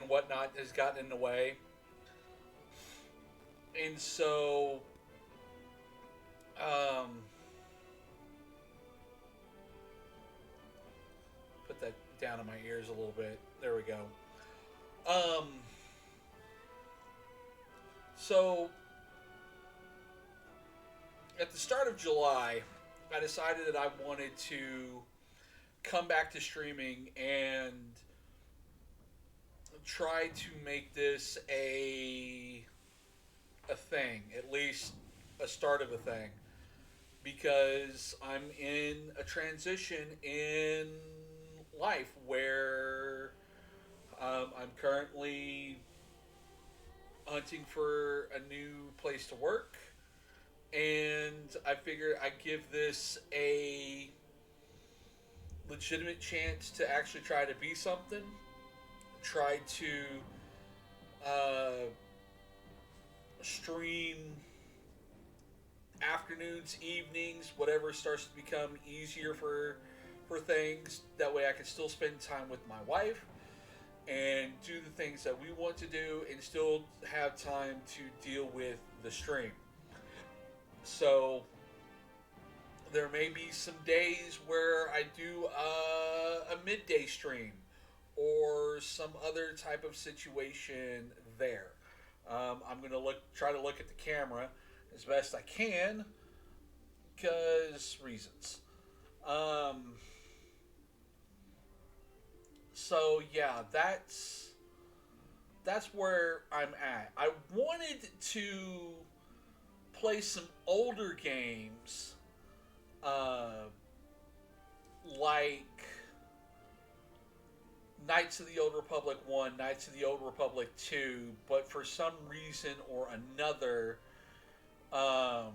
and whatnot has gotten in the way. And so, um, put that down in my ears a little bit. There we go. Um, so, at the start of July, I decided that I wanted to come back to streaming and try to make this a thing, at least a start of a thing, because I'm in a transition in life where I'm currently hunting for a new place to work, and I figure I give this a legitimate chance to actually try to be something, try to uh, stream afternoons, evenings, whatever starts to become easier for things. That way, I can still spend time with my wife and do the things that we want to do, and still have time to deal with the stream. So there may be some days where I do a midday stream or some other type of situation there. I'm gonna try to look at the camera as best I can, because reasons. Um, so yeah, that's where I'm at. I wanted to play some older games, uh, like Knights of the Old Republic 1, Knights of the Old Republic 2, but for some reason or another, um,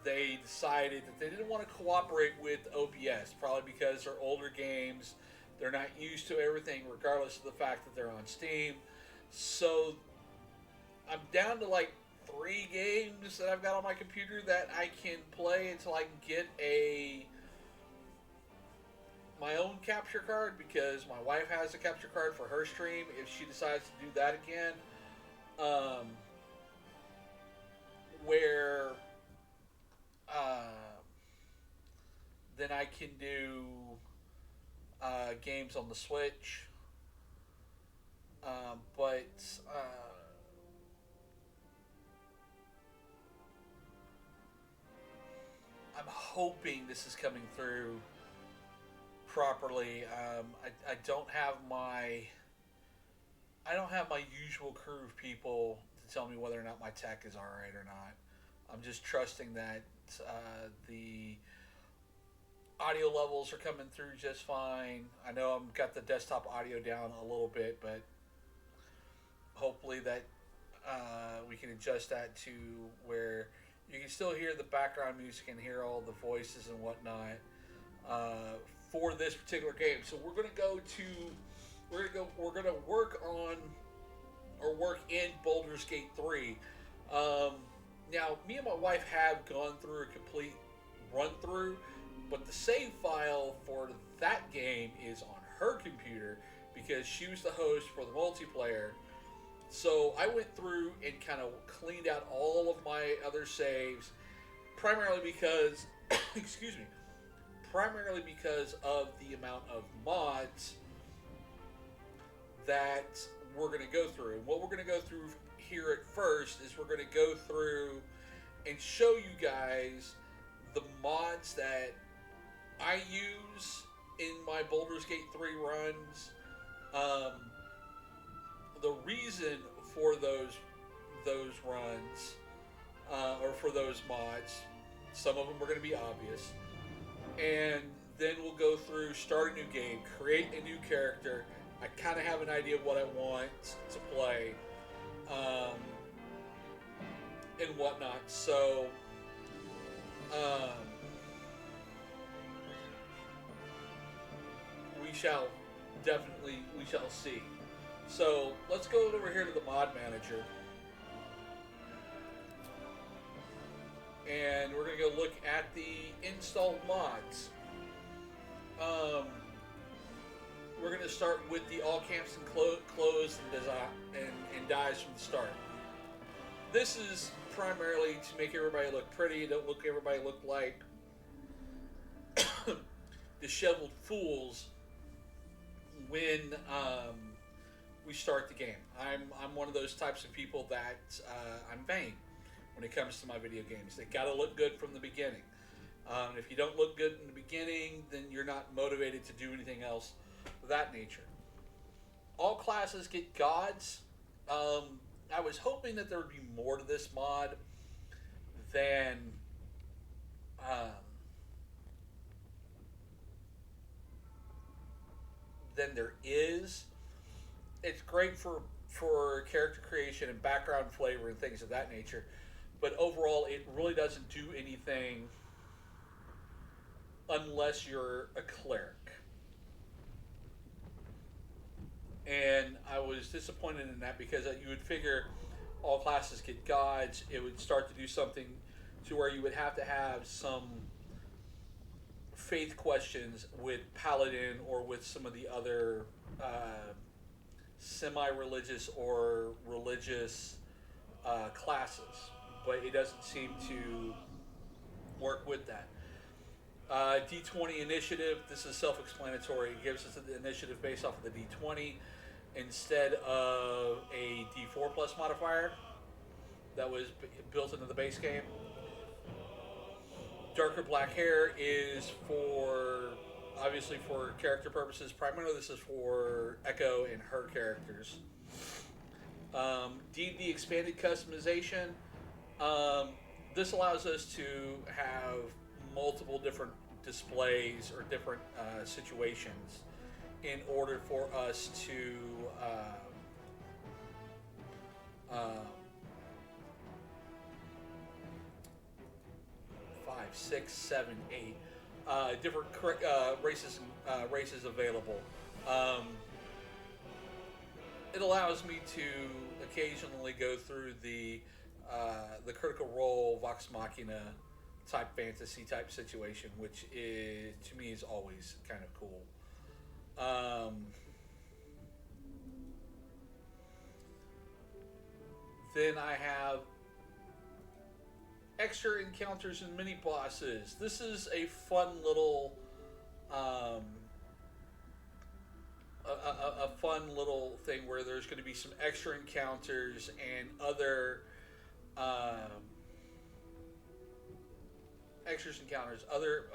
they decided that they didn't want to cooperate with OBS, probably because they're older games. They're not used to everything, regardless of the fact that they're on Steam. So I'm down to like 3 games that I've got on my computer that I can play until I can get my own capture card, because my wife has a capture card for her stream if she decides to do that again. Um, where uh, then I can do games on the Switch. But I'm hoping this is coming through properly. I don't have my usual crew of people to tell me whether or not my tech is all right or not. I'm just trusting that the audio levels are coming through just fine. I know I've got the desktop audio down a little bit, but hopefully that we can adjust that to where you can still hear the background music and hear all the voices and whatnot for this particular game. So we're gonna work on or work in Baldur's Gate 3. Now, me and my wife have gone through a complete run through, but the save file for that game is on her computer because she was the host for the multiplayer. So I went through and kind of cleaned out all of my other saves, primarily because, excuse me, primarily because of the amount of mods that we're going to go through. And what we're going to go through here at first is we're going to go through and show you guys the mods that I use in my Baldur's Gate 3 runs. The reason for those runs, or for those mods, some of them are going to be obvious. And then we'll go through, start a new game, create a new character. I kind of have an idea of what I want to play, and whatnot. So, we shall see. So let's go over here to the mod manager, and we're gonna go look at the installed mods. we're going to start with the all camps and clothes and design and dyes from the start. This is primarily to make everybody look pretty. Don't look everybody look like disheveled fools when we start the game. I'm one of those types of people that I'm vain when it comes to my video games. They got to look good from the beginning. If you don't look good in the beginning, then you're not motivated to do anything else of that nature. All classes get gods. I was hoping that there would be more to this mod than there is. It's great for character creation and background flavor and things of that nature, but overall, it really doesn't do anything unless you're a cleric. And I was disappointed in that because you would figure all classes get gods. It would start to do something to where you would have to have some faith questions with Paladin or with some of the other semi-religious or religious classes. But it doesn't seem to work with that. D20 initiative, this is self-explanatory. It gives us the initiative based off of the D20 instead of a D4 plus modifier that was built into the base game. Darker black hair is obviously for character purposes. Primarily this is for Echo and her characters. D&D expanded customization. This allows us to have multiple different displays or different situations in order for us to 5, 6, 7, 8 different races available. It allows me to occasionally go through the Critical Role Vox Machina type fantasy type situation, which is, to me, is always kind of cool. Then I have extra encounters and mini bosses. This is a fun little a fun little thing where there's going to be some extra encounters and other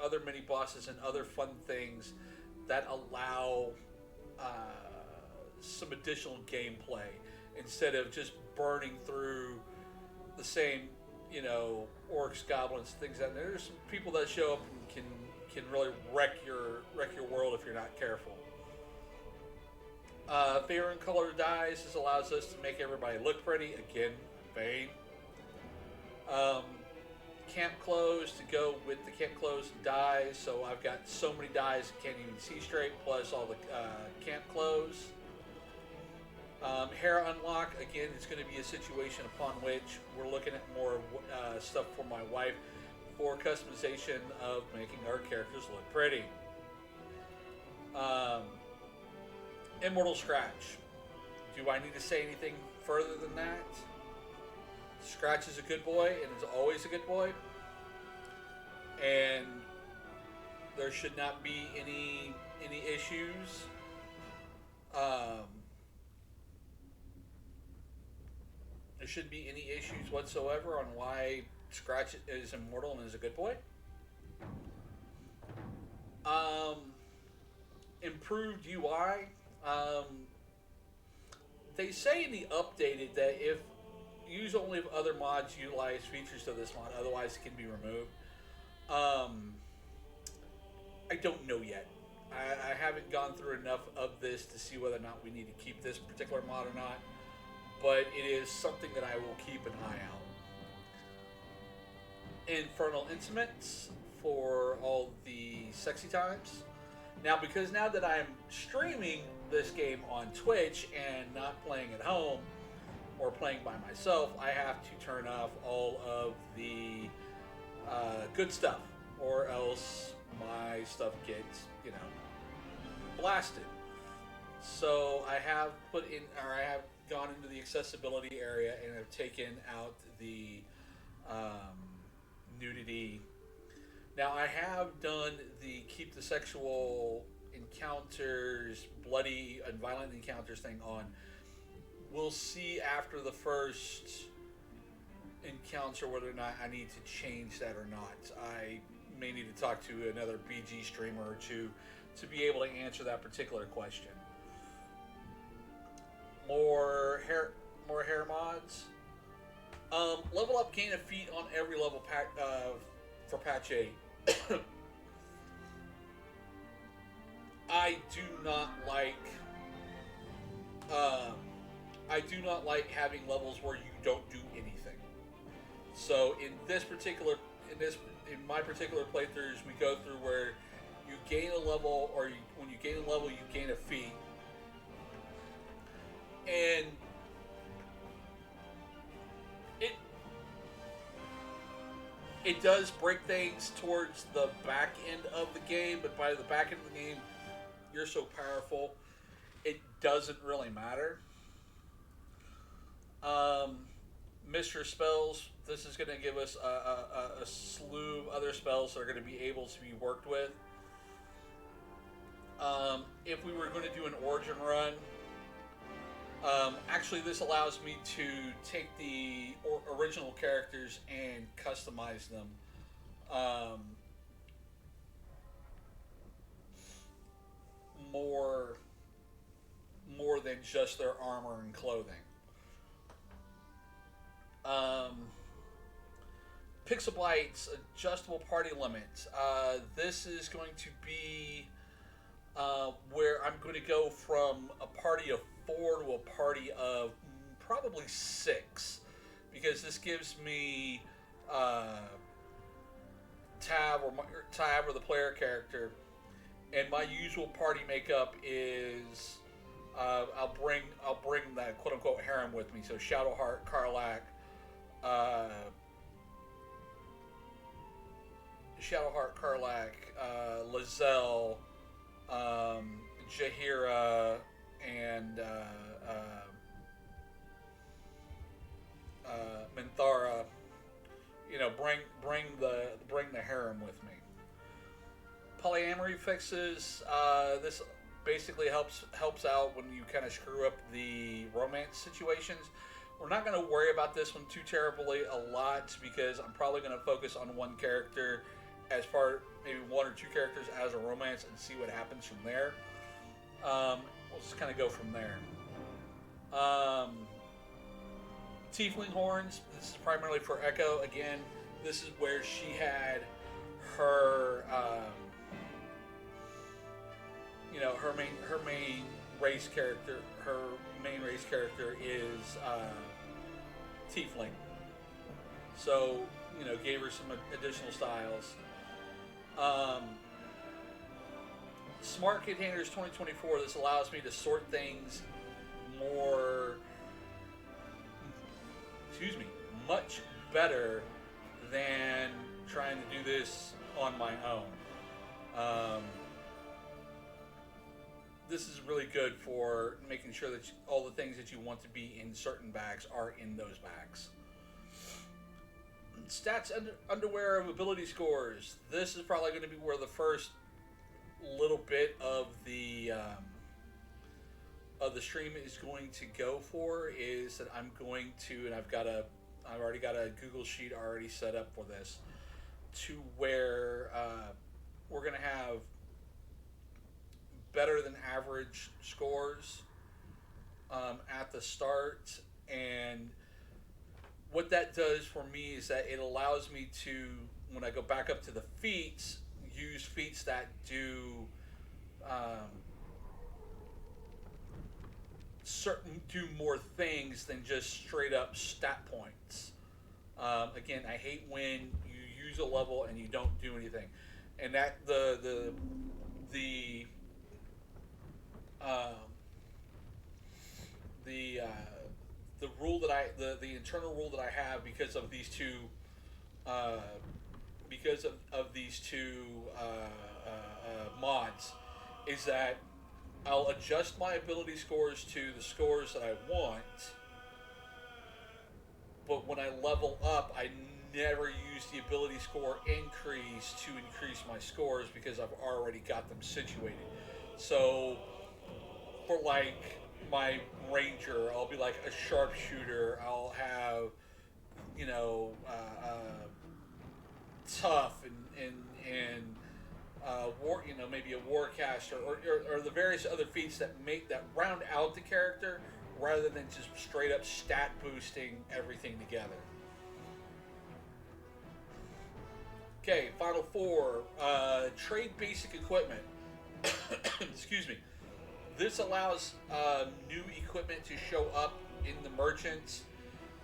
other mini bosses and other fun things that allow some additional gameplay instead of just burning through the same, orcs, goblins, things like that. There's some people that show up and can really wreck your world if you're not careful. Favor and color dyes. This allows us to make everybody look pretty. Again, vain. Camp clothes to go with the camp clothes and dyes. So I've got so many dyes I can't even see straight, plus all the camp clothes. Hair unlock, again, it's going to be a situation upon which we're looking at more stuff for my wife for customization of making our characters look pretty. Immortal Scratch. Do I need to say anything further than that? Scratch is a good boy and is always a good boy. And there should not be any issues. There shouldn't be any issues whatsoever on why Scratch is immortal and is a good boy. Improved UI. They say in the updated that if use only if other mods utilize features of this mod, otherwise it can be removed. I don't know yet. I haven't gone through enough of this to see whether or not we need to keep this particular mod or not, but it is something that I will keep an eye out. Infernal Intimates for all the sexy times. Now, because now that I'm streaming this game on Twitch and not playing at home or playing by myself, I have to turn off all of the good stuff, or else my stuff gets, blasted. So I have put in, or I have gone into the accessibility area and have taken out the um, nudity. Now I have done the keep the sexual encounters, bloody and violent encounters thing on. We'll see after the first encounter whether or not I need to change that or not. I may need to talk to another BG streamer or two to be able to answer that particular question. More hair mods. Level up gain a feat on every level pack for patch 8. I do not like. Um, I do not like having levels where you don't do anything. So in my particular playthroughs, we go through where you gain a level, or when you gain a level, you gain a feat, and it it does break things towards the back end of the game. But by the back end of the game, you're so powerful, it doesn't really matter. Mystery spells. This is going to give us a slew of other spells that are going to be able to be worked with. If we were going to do an origin run, actually this allows me to take the original characters and customize them. More than just their armor and clothing. Pixelbytes adjustable party limit. This is going to be where I'm going to go from a party of 4 to a party of probably 6, because this gives me Tab or the player character, and my usual party makeup is I'll bring that quote unquote harem with me. So Shadowheart, Karlach. Lizelle, Jaheira, and Minthara. You know, bring the harem with me. Polyamory fixes. This basically helps out when you kind of screw up the romance situations. We're not going to worry about this one too terribly a lot, because I'm probably going to focus on one character as far, maybe 1 or 2 characters as a romance, and see what happens from there. We'll just kind of go from there. Tiefling horns. This is primarily for Echo. Again, this is where she had her, her main race character. Her main race character is Tiefling. So, gave her some additional styles. Smart Containers 2024. This allows me to sort things much better than trying to do this on my own. This is really good for making sure that all the things that you want to be in certain bags are in those bags. Stats, underwear of ability scores. This is probably going to be where the first little bit of the stream is going to go for, is that I'm going to, and I've already got a Google sheet already set up for this, to where we're going to have better than average scores at the start. And what that does for me is that it allows me to, when I go back up to the feats, use feats that do more things than just straight up stat points. Again, I hate when you use a level and you don't do anything, and that the rule that the internal rule that I have because of these two mods is that I'll adjust my ability scores to the scores that I want, but when I level up, I never use the ability score increase to increase my scores because I've already got them situated. So for like my ranger, I'll be like a sharpshooter. I'll have you know tough and war, maybe a warcaster or the various other feats that make that round out the character rather than just straight up stat boosting everything together. Okay, final four. Trade basic equipment. Excuse me. This allows new equipment to show up in the merchants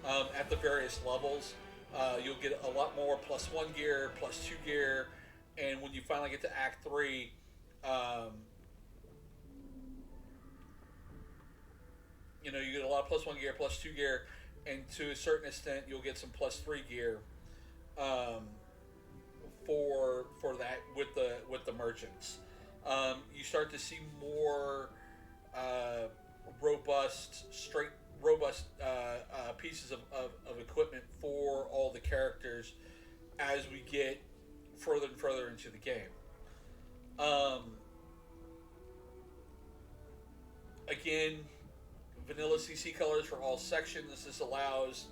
at the various levels. You'll get a lot more +1 gear, +2 gear, and when you finally get to Act 3, um, you get a lot of +1 gear, +2 gear, and to a certain extent, you'll get some +3 gear um, for that with the merchants. You start to see more uh, robust pieces of equipment for all the characters as we get further and further into the game. Um, Again, vanilla CC colors for all sections. This allows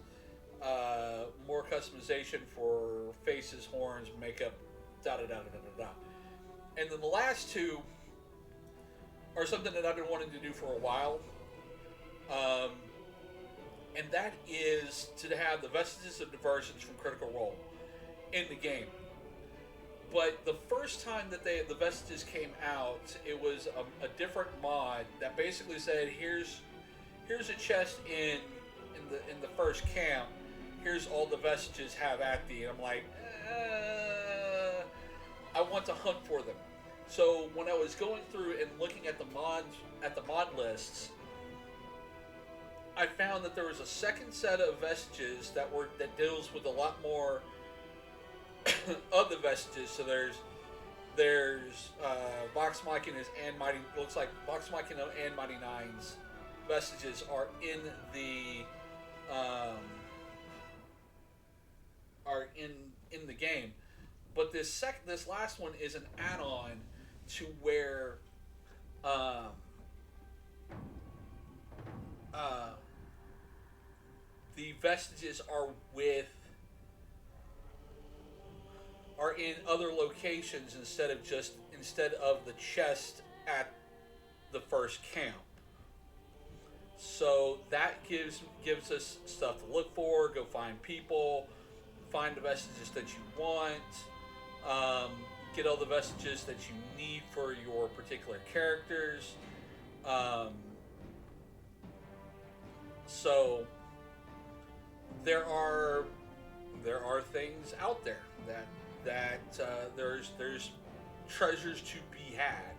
more customization for faces, horns, makeup, da da da da da da. And then the last two are something that I've been wanting to do for a while. Um, and that is to have the vestiges of diversions from Critical Role in the game. But the first time that the vestiges came out, it was a different mod that basically said, here's a chest in the first camp. Here's all the vestiges have at thee. And I'm like, I want to hunt for them. So when I was going through and looking at the mod lists, I found that there was a second set of vestiges that deals with a lot more of the vestiges. So there's Vox Machina's and Mighty, looks like Vox Machina and Mighty Nine's vestiges are in the game. But this last one is an add-on to where the vestiges are in other locations instead of the chest at the first camp. So that gives us stuff to look for. Go find people, find the vestiges that you want, get all the vestiges that you need for your particular characters. So there are things out there that there's treasures to be had,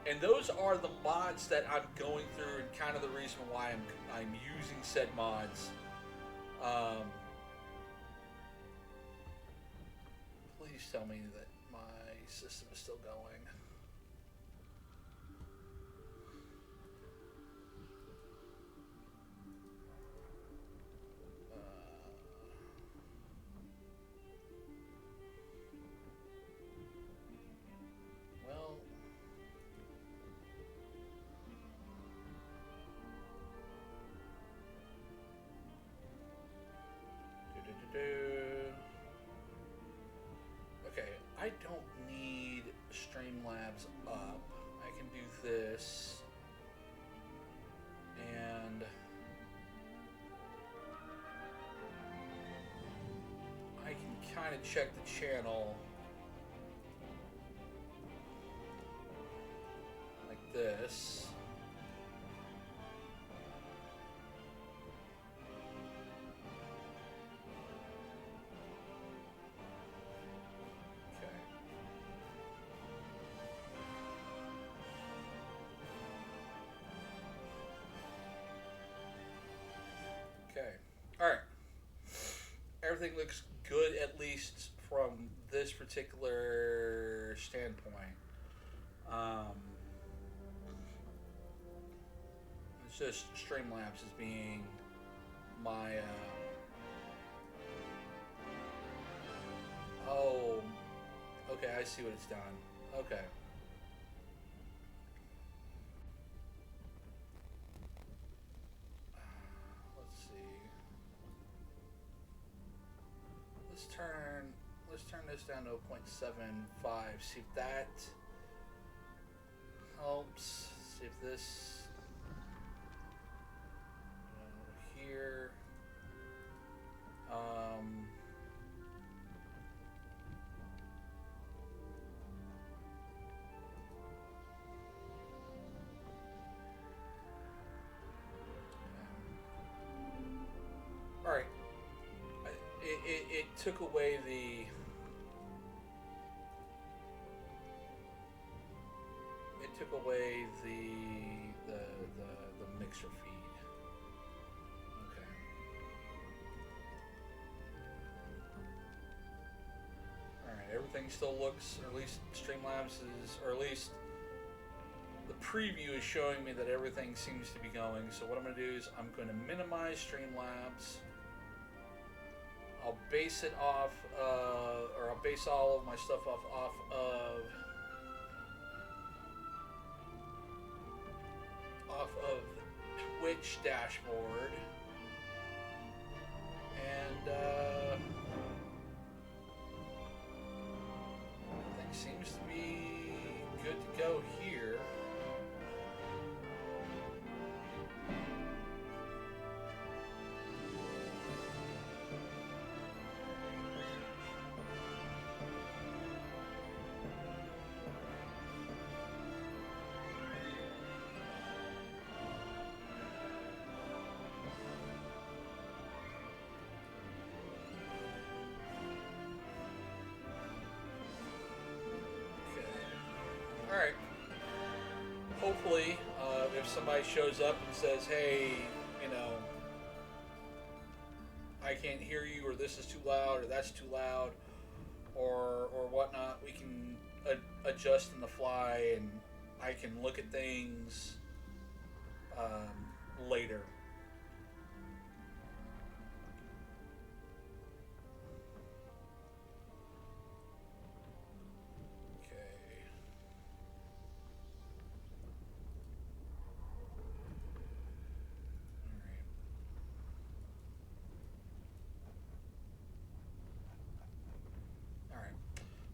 and those are the mods that I'm going through, and kind of the reason why I'm using said mods. Please tell me that my system is still going. Okay, I don't need Streamlabs up. I can do this, and I can kind of check the channel like this. Okay. Alright. Everything looks good, at least from this particular standpoint. just Streamlabs as being my. Oh, okay. I see what it's done. Okay. Let's see. Let's turn this down to 0.75. See if that helps. See if this here. All right. It took away the. It took away the mixer feed. Okay. All right. Everything still looks, or at least Streamlabs is, or at least the preview is showing me that everything seems to be going. So what I'm going to do is I'm going to minimize Streamlabs. I'll base it off, or I'll base all of my stuff off of Twitch dashboard, and everything seems to be good to go here. Alright. Hopefully, if somebody shows up and says, hey, you know, I can't hear you, or this is too loud, or that's too loud, or whatnot, we can adjust in the fly, and I can look at things later.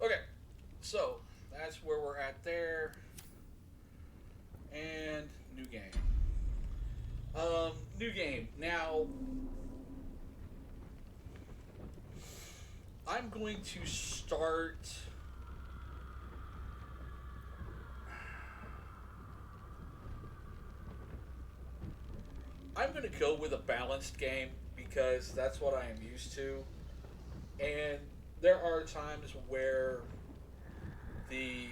Okay, so that's where we're at there. And new game. New game. Now, I'm going to start. I'm going to go with a balanced game because that's what I am used to. And there are times where the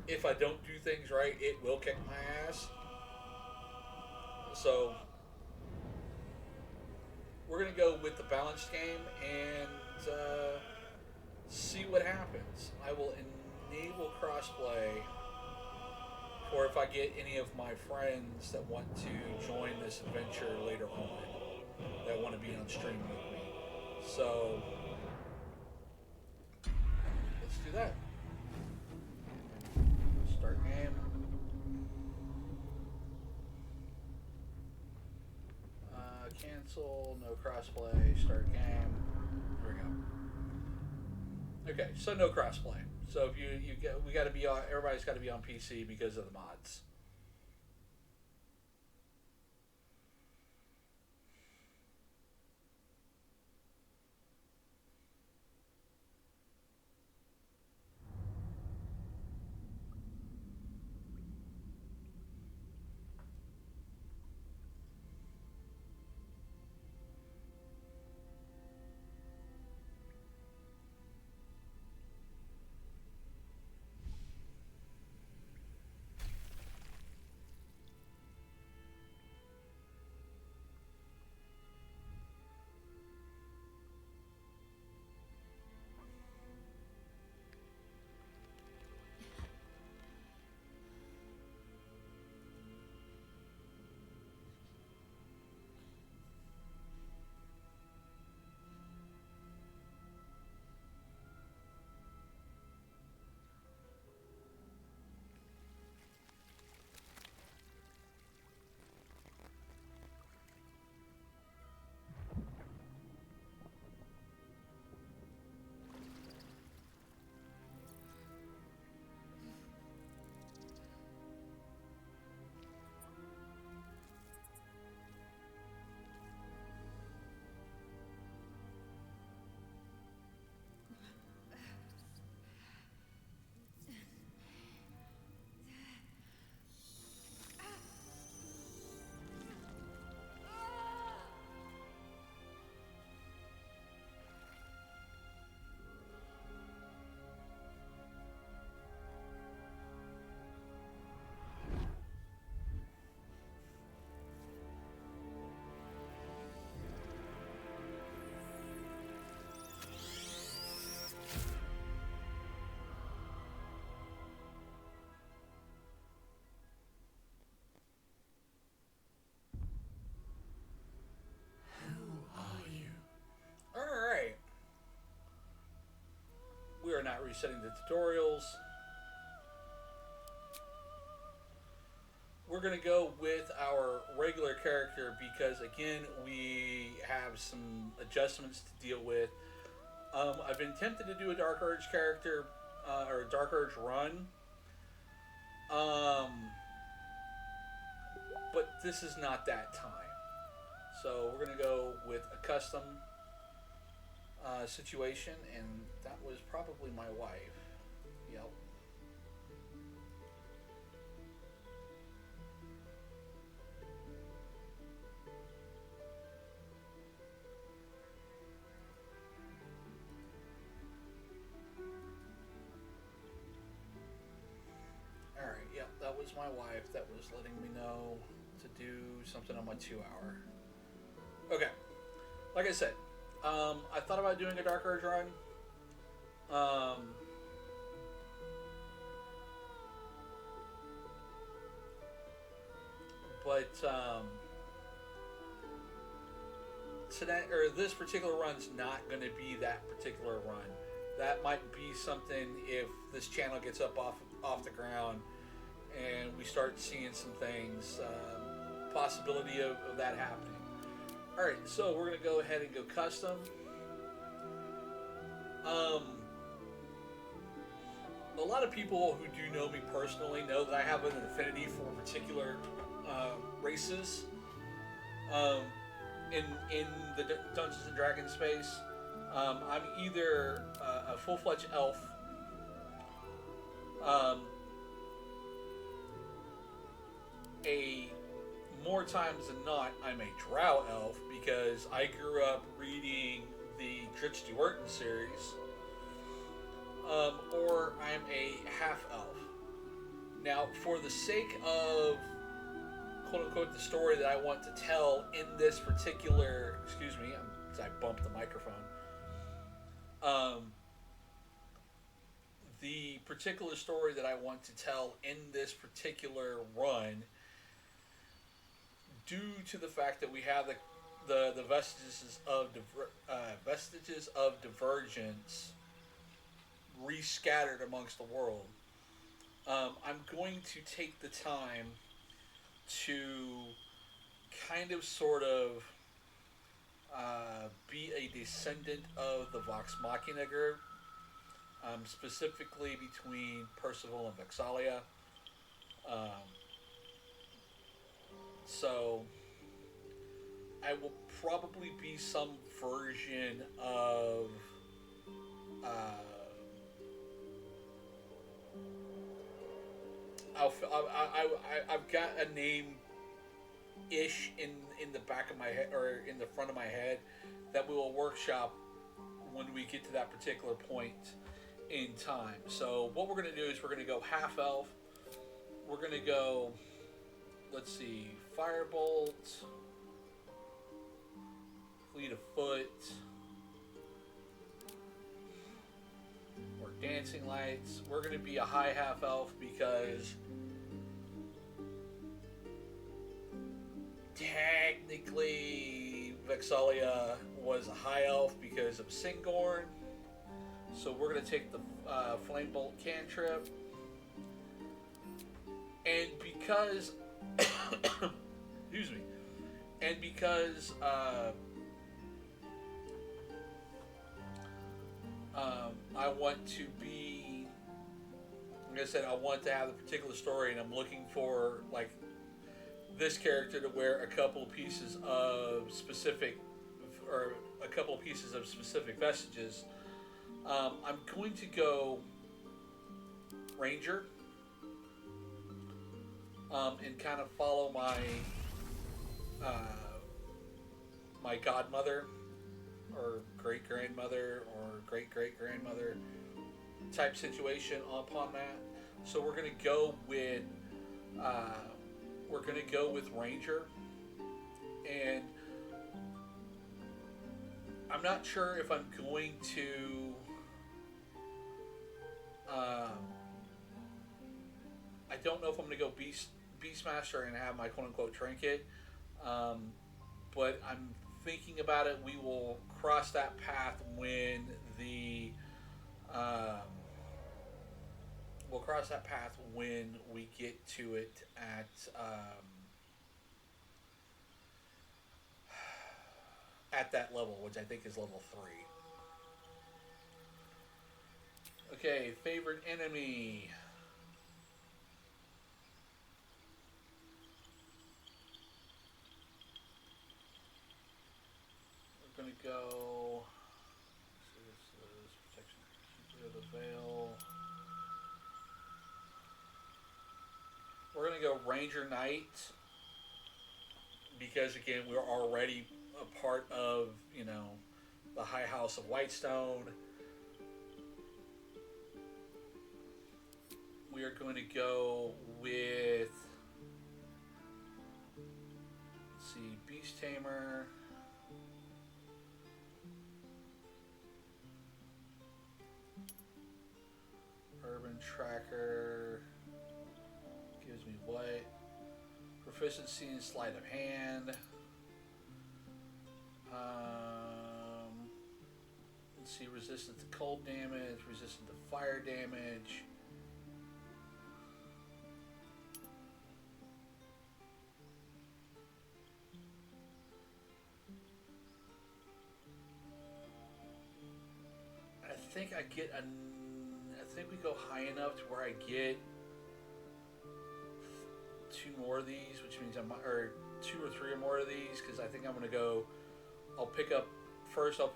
if I don't do things right, it will kick my ass. So we're gonna go with the balanced game and see what happens. I will enable crossplay for if I get any of my friends that want to join this adventure later on, that want to be on stream with me. So let's do that. Start game. Cancel, no crossplay, start game. There we go. Okay, so no crossplay. So if you get, we got to be on. Everybody's got to be on PC because of the mods. are not resetting the tutorials. We're going to go with our regular character because, again, we have some adjustments to deal with. I've been tempted to do a Dark Urge character, or a Dark Urge run. But this is not that time. So we're going to go with a custom situation, and that was probably my wife. Yep. Alright, yep, that was my wife that was letting me know to do something on my 2-hour. Okay, like I said, I thought about doing a Dark Urge run. But today, or this particular run's not going to be that particular run. That might be something if this channel gets up off the ground and we start seeing some things, possibility of that happening. Alright, so we're going to go ahead and go custom. A lot of people who do know me personally know that I have an affinity for particular races in the Dungeons and Dragons space. I'm either a full-fledged elf, more times than not, I'm a drow elf because I grew up reading the Dritch Duerten series, or I'm a half-elf. Now, for the sake of, quote-unquote, the story that I want to tell in this particular, excuse me, I bumped the microphone, the particular story that I want to tell in this particular run, due to the fact that we have the vestiges of divergence rescattered amongst the world, I'm going to take the time to kind of sort of be a descendant of the Vox Machina group, specifically between Percival and Vexalia. So I will probably be some version of I've got a name-ish in the back of my head, or in the front of my head, that we will workshop when we get to that particular point in time. So what we're going to do is we're going to go half-elf. We're going to go, let's see, Firebolt, Fleet of Foot, or Dancing Lights. We're going to be a high half-elf because technically Vexalia was a high elf because of Singorn. So we're going to take the Flame Bolt cantrip. And because excuse me, and because I want to be, like I said, I want to have a particular story, and I'm looking for, like, this character to wear a couple pieces of specific, or a couple pieces of specific vestiges. I'm going to go Ranger, and kind of follow my my godmother, or great-grandmother, or great-great-grandmother type situation upon that. So we're going to go with Ranger, and I'm not sure if I'm going to I don't know if I'm going to go Beastmaster and have my quote-unquote trinket, but I'm thinking about it. We will cross that path when the cross that path when we get to it at that level, which I think is level 3. Okay, favorite enemy. We're gonna go. So this is protection. Keeper of the Veil. We're gonna go Ranger Knight because again we're already a part of the High House of Whitestone. We are going to go with, let's see, Beast Tamer. Urban Tracker. Gives me what? Proficiency in Sleight of Hand. Let's see, resistant to cold damage, resistant to fire damage. I think we go high enough to where I get 2 more of these, which means or 2 or 3 or more of these, because I think I'm gonna go. I'll pick up first. I'll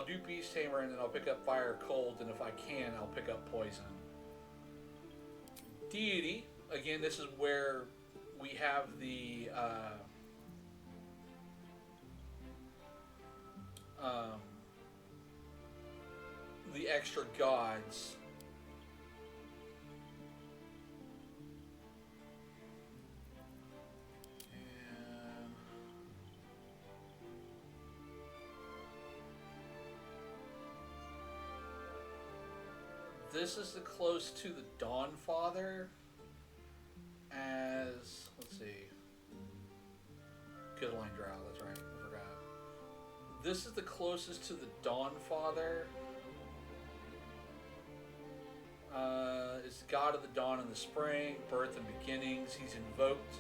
do Beast Tamer, and then I'll pick up Fire Cold, and if I can, I'll pick up Poison. Deity. Again, this is where we have the extra gods. And this is the close to the Dawnfather as, let's see, Kidline Drow, that's right, I forgot. This is the closest to the Dawnfather. Is the god of the dawn and the spring, birth and beginnings. He's invoked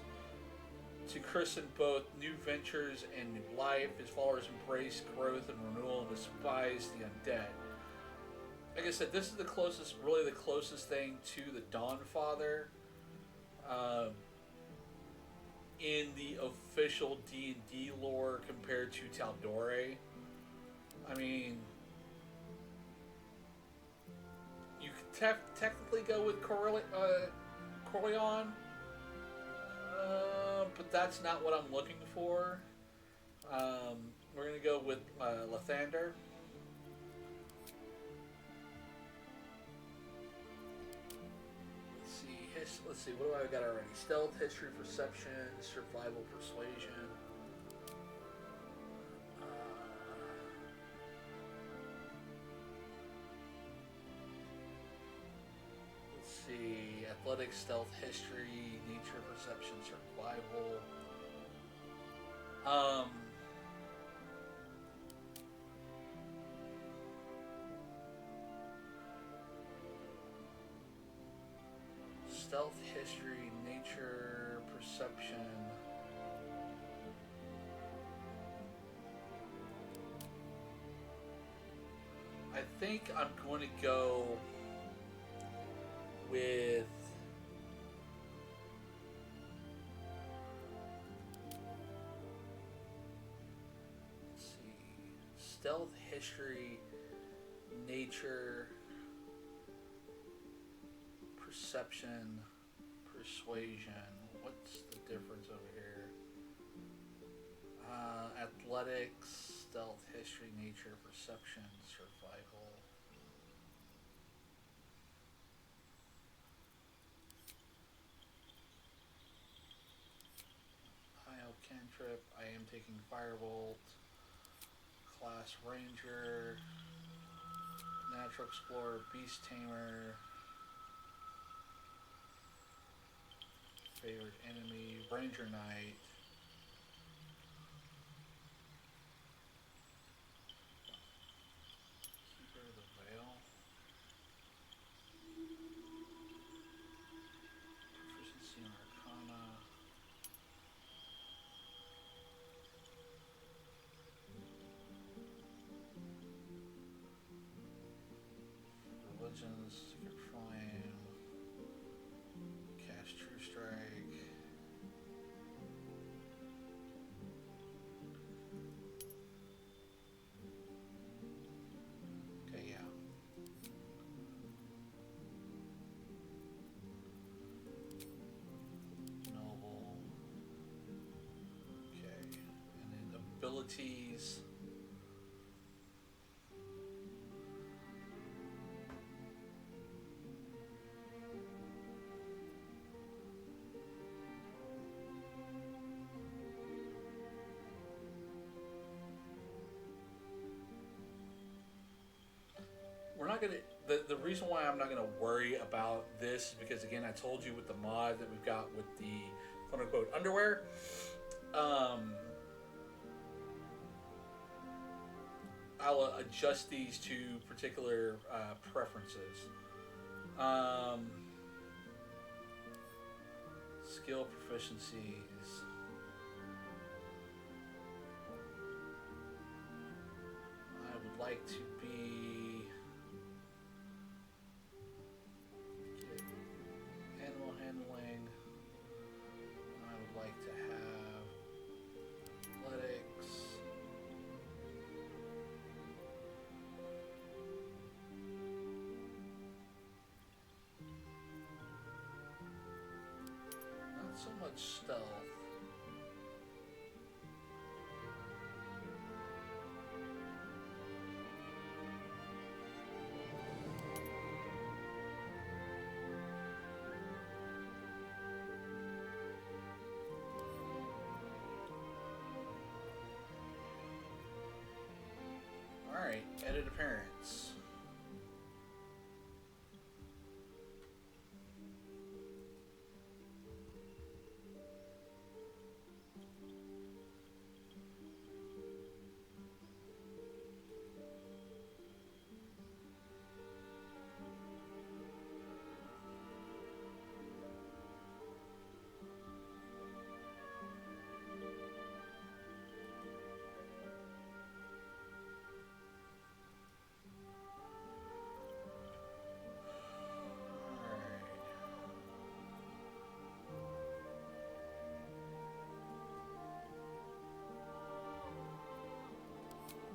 to christen both new ventures and new life. His followers embrace growth and renewal and despise the undead. Like I said, this is the closest, really the closest thing to the Dawnfather in the official D&D lore compared to Tal'Dorei. I mean, you could technically go with Corleon, but that's not what I'm looking for. We're going to go with Lathander. Let's see, what do I got already? Stealth, history, perception, survival, persuasion. Let's see, athletics, stealth, history, nature, perception, survival. Stealth, history, nature, perception. I think I'm going to go with let's see, stealth, history, nature, perception, persuasion. What's the difference over here? Athletics, stealth, history, nature, perception, survival. Cantrip. I am taking Firebolt. Class Ranger. Natural Explorer. Beast Tamer. Favorite enemy. Ranger Knight. Keeper of the Veil. abilities. We're not gonna. The reason why I'm not gonna worry about this is because again I told you with the mod that we've got with the quote unquote underwear. Um, I'll adjust these to particular preferences. Um, skill proficiencies. I would like to be animal handling. I would like to have athletics. Not so much stealth. Alright, edit appearance.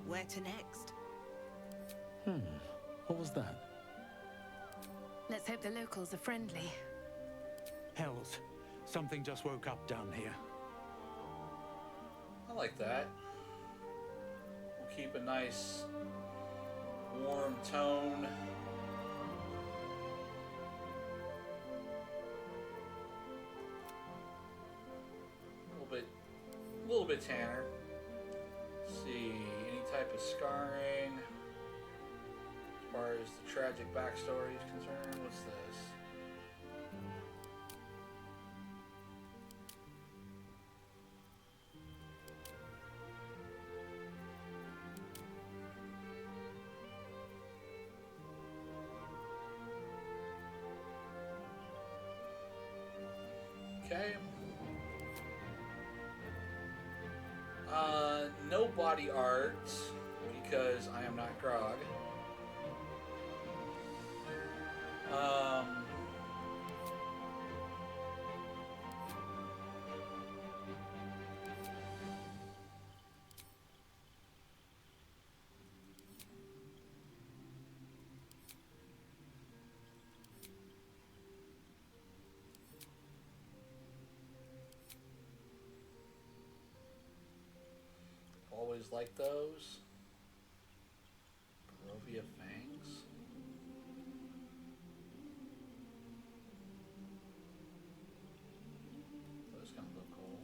Where to next? What was that? Let's hope the locals are friendly. Hells, something just woke up down here. I like that. We'll keep a nice warm tone. A little bit tanner. Let's see, any type of scarring. As far as the tragic backstory is concerned, what's this? Okay. No body art because I am not Grog. Always like those. Barovia fangs. Those kind of look cool.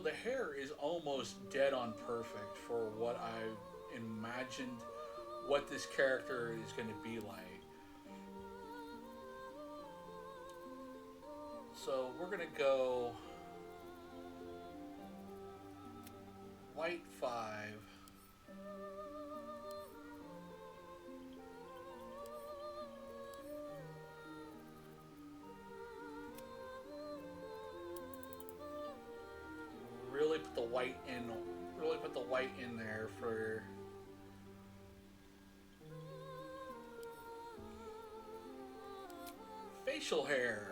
the hair is almost dead on perfect for what I imagined what this character is going to be like. So we're going to go white 5. Really put the white in. Really put the white in there for facial hair.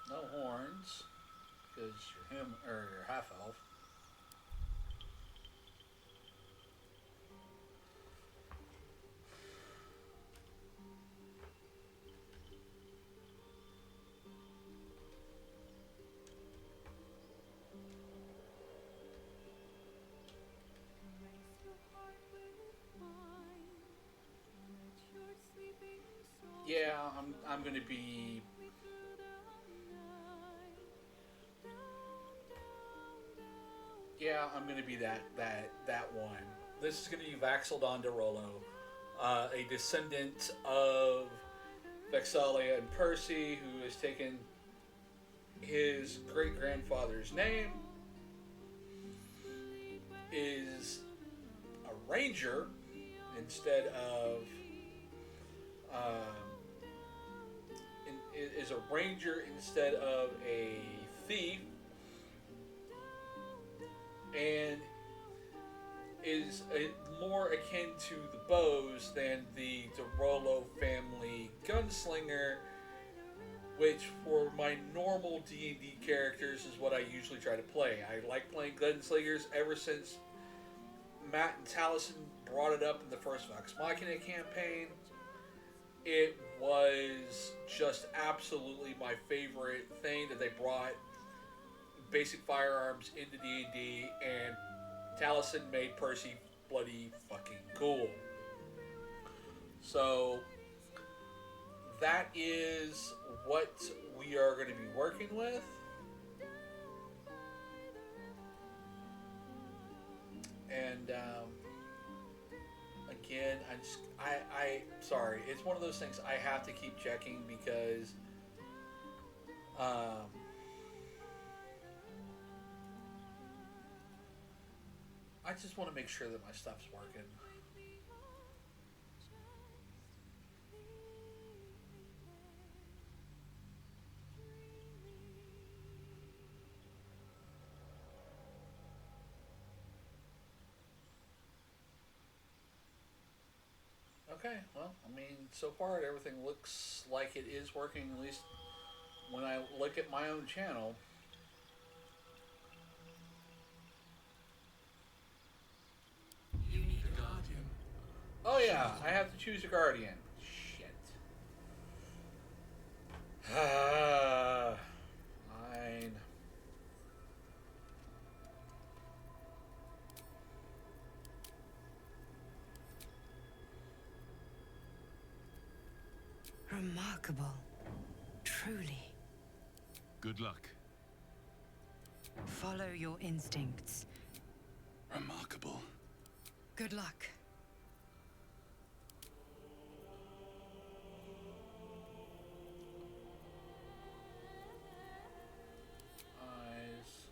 No horns, because you're him or you're half elf. Yeah, I'm gonna be. Yeah, I'm gonna be that one. This is gonna be Vax'ildan de Rollo, a descendant of Vexalia and Percy, who has taken his great grandfather's name, is a ranger instead of is a ranger instead of a thief, and is more akin to the bows than the DeRollo family gunslinger, which for my normal D&D characters is what I usually try to play. I like playing gunslingers ever since Matt and Taliesin brought it up in the first Vox Machina campaign. It was just absolutely my favorite thing that they brought basic firearms into D&D, and Taliesin made Percy bloody fucking cool. So that is what we are going to be working with. And again, I sorry, it's one of those things I have to keep checking because I just want to make sure that my stuff's working. Okay, well, I mean, so far everything looks like it is working, at least when I look at my own channel. You need a guardian. Oh yeah, I have to choose a guardian. Shit. Fine. Remarkable. Truly. Good luck. Follow your instincts. Remarkable. Good luck. Eyes.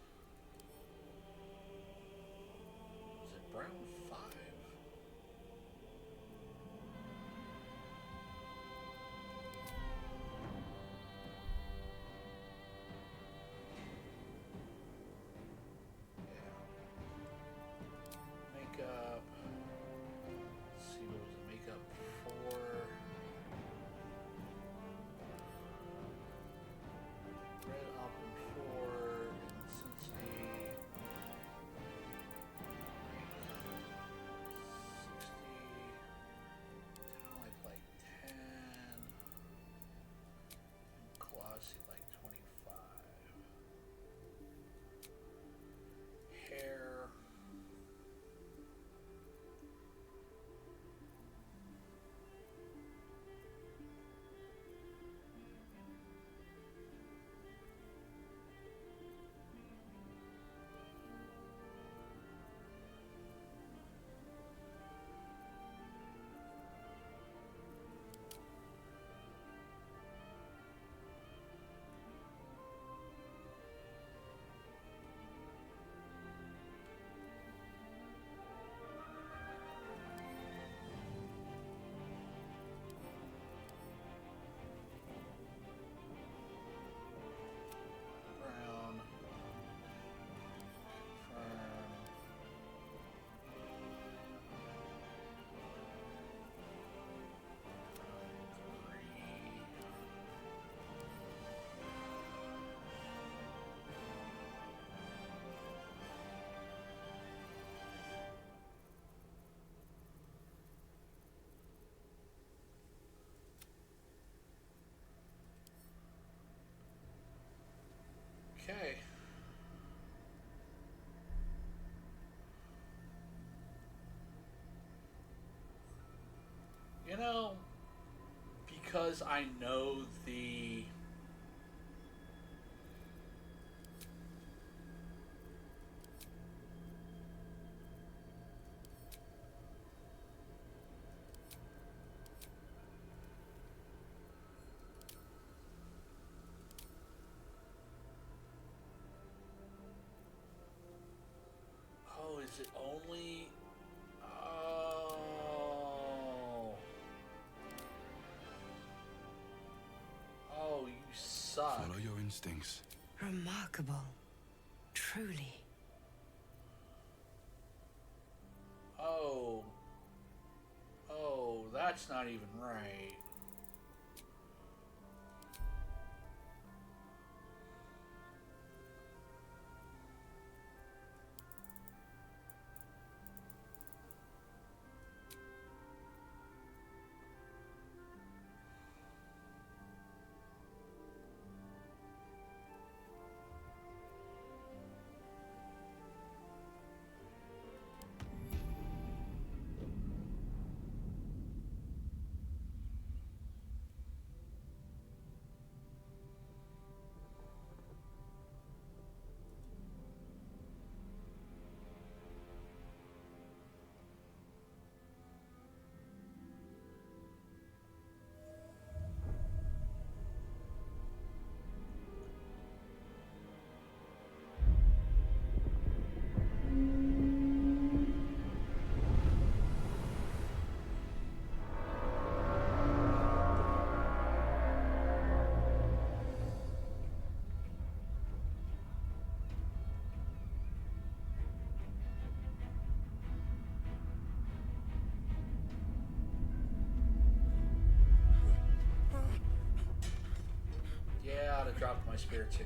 You know, because I know the oh, is it only oh oh you suck. Follow your instincts. Remarkable. Truly. Oh. Oh, that's not even right. Yeah, I'd have dropped my spear too.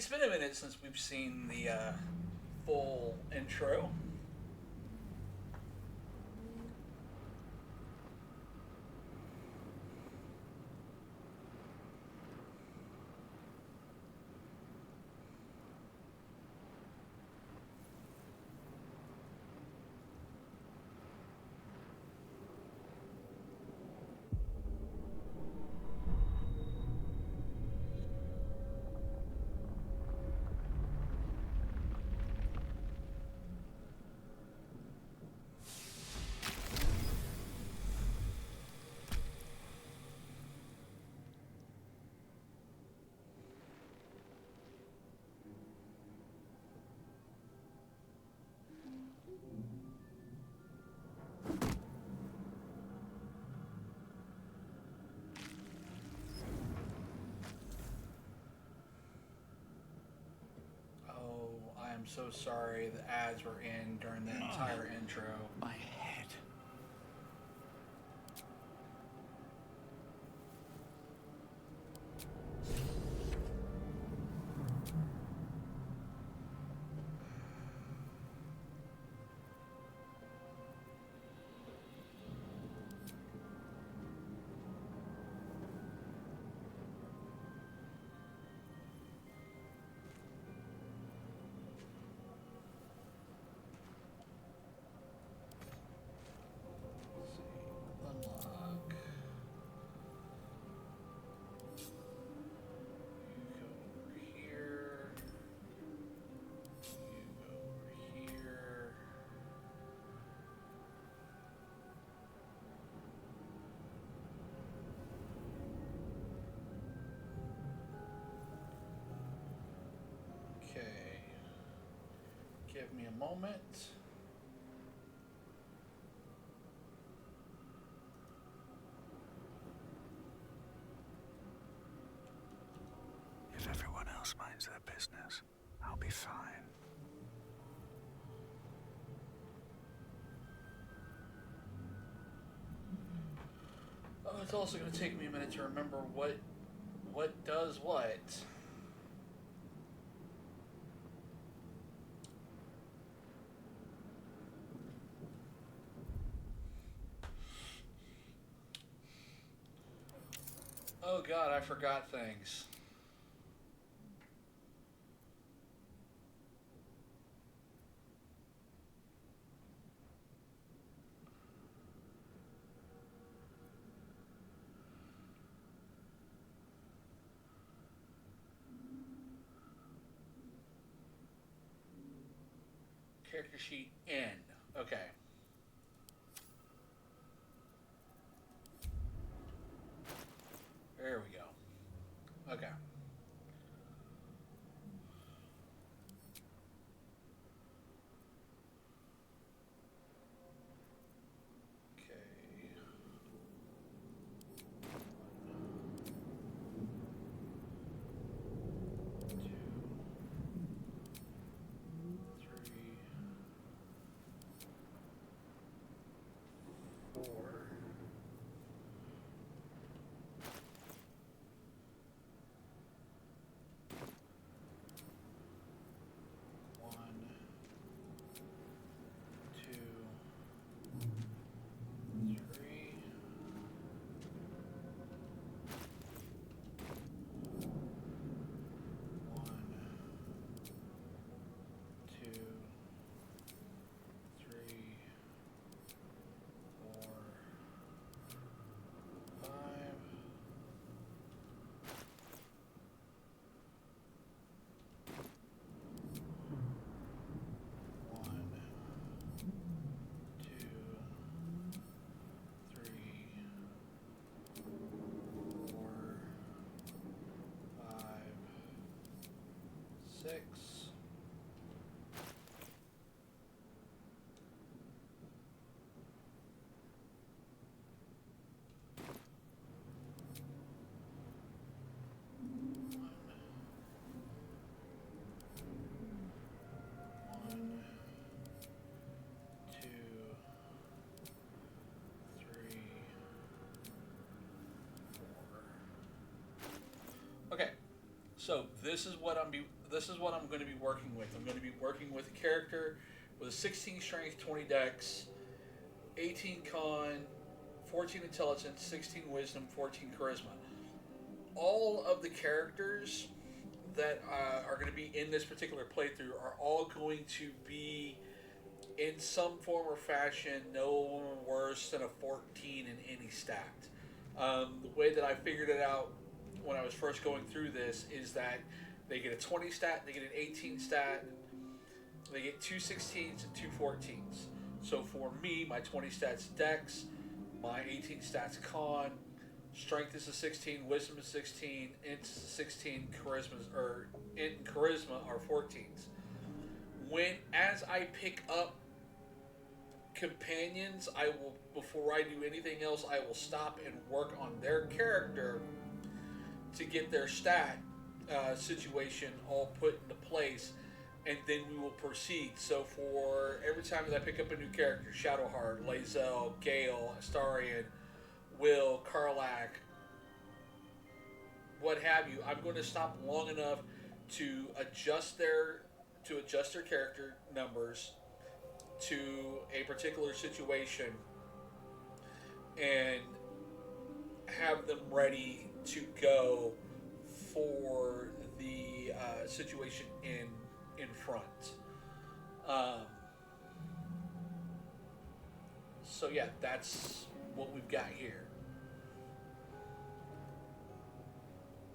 it's been a minute since we've seen the full intro. I'm so sorry the ads were in during the entire intro. My head. Unlock. You go over here. You go over here. Okay. Give me a moment. If everyone else minds their business, I'll be fine. Oh, it's also going to take me a minute to remember what does what. Oh God, I forgot things. Character sheet in. Okay. There we go. Okay. So this is what I'm going to be working with. I'm going to be working with a character with a 16 strength, 20 dex, 18 con, 14 intelligence, 16 wisdom, 14 charisma. All of the characters that are going to be in this particular playthrough are all going to be in some form or fashion no worse than a 14 in any stat. The way that I figured it out when I was first going through this is that they get a 20 stat, they get an 18 stat, they get two 16s and two 14s. So for me, my 20 stats dex, my 18 stats con, strength is a 16, wisdom is 16, int is a 16, int and charisma are 14s. As I pick up companions, I will, before I do anything else, I will stop and work on their character to get their stat situation all put into place, and then we will proceed. So for every time that I pick up a new character, Shadowheart, Lae'zel, Gale, Astarion, Will, Karlach, what have you, I'm going to stop long enough to adjust their character numbers to a particular situation and have them ready to go for the situation in front. So yeah, that's what we've got here.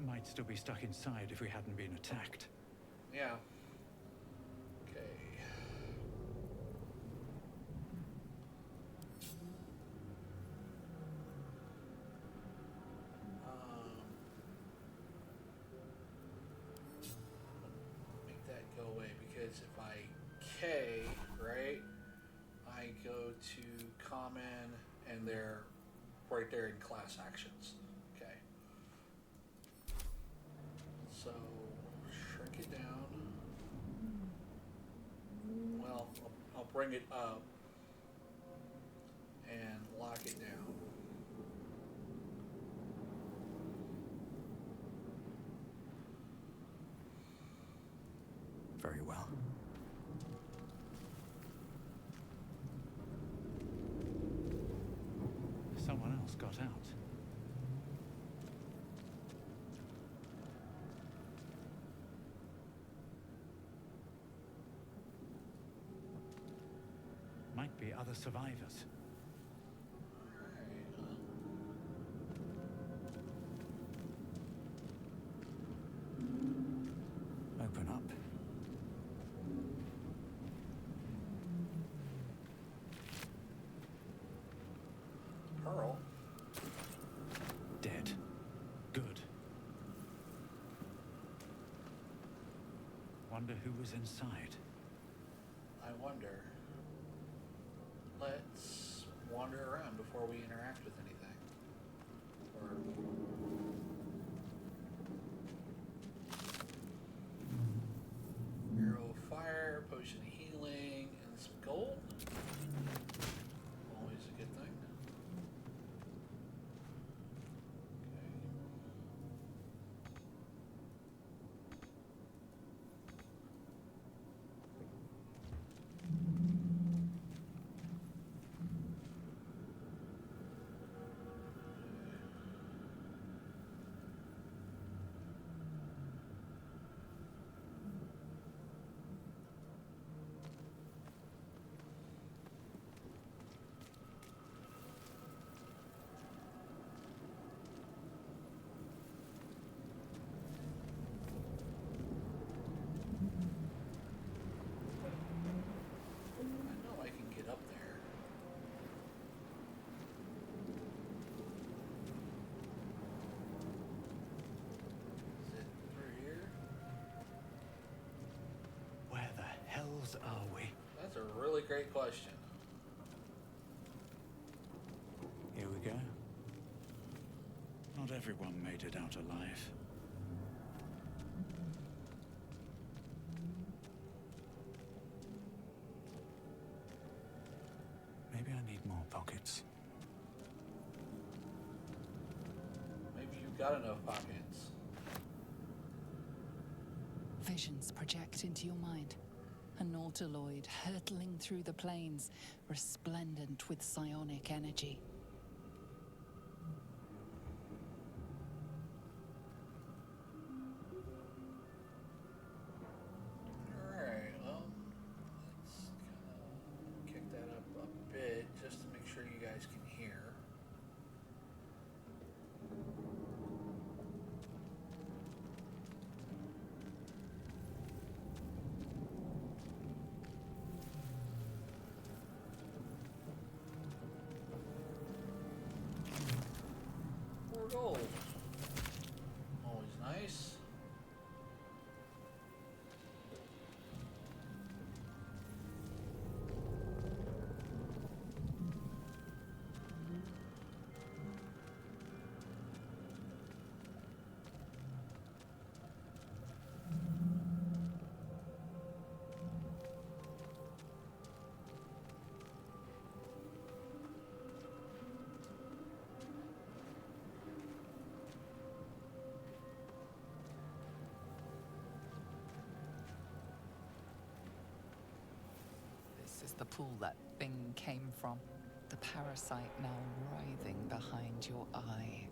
Might still be stuck inside if we hadn't been attacked. Yeah. Okay. Make that go away, because if I K, right, I go to common and they're right there in class actions. Okay. So shrink it down. Well, I'll bring it up and lock it down. Very well. Someone else got out. Might be other survivors. Open up. Pearl. Dead. Good. Wonder who was inside. I wonder. Let's wander around before we interact with anything. Or arrow of fire, potion of healing, and some gold. Always a good thing. I know I can get up there. Is it through here? Where the hells are we? That's a really great question. Here we go. Not everyone made it out alive. Maybe I need more pockets. Maybe you've got enough pockets. Visions project into your mind. A nautiloid hurtling through the plains, resplendent with psionic energy. Alright, well, let's kind of kick that up a bit just to make sure you guys can hear. More gold. Always nice. This is the pool that thing came from. The parasite now writhing behind your eye.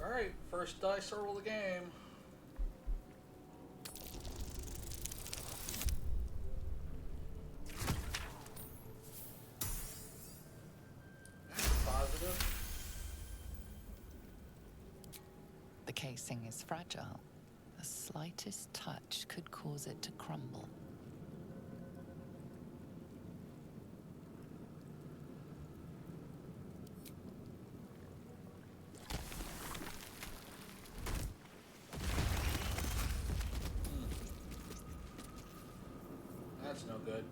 Alright, first dice roll of the game. Positive. The casing is fragile. The slightest touch could cause it to crumble. That's no good.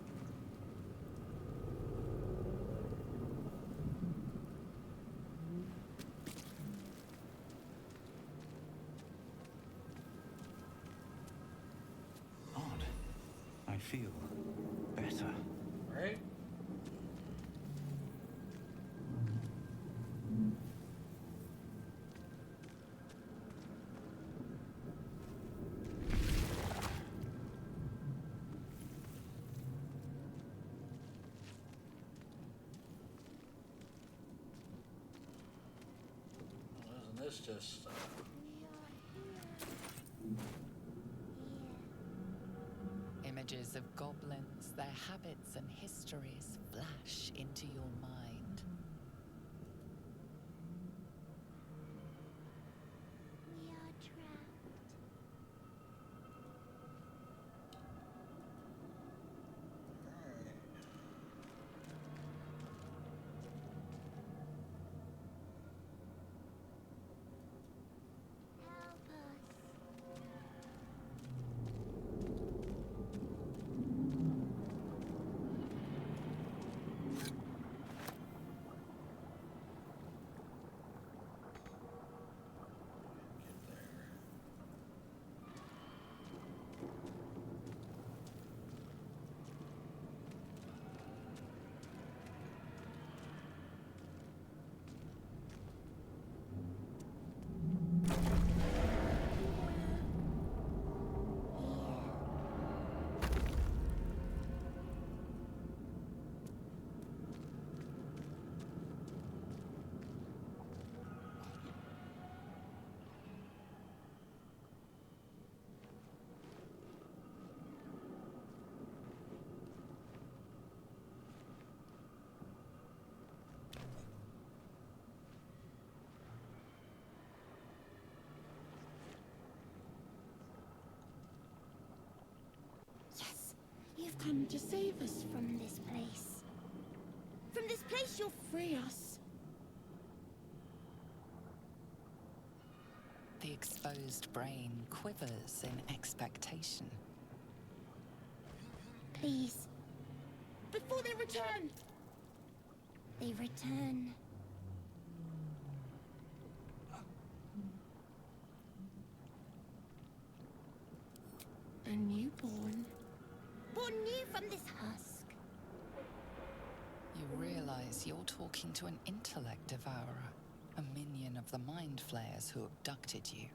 Odd. I feel better. Right? Well, isn't this just... Images of goblins, their habits and histories flash into your mind. We are trapped. Help us. Get there. Yes, you've come to save us from this place. From this place, you'll free us. The exposed brain quivers in expectation. Please. Before they return. They return. A newborn. Born new from this husk. You realize you're talking to an intellect devourer, a minion of the mind flayers who abducted you.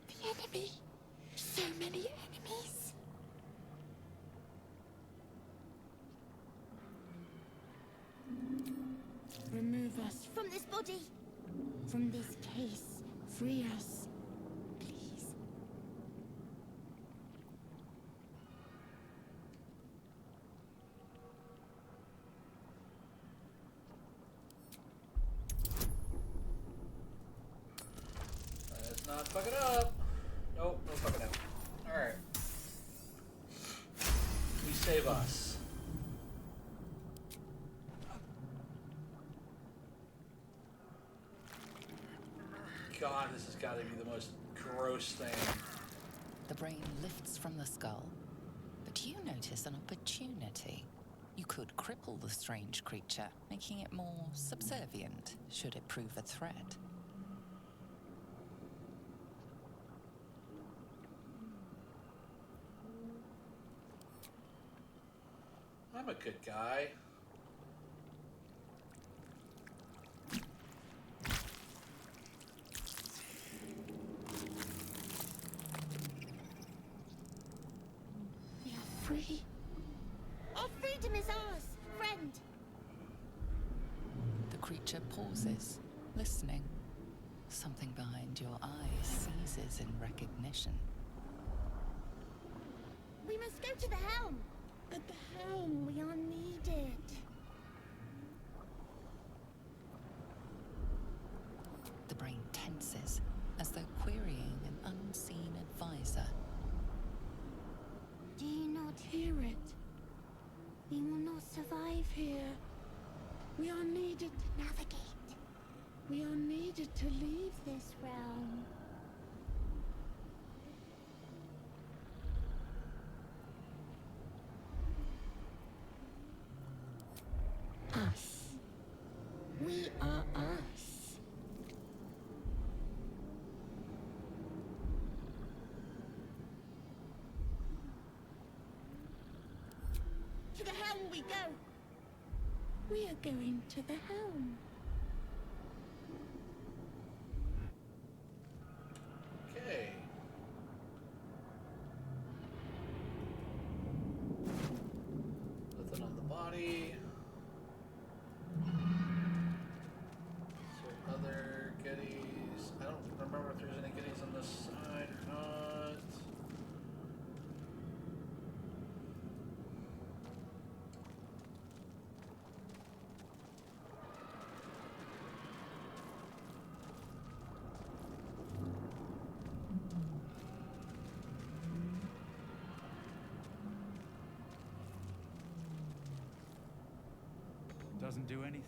The enemy. So many enemies. Remove us from this body. From this case. Free us. Please. Let's not fuck it up. Nope, no fucking up. Alright. We save us. God, this has got to be the most gross thing. The brain lifts from the skull, but you notice an opportunity. You could cripple the strange creature, making it more subservient, should it prove a threat. I'm a good guy. We are free. Our freedom is ours, friend. The creature pauses, listening. Something behind your eyes seizes in recognition. We must go to the helm. At the helm, we are needed. The brain tenses, as though querying an unseen advisor. Do you not hear it? We will not survive here. We are needed to navigate. We are needed to leave this realm. Us. We are us. To the helm we go. We are going to the helm. Okay. Nothing on the body. So other goodies. I don't remember if there's any goodies on this side or not. Doesn't do anything.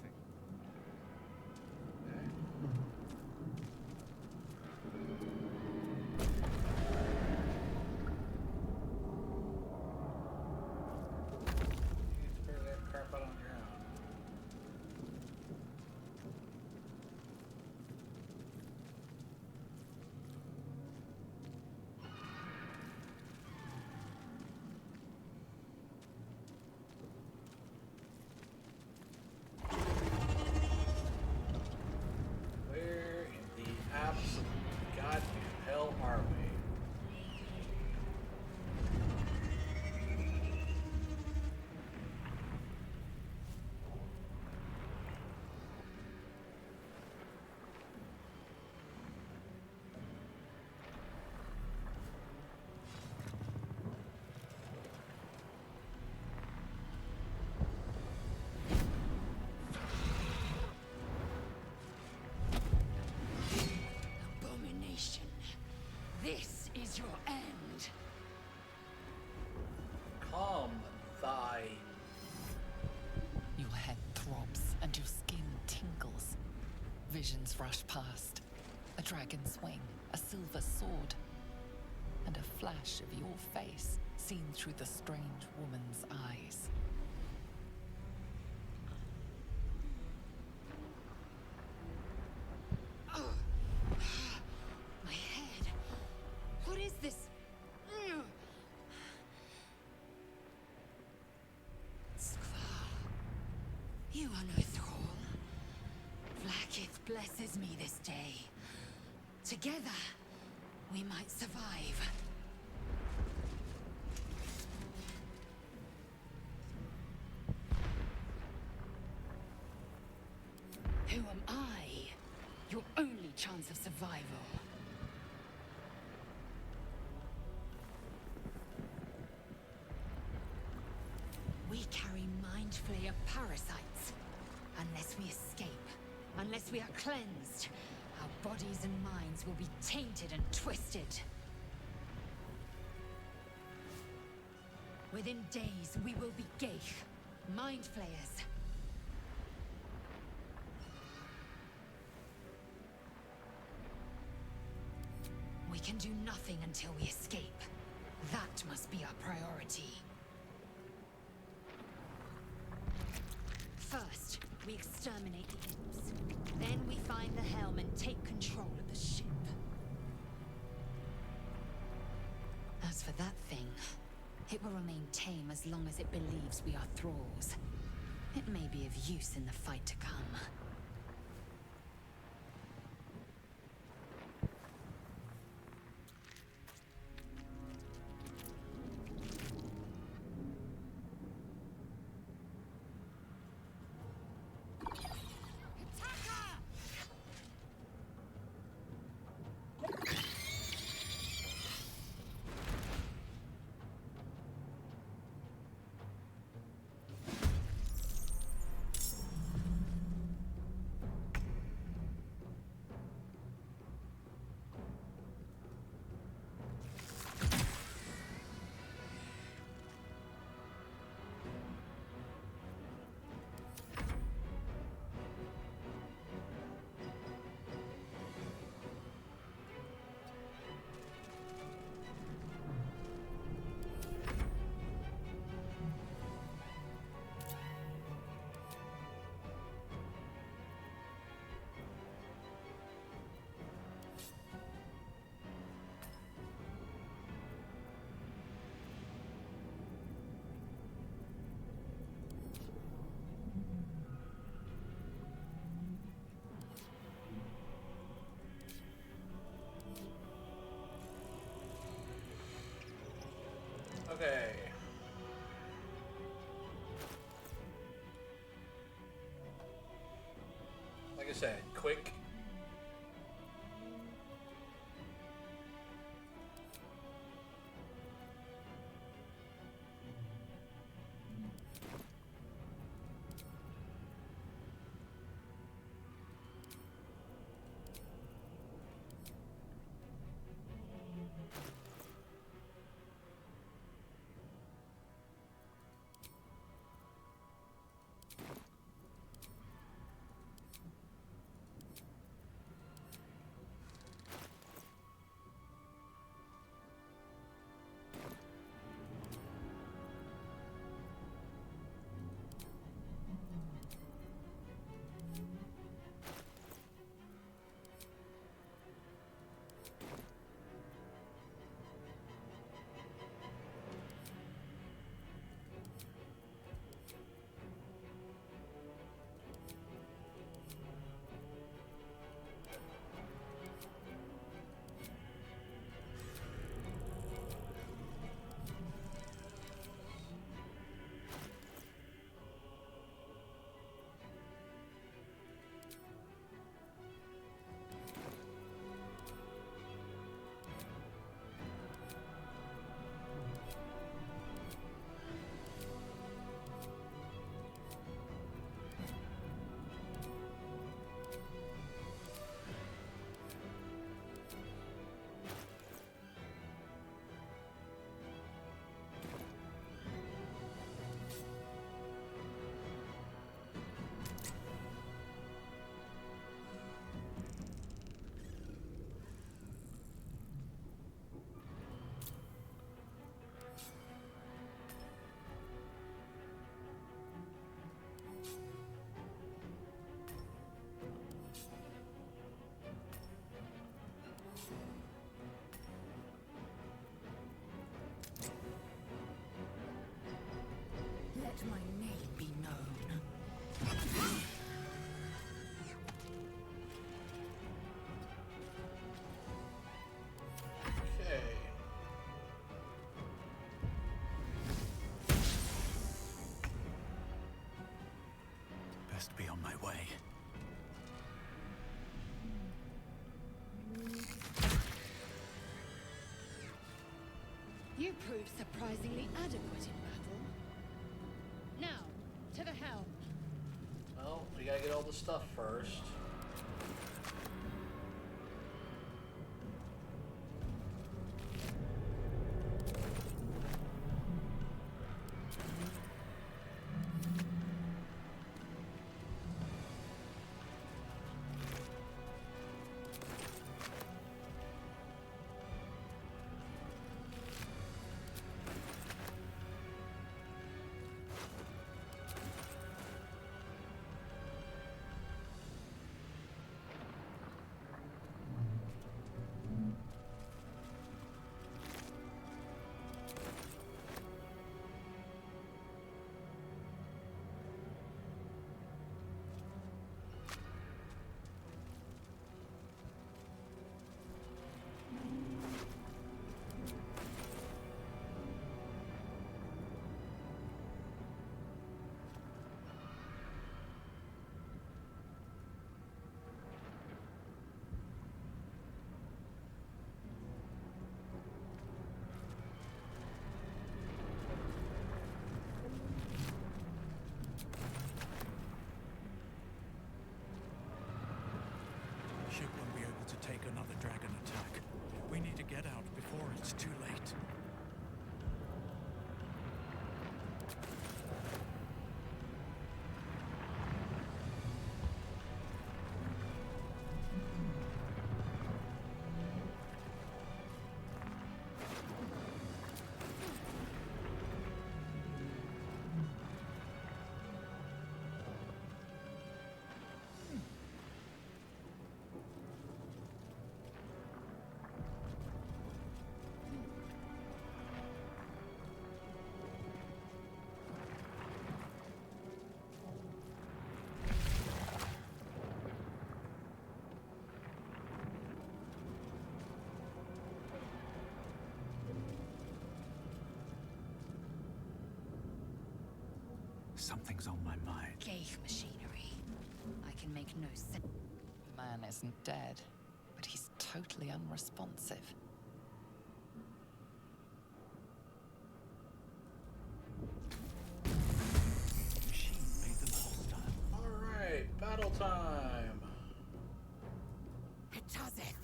You get to figure that crap out on your own. Where in the absolute goddamn hell are we? Abomination. This is your end. Calm thy. Your head throbs and your skin tingles. Visions rush past. A dragon's wing, a silver sword, and a flash of your face seen through the strange woman's eyes. My head. What is this? blesses me this day. Together, we might survive. Who am I? Your only chance of survival. We carry mind flayer parasites. Unless we escape, unless we are cleansed, our bodies and minds will be tainted and twisted. Within days, we will be Geich, mind flayers. We can do nothing until we escape. That must be our priority. First, we exterminate the imps. Then we find the helm and take control of the ship. As for that thing, it will remain tame as long as it believes we are thralls. It may be of use in the fight to come. Okay. Like I said, quick. must be on my way. You proved surprisingly adequate in battle. Now, to the helm. Well, we gotta get all the stuff first. Ship won't be able to take another dragon attack. We need to get out before it's too late. Something's on my mind. Gauge machinery. I can make no sense. Man isn't dead, but he's totally unresponsive. The machine made them hostile. Alright, battle time. Joseph.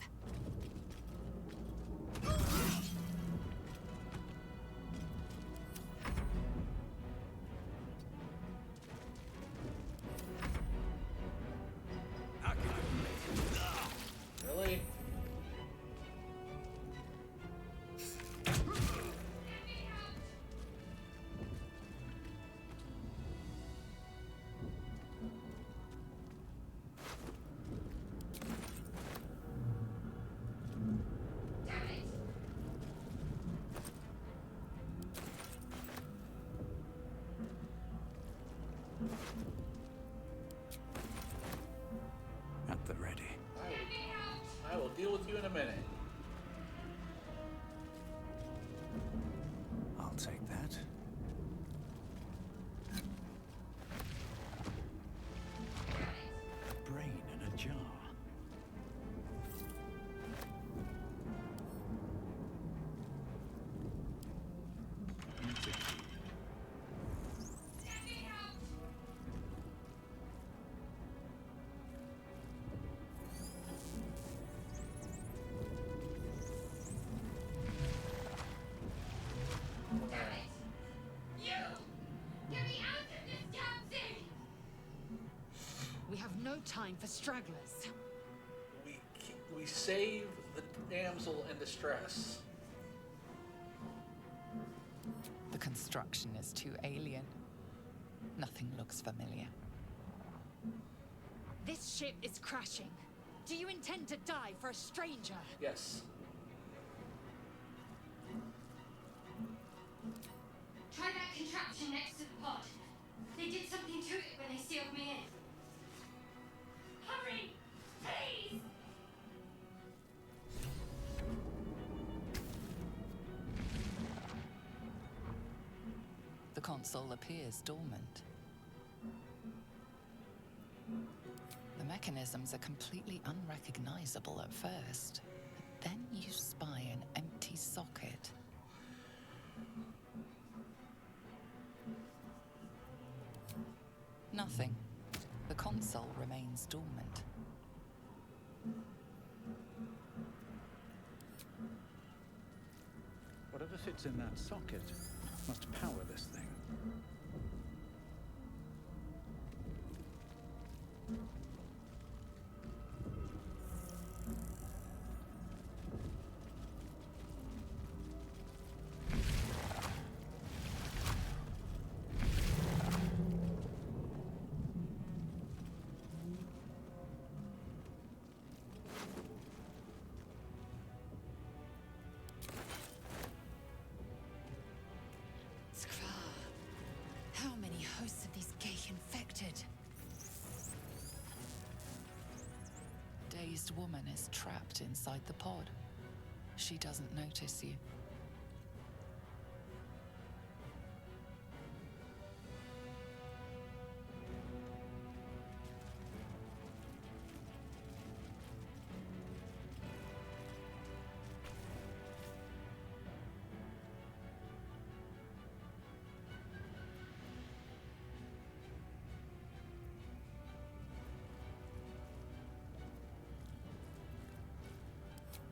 Really? At the ready. I will deal with you in a minute. I'll take that. A brain in a jar. We have no time for stragglers. We save the damsel in distress. The construction is too alien. Nothing looks familiar. This ship is crashing. Do you intend to die for a stranger? Yes. Try that contraption next to the pod. They did something to it when they sealed me in. Hurry! Please! The console appears dormant. mechanisms are completely unrecognizable at first, but then you spy an empty socket. Nothing. The console remains dormant. Whatever fits in that socket must power this thing. How many hosts of these gay infected? Dazed woman is trapped inside the pod. She doesn't notice you.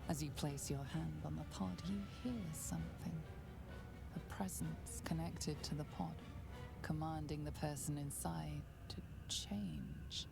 As you place your hand on the pod, you hear something. A presence connected to the pod, commanding the person inside to change.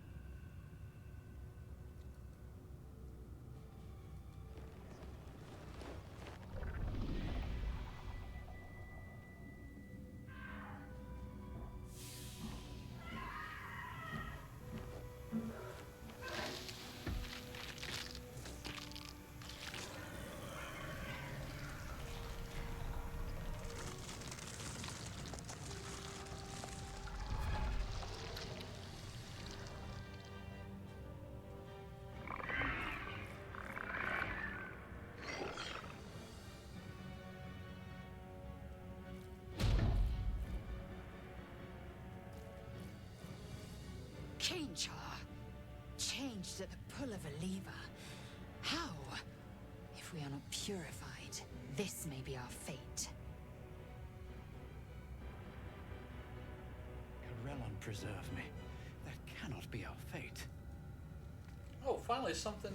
Change her. Changed at the pull of a lever. How? If we are not purified, this may be our fate. Corellon preserve me. That cannot be our fate. Oh, finally something.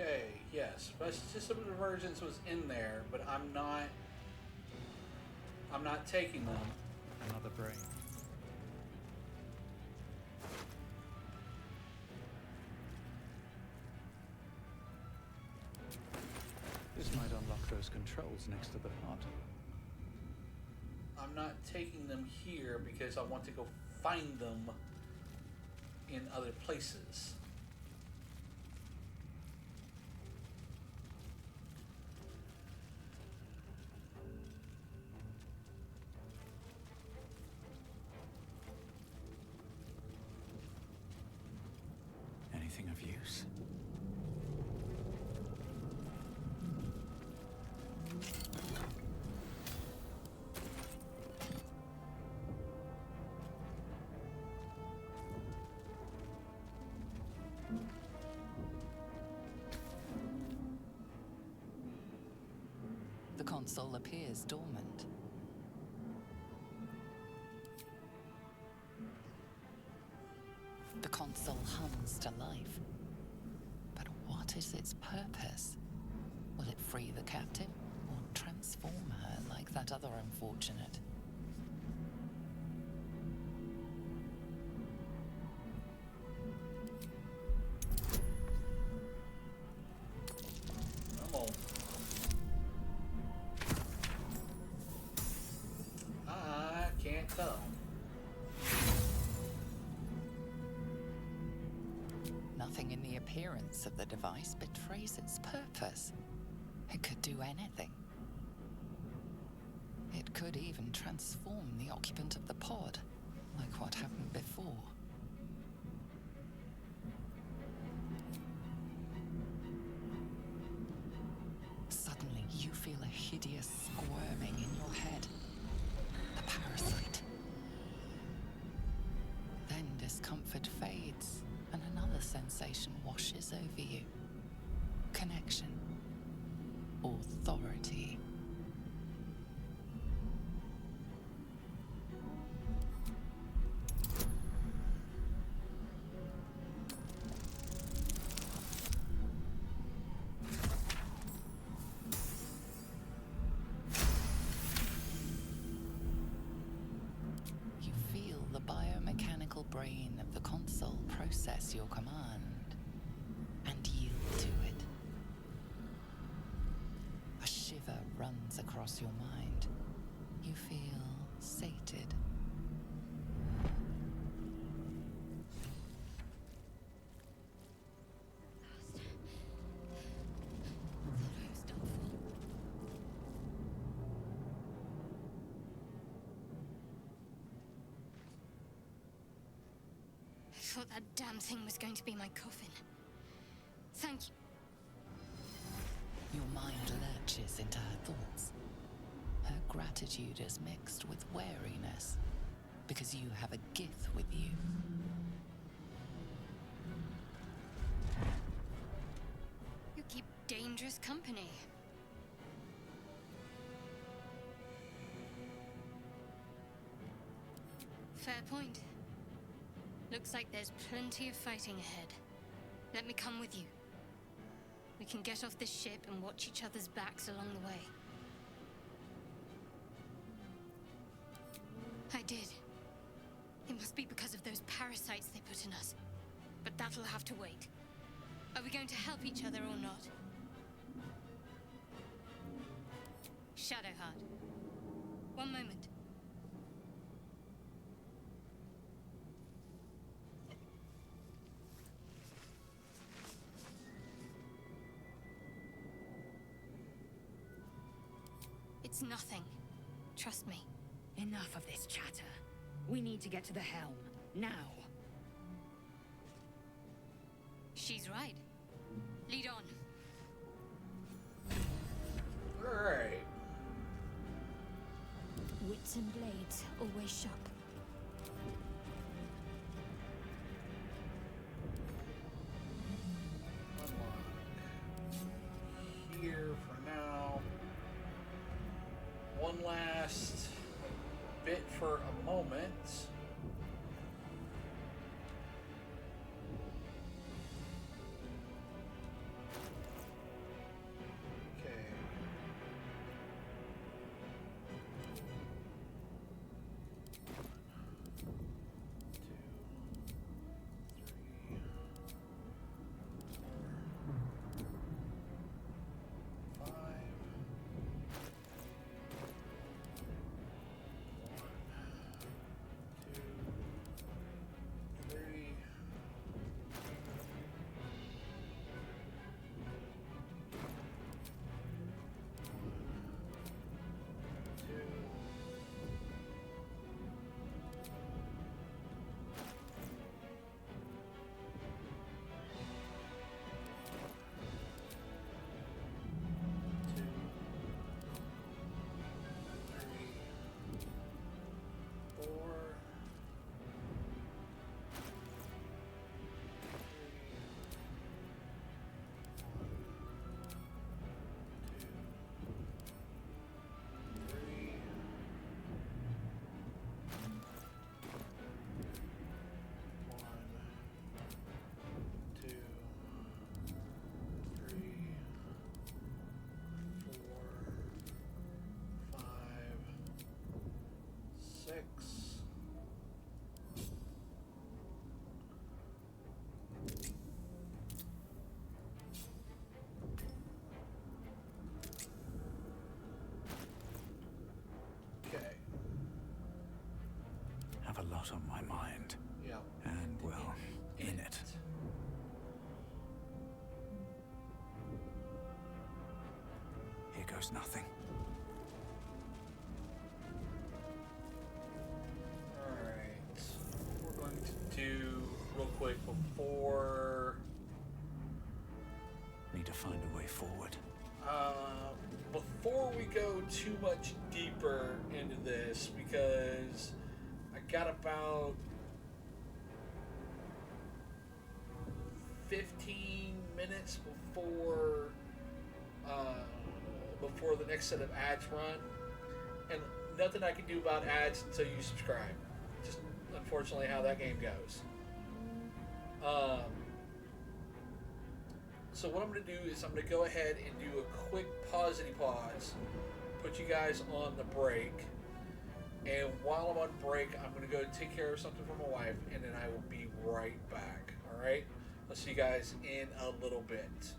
Okay, yes, system of emergence was in there, but I'm not taking them. Another brain. This might unlock those controls next to the pod. I'm not taking them here because I want to go find them in other places. Anything of use? The console appears dormant. The console hums to life. But what is its purpose? Will it free the captive or transform her like that other unfortunate? appearance of the device betrays its purpose. It could do anything. It could even transform the occupant of the pod, like what happened before. Suddenly, you feel a hideous squirming in your head. The parasite. Then discomfort fades, and another sensation washes over you. Connection. Authority. You feel the biomechanical brain of the console process your command and yield to it. A shiver runs across your mind. You feel sated. I thought that damn thing was going to be my coffin. Thank you. Your mind lurches into her thoughts. Her gratitude is mixed with wariness, because you have a Gith with you. You keep dangerous company. Fair point. Looks like there's plenty of fighting ahead. Let me come with you. We can get off this ship and watch each other's backs along the way. I did. It must be because of those parasites they put in us. But that'll have to wait. Are we going to help each other or not? Shadowheart. One moment. It's nothing. Trust me. Enough of this chatter. We need to get to the helm. Now. She's right. Lead on. Alright. Wits and blades, always sharp. Unlock. Here for now. One last bit for a moment. Okay. Have a lot on my mind. Yeah. And, well, in it. goes nothing. Alright. We're going to do real quick before Need to find a way forward. before we go too much deeper into this, because I got about 15 minutes before the next set of ads run, and nothing I can do about ads until you subscribe. Just unfortunately how that game goes. So what I'm going to do is I'm going to go ahead and do a quick pause, put you guys on the break, and while I'm on break, I'm going to go take care of something for my wife, and then I will be right back. All right? I'll see you guys in a little bit.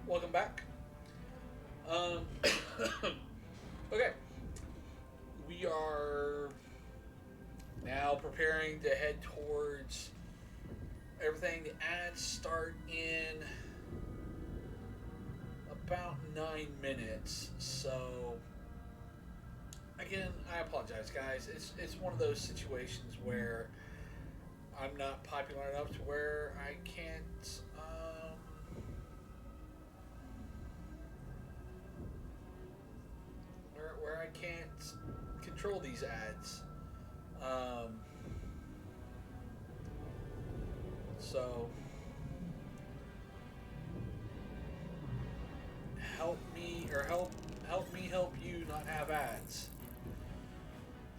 welcome back. Okay, we are now preparing to head towards everything. The ads start in about 9 minutes, so again, I apologize, guys. It's one of those situations where I'm not popular enough to where I can't where I can't control these ads. So help me, or help me help you not have ads.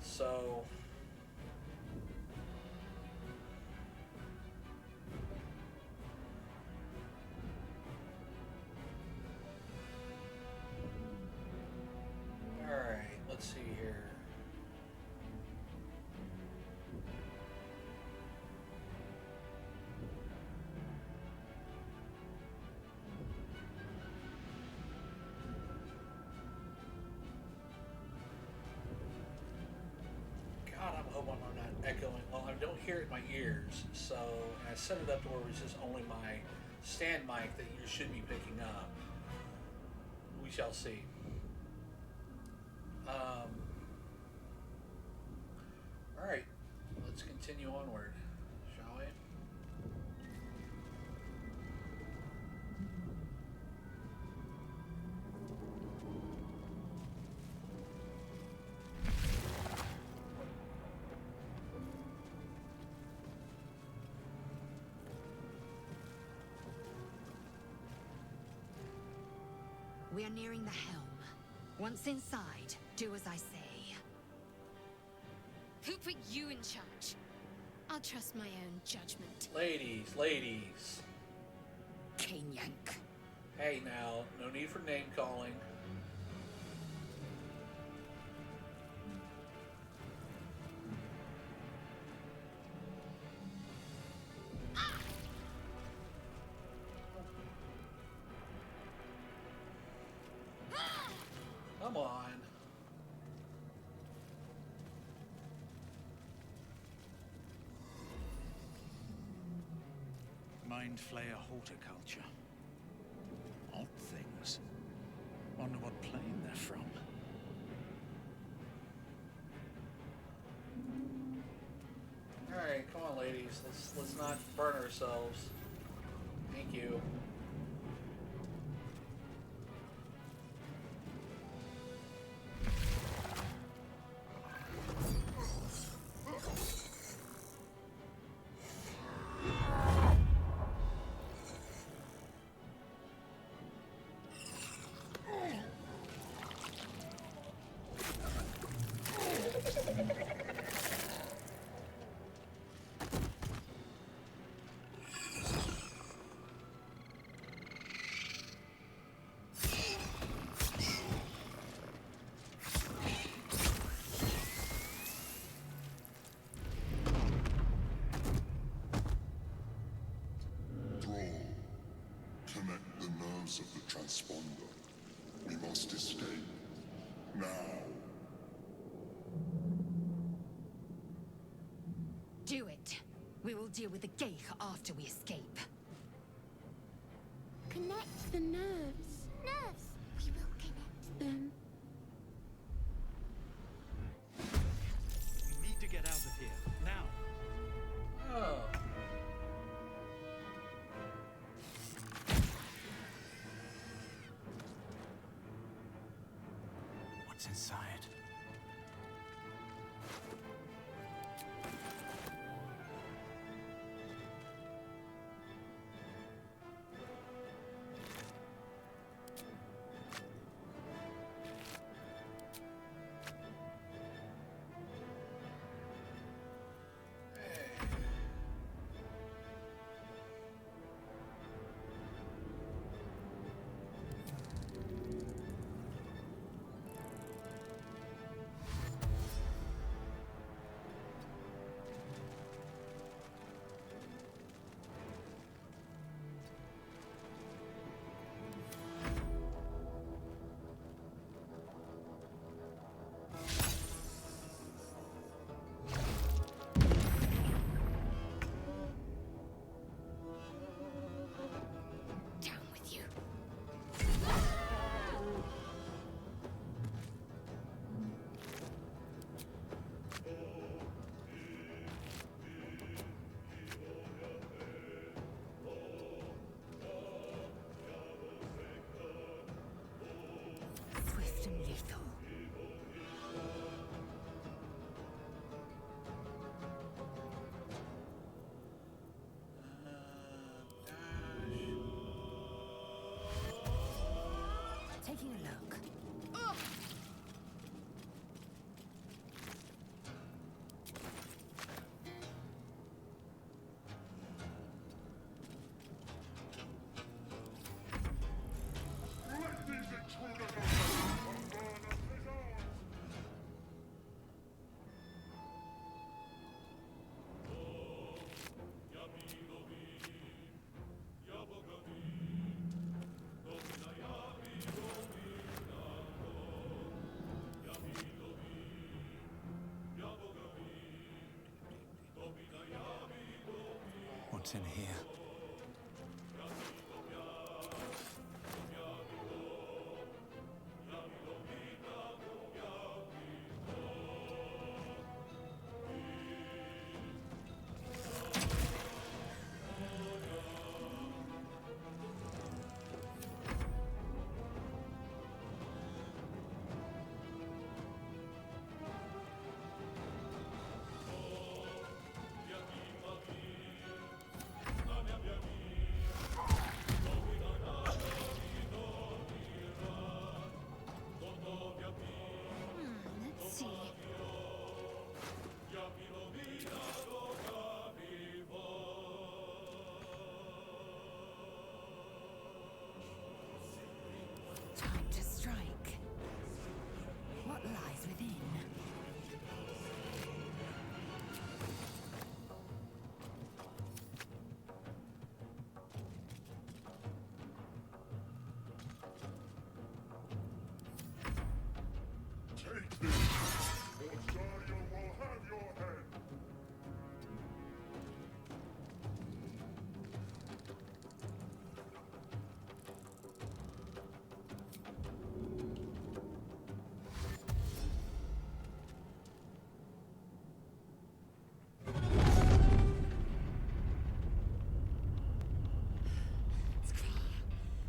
So all right, let's see here. God, I'm hoping I'm not echoing. Well, I don't hear it in my ears, so and I set it up to where it's just only my stand mic that you should be picking up. We shall see. All right, let's continue onward, shall we? We are nearing the helm. Once inside, do as I say. Who put you in charge? I'll trust my own judgment. Ladies. Cane yank. Hey now, no need for name calling. Come on. Mind flayer horticulture. Odd things. Wonder what plane they're from. Alright, come on ladies. Let's not burn ourselves. Thank you. Connect the nerves of the transponder. We must escape. Now. Do it. We will deal with the Geich after we escape. Connect the nerves. Nerves! We will connect them. We need to get out of here, now. Oh. What's inside? and lethal. Taking a look. Let these intruders away and burn us his own! What's in here? Let's see. Time to strike. What lies within? Take this, or Dario will have your head!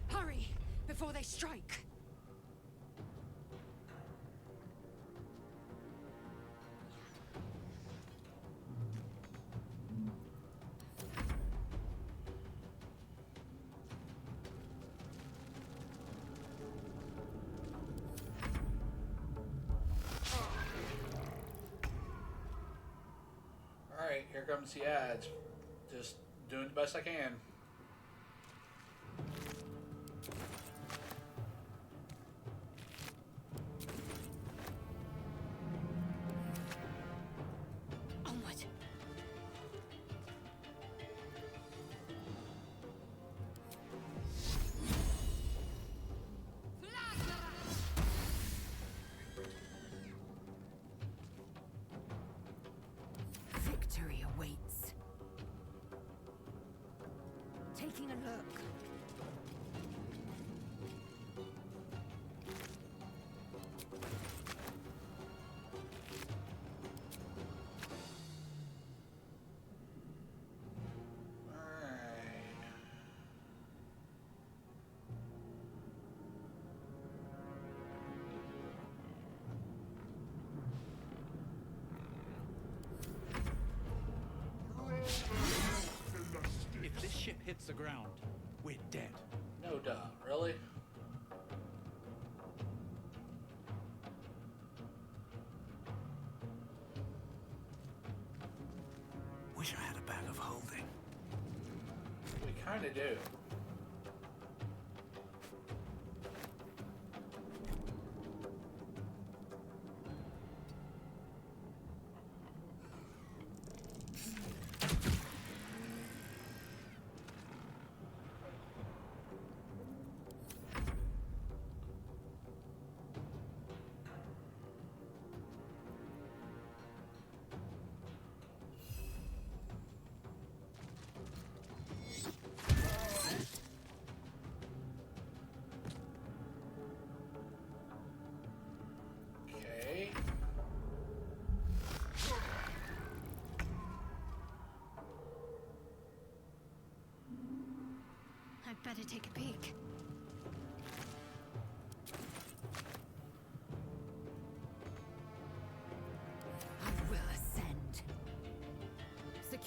Hurry! Before they strike! Alright, here comes the ads. Just doing the best I can. Onward! Victory awaits. Taking a look. Alright. If this ship hits the ground, we're dead. No duh. Really? Wish I had a bag of holding. We kinda do.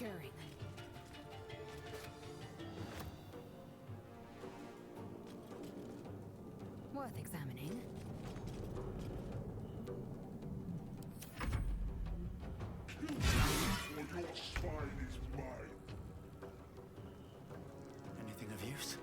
securing. Worth examining. Or your spine is mine. Anything of use?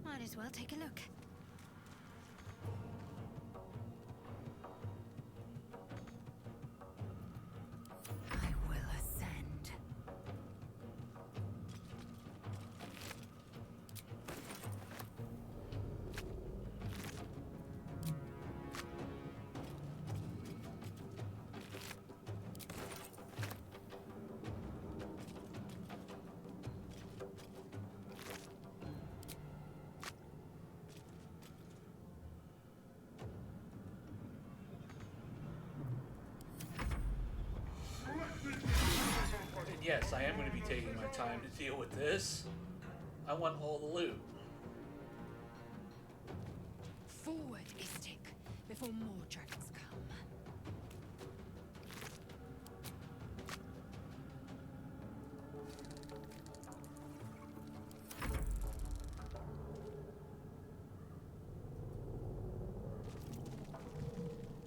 Might as well take a look. I will ascend. And yes, I am going to be taking my time to deal with this. I want all the loot. Forward, Istik, before more dragons come.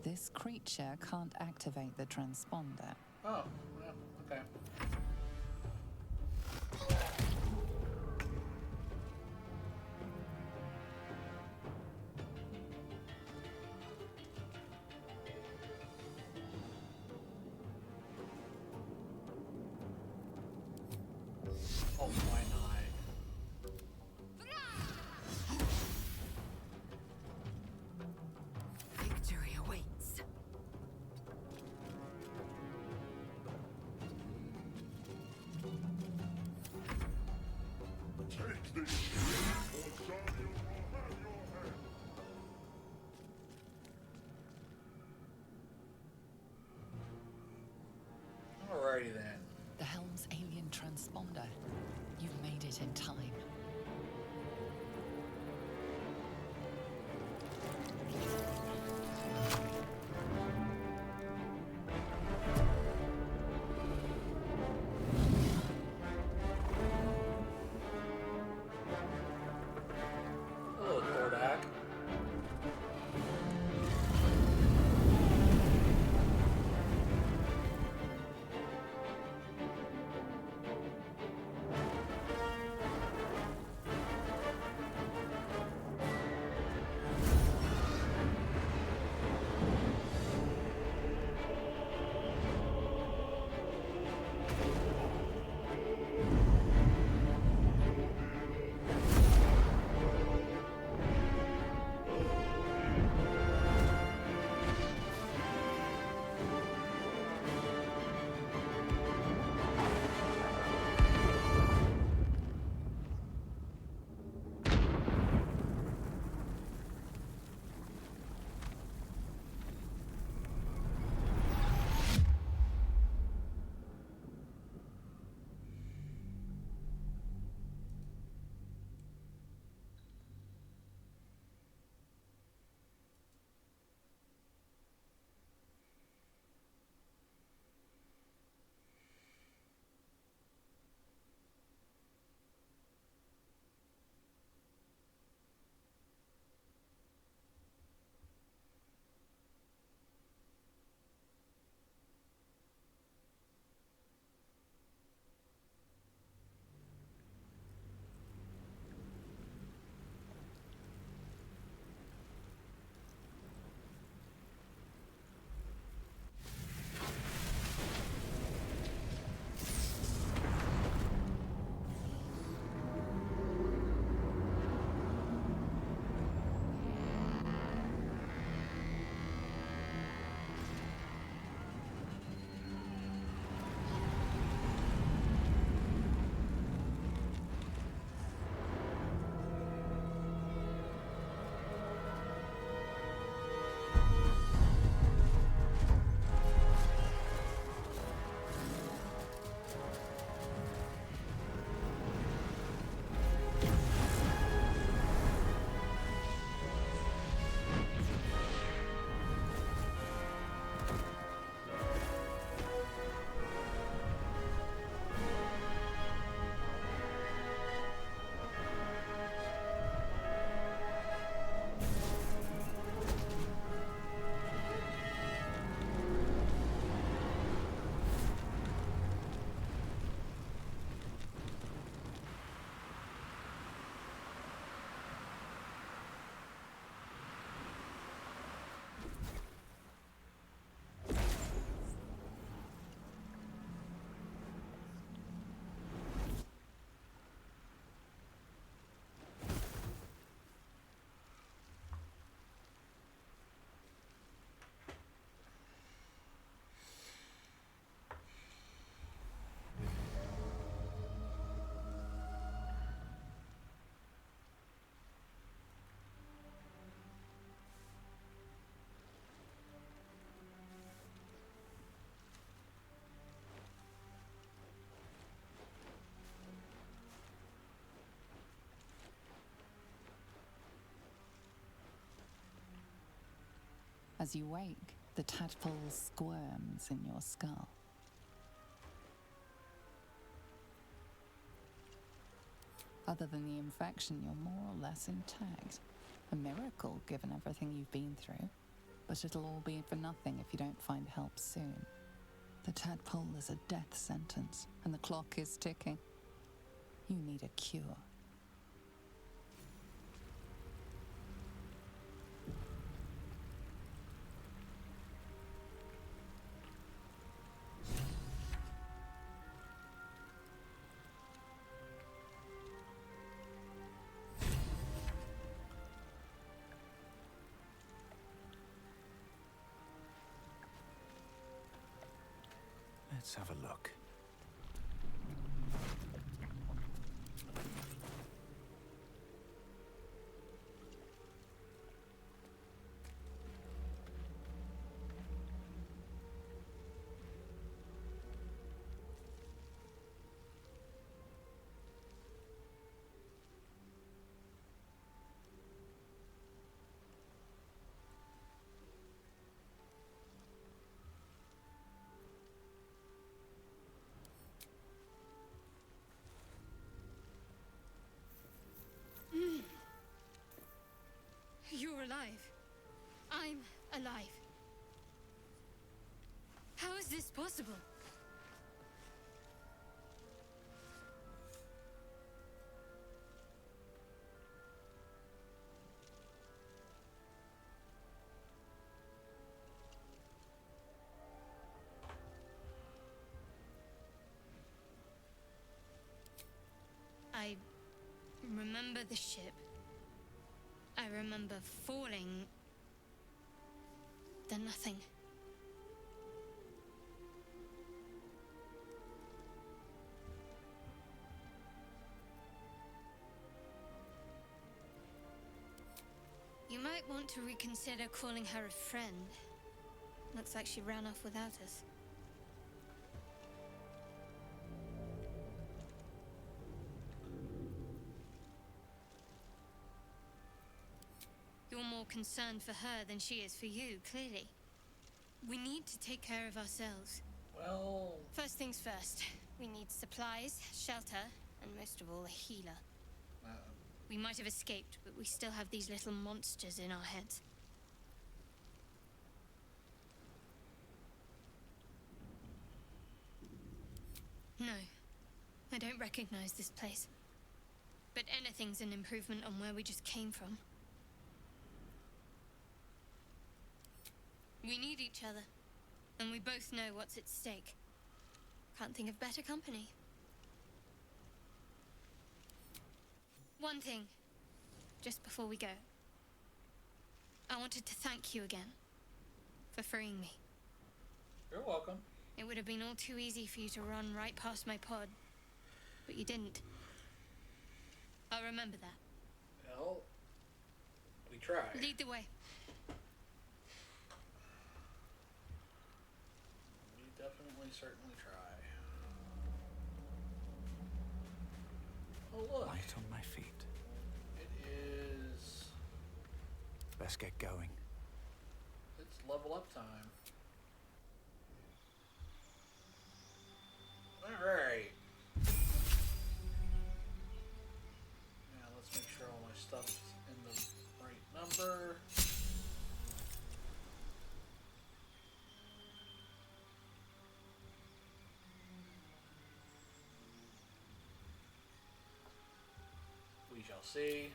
This creature can't activate the transponder. Oh, well, okay. Oh, why not? Victory awaits. Take this, or Zariel will have your head. Alrighty then. The helm's alien transponder. You've made it in time. Hello, Thordak. As you wake, the tadpole squirms in your skull. Other than the infection, you're more or less intact. A miracle, given everything you've been through. But it'll all be for nothing if you don't find help soon. The tadpole is a death sentence, and the clock is ticking. You need a cure. Let's have a look. You're alive. I'm alive. How is this possible? I remember the ship. I remember falling. Then nothing. You might want to reconsider calling her a friend. Looks like she ran off without us. You're more concerned for her than she is for you, clearly. We need to take care of ourselves. Well... First things first. We need supplies, shelter, and most of all, a healer. We might have escaped, but we still have these little monsters in our heads. No. I don't recognize this place. But anything's an improvement on where we just came from. We need each other, and we both know what's at stake. Can't think of better company. One thing, just before we go. I wanted to thank you again for freeing me. You're welcome. It would have been all too easy for you to run right past my pod, but you didn't. I'll remember that. Well, we tried. Lead the way. We definitely, certainly try. Oh, look. Light on my feet. It is... Let's get going. It's level up time. Alright. Now let's make sure all my stuff's in the right number. We shall see.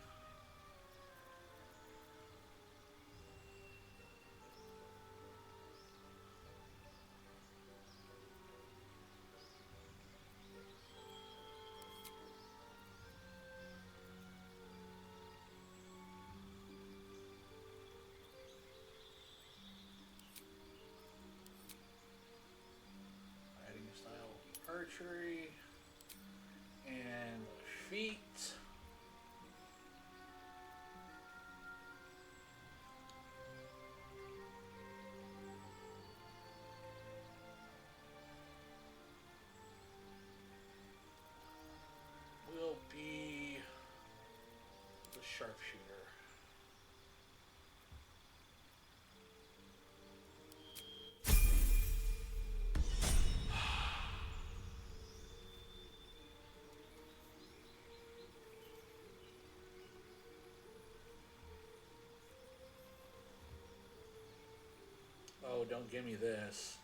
Adding a style of archery and feet. Will be the sharpshooter. don't give me this.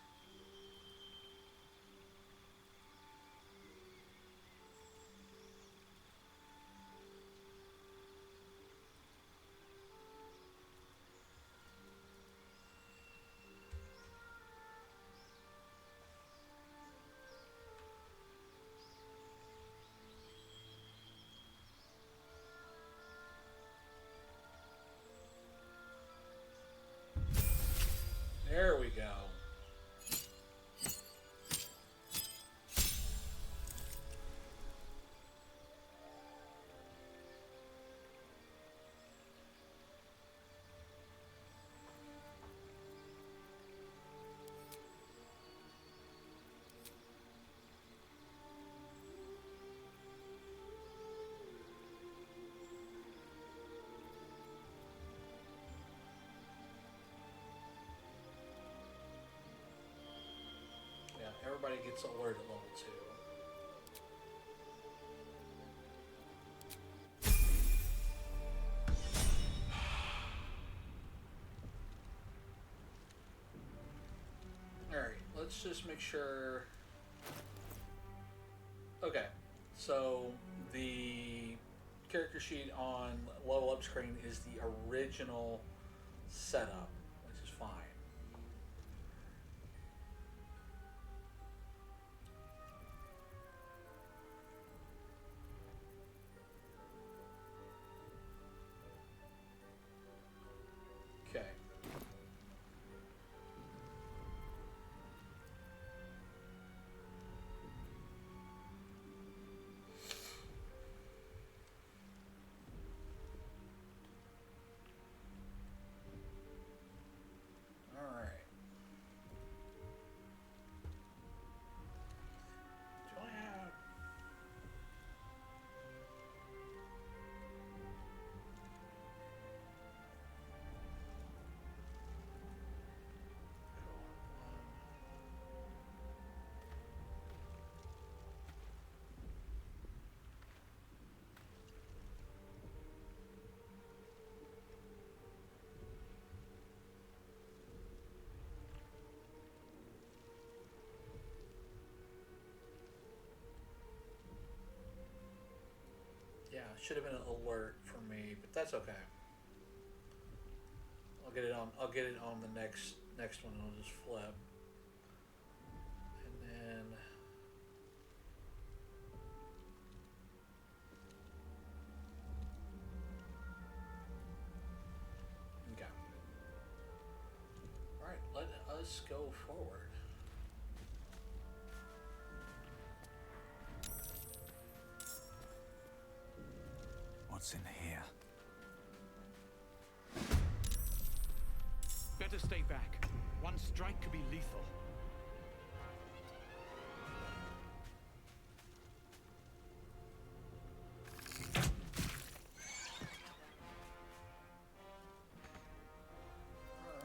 There we go. Yeah, everybody gets alert at level 2. Alright, let's just make sure. Okay, so the character sheet on level up screen is the original setup, which is fine. Okay. All right. Do I have? Yeah, should have been an alert for me, but that's okay. I'll get it on. I'll get it on the next one. I'll just flip, and then. Okay. All right, let us go forward. What's in here? Better stay back. One strike could be lethal.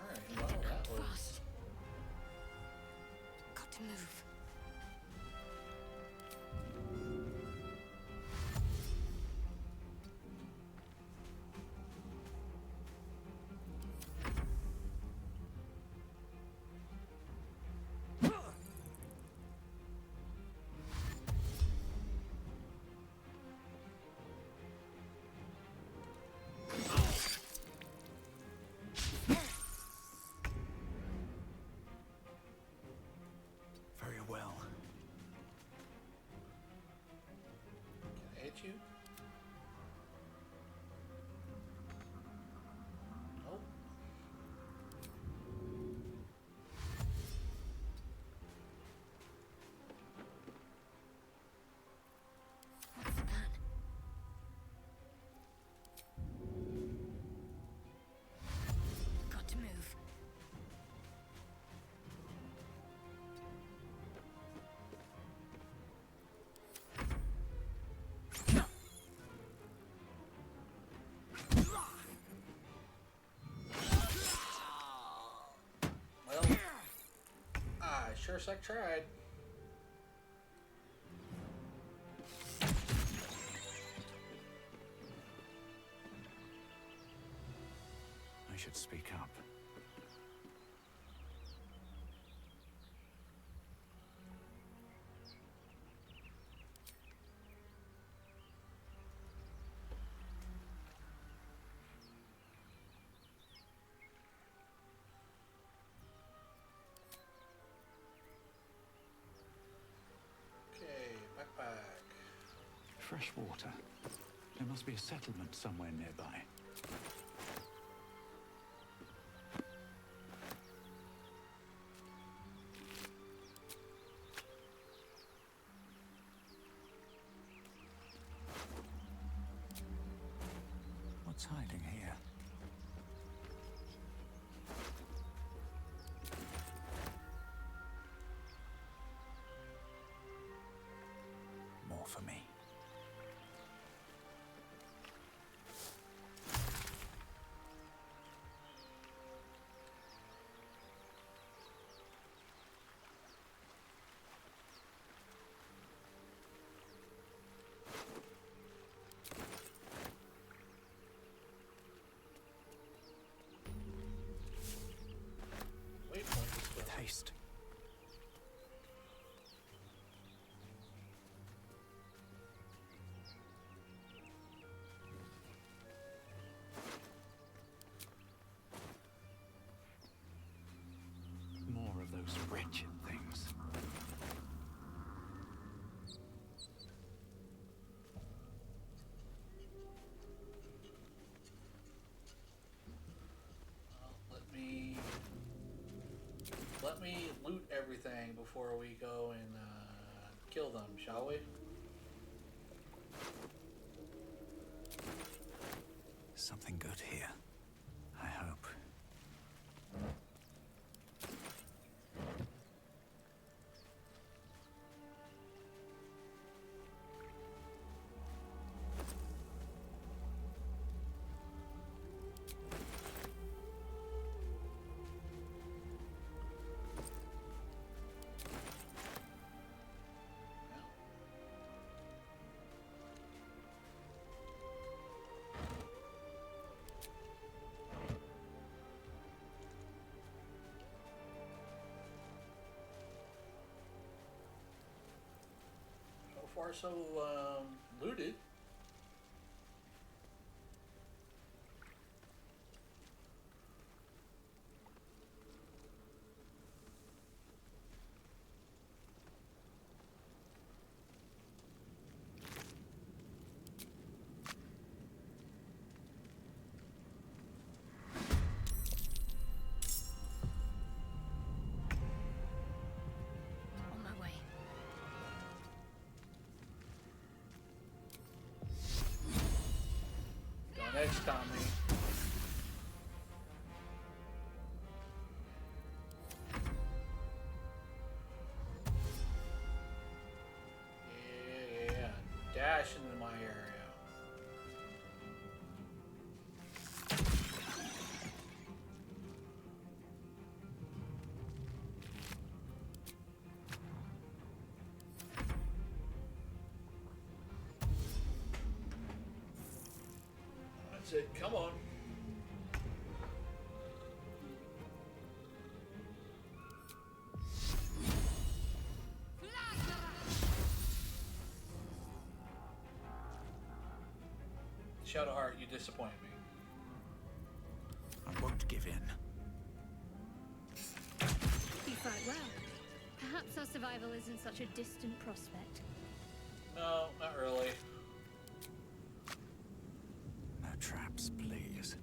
Alright, well, that was. Frost. Got to move. Very well. Can I hit you? Nope. What's the plan? Got to move. Well, I sure as heck tried. I should speak up. fresh water. There must be a settlement somewhere nearby. What's hiding here? More for me. Waypoint is good. Taste. More of those wretched things. Let me loot everything before we go and kill them, shall we? Something good here. I hope. So far, so looted. On my way. Don't XCOM me. Yeah. Dash into my area. That's it. Come on. Shadowheart, you disappoint me. I won't give in. You fight well. Perhaps our survival isn't such a distant prospect. No, not really. No traps, please.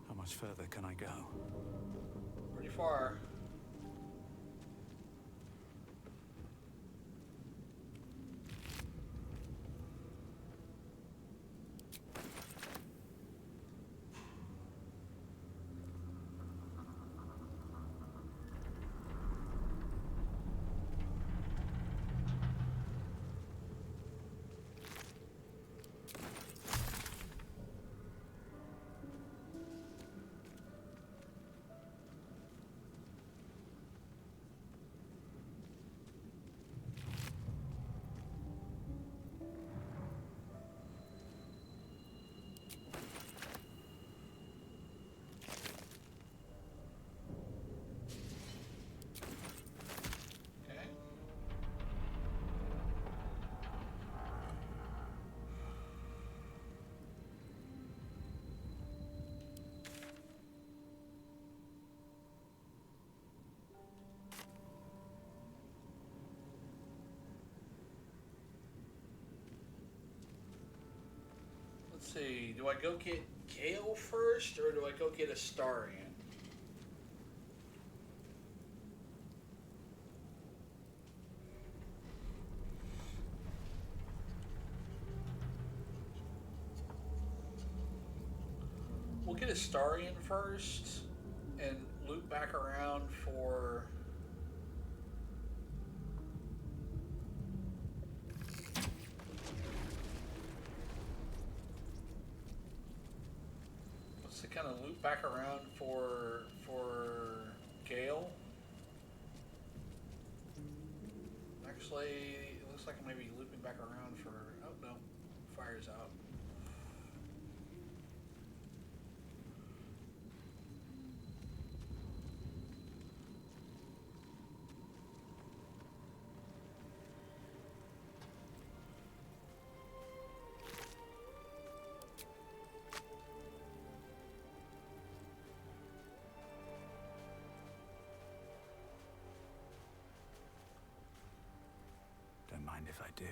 How much further can I go? Pretty far. Let's see. Do I go get Gale first, or do I go get Astarion? We'll get Astarion first, and loop back around for... Let's kind of loop back around for Gale. Actually, it looks like I may be looping back around for... Oh, no. Fire's out. Don't mind if I do.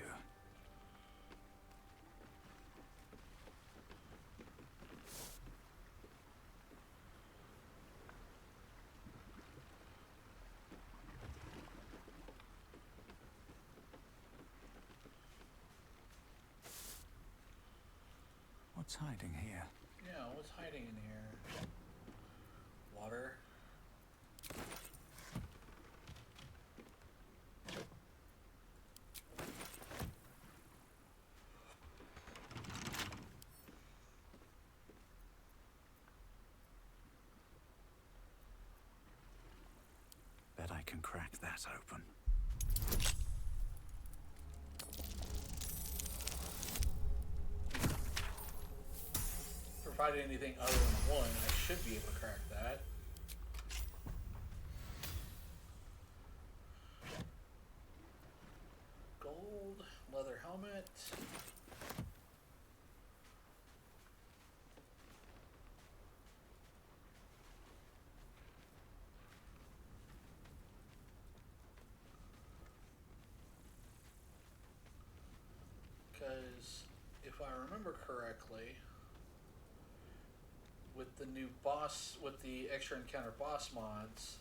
What's hiding here? Yeah, what's hiding in here? Water. Bet I can crack that open. Provided anything other than one, I should be able to crack that. Gold, leather helmet. Because if I remember correctly, with the new boss, with the extra encounter boss mods,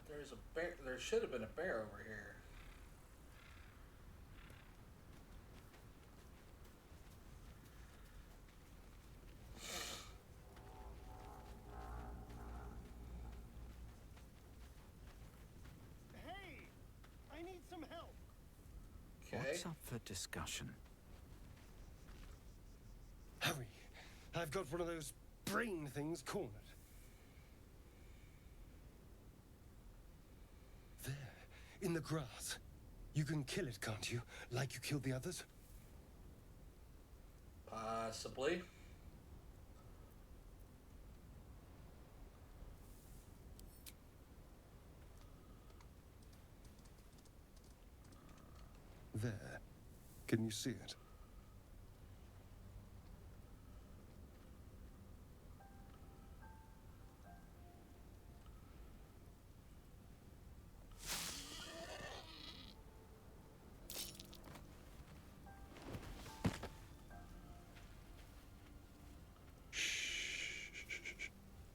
there's a bear. There should have been a bear over here. Hey, I need some help. Okay. What's up for discussion? Hurry, I've got one of those brain things cornered. There, in the grass. You can kill it, can't you? Like you killed the others? Possibly. There. Can you see it?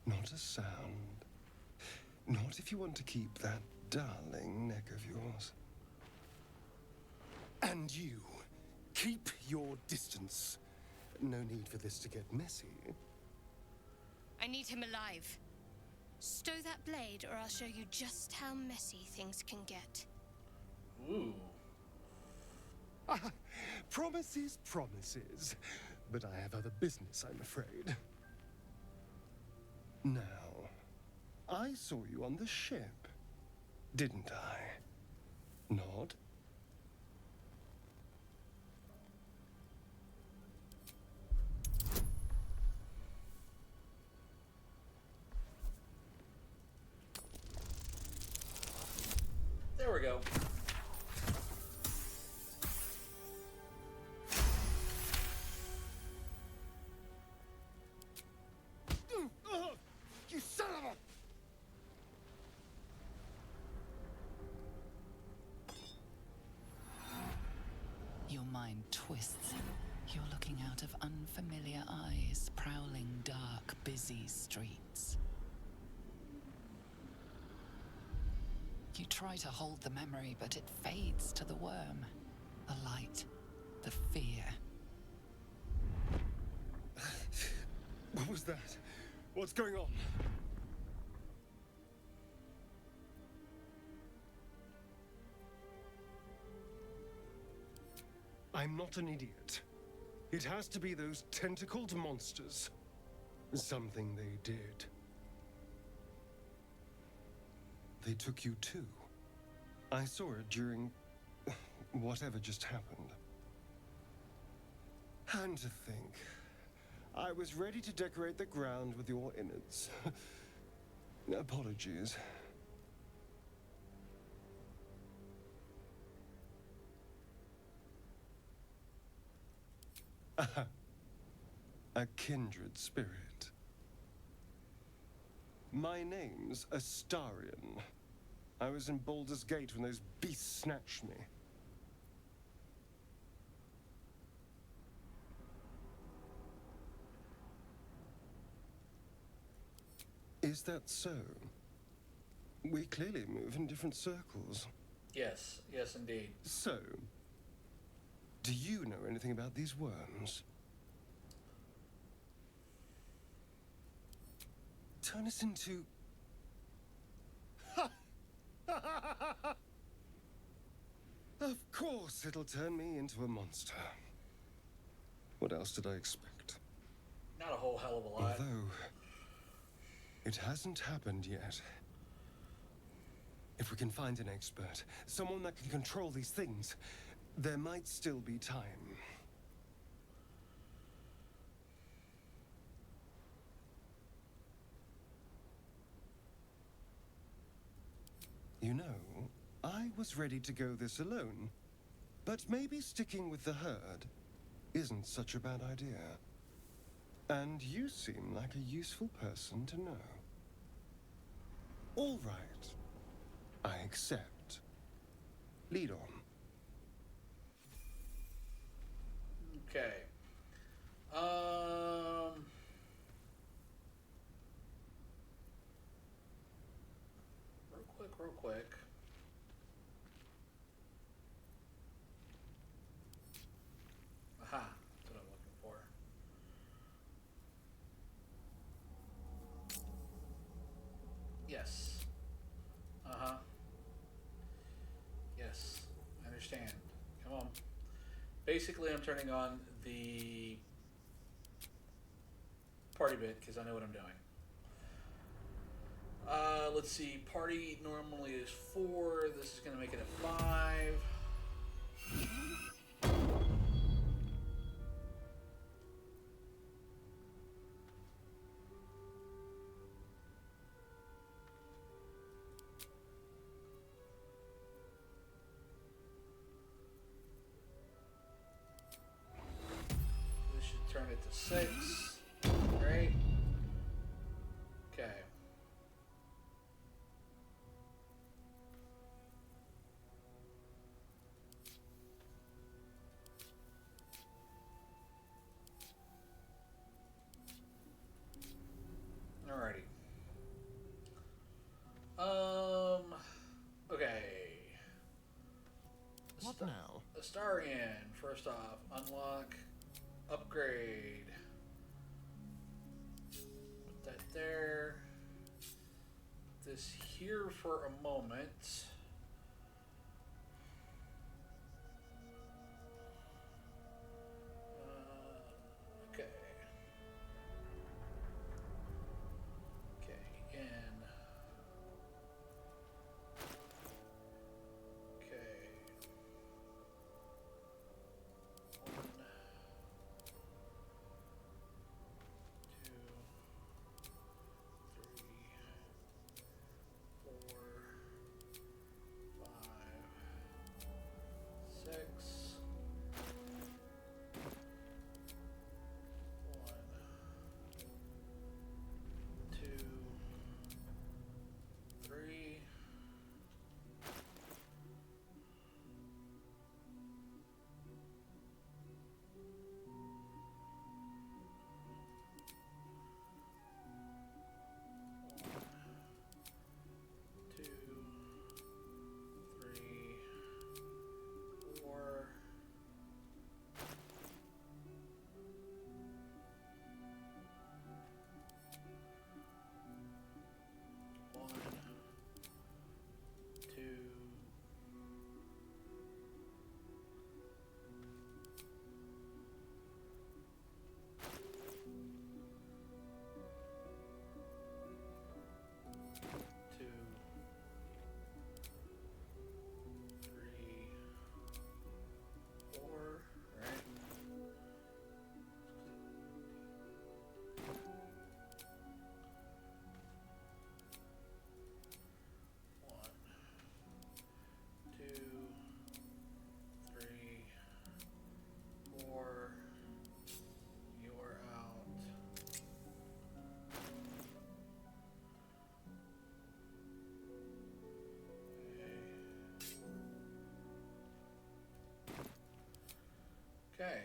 Not a sound. Not if you want to keep that darling neck of yours. And you, keep your distance. No need for this to get messy. I need him alive. Stow that blade, or I'll show you just how messy things can get. Ooh. Promises, promises. But I have other business, I'm afraid. Now, I saw you on the ship, didn't I? Nod? There we go. You son of a... Your mind twists. You're looking out of unfamiliar eyes, prowling dark, busy streets. You try to hold the memory, but it fades to the worm. The light, the fear. What was that? What's going on? I'm not an idiot. It has to be those tentacled monsters. Something they did. They took you too. I saw it during whatever just happened. And to think, I was ready to decorate the ground with your innards. Apologies. A kindred spirit. My name's Astarion. I was in Baldur's Gate when those beasts snatched me. Is that so? We clearly move in different circles. Yes, yes indeed. So, do you know anything about these worms? Turn us into... Of course it'll turn me into a monster. What else did I expect? Not a whole hell of a lot. Although, it hasn't happened yet. If we can find an expert, someone that can control these things, there might still be time. You know, I was ready to go this alone, but maybe sticking with the herd isn't such a bad idea. And you seem like a useful person to know. All right. I accept. Lead on. Okay. Real quick. Aha, that's what I'm looking for. Yes. Uh-huh. Yes, I understand. Come on. Basically, I'm turning on the party bit because I know what I'm doing. Let's see. Party normally is 4. This is going to make it a 5. This should turn it to 6. Great. Okay. Alrighty. Okay. What now? Astarion, first off, unlock, upgrade. Put that there. Put this here for a moment. Okay. Okay, in. Okay. 1, 2, 3, 4, Okay.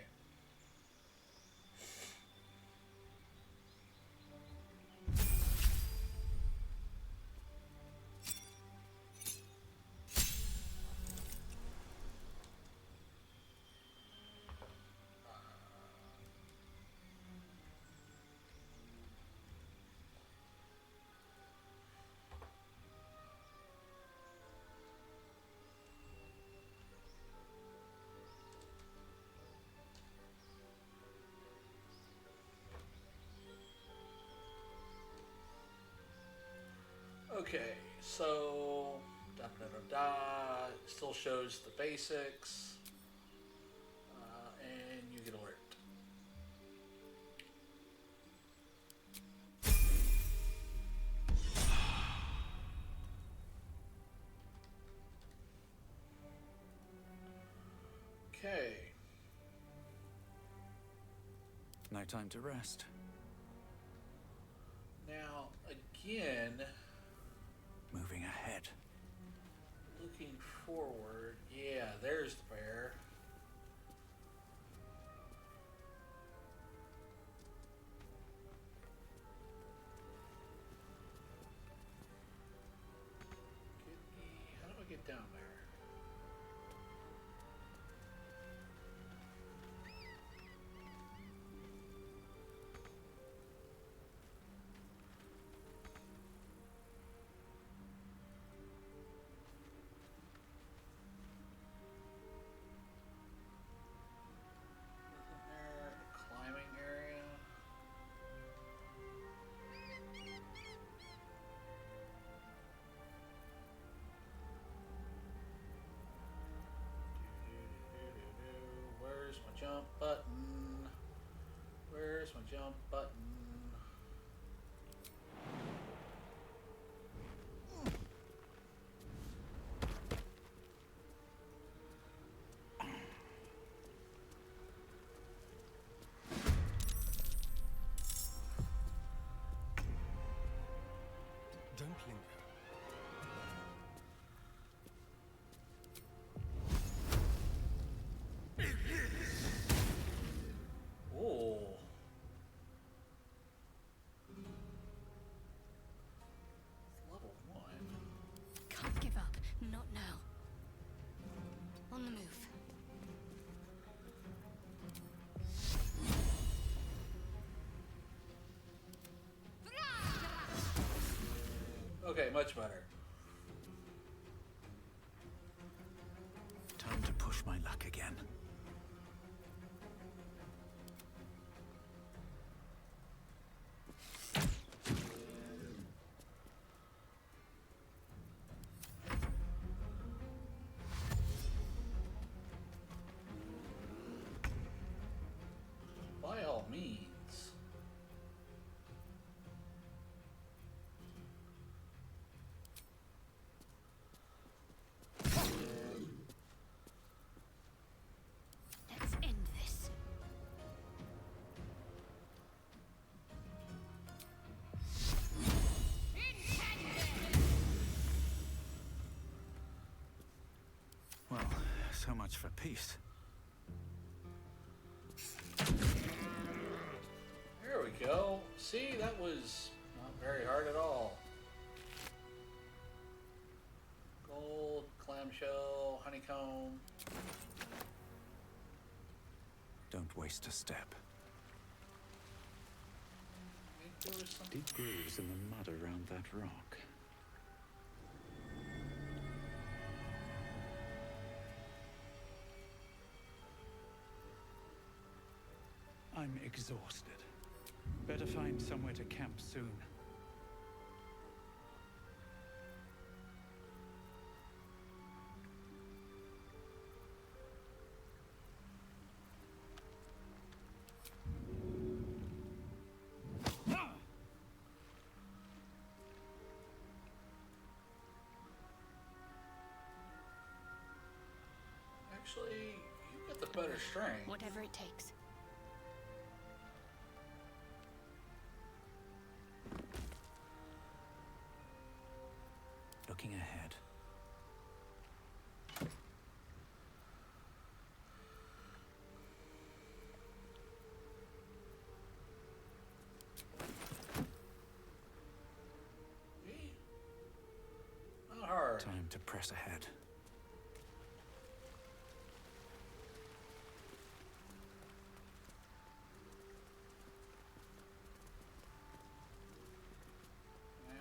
Okay, so da da da da. Still shows the basics, and you get alert. Okay. No time to rest. Now again, Moving ahead. looking forward. Yeah, there's the bear. How do I get down there? Isn't there a climbing area? Where's my jump button? Where's my jump button? Don't linger. Oh. Level 1. Can't give up. Not now. On the move. Okay, much better. Time to push my luck again. By all means. Let's end this. Well, so much for peace. There we go. See, that was not very hard at all. Gold, clamshell, honeycomb. Don't waste a step. I think there was some... Deep grooves in the mud around that rock. I'm exhausted. Better find somewhere to camp soon. Actually, you got the better strength. Whatever it takes. Looking ahead. Time to press ahead. Now,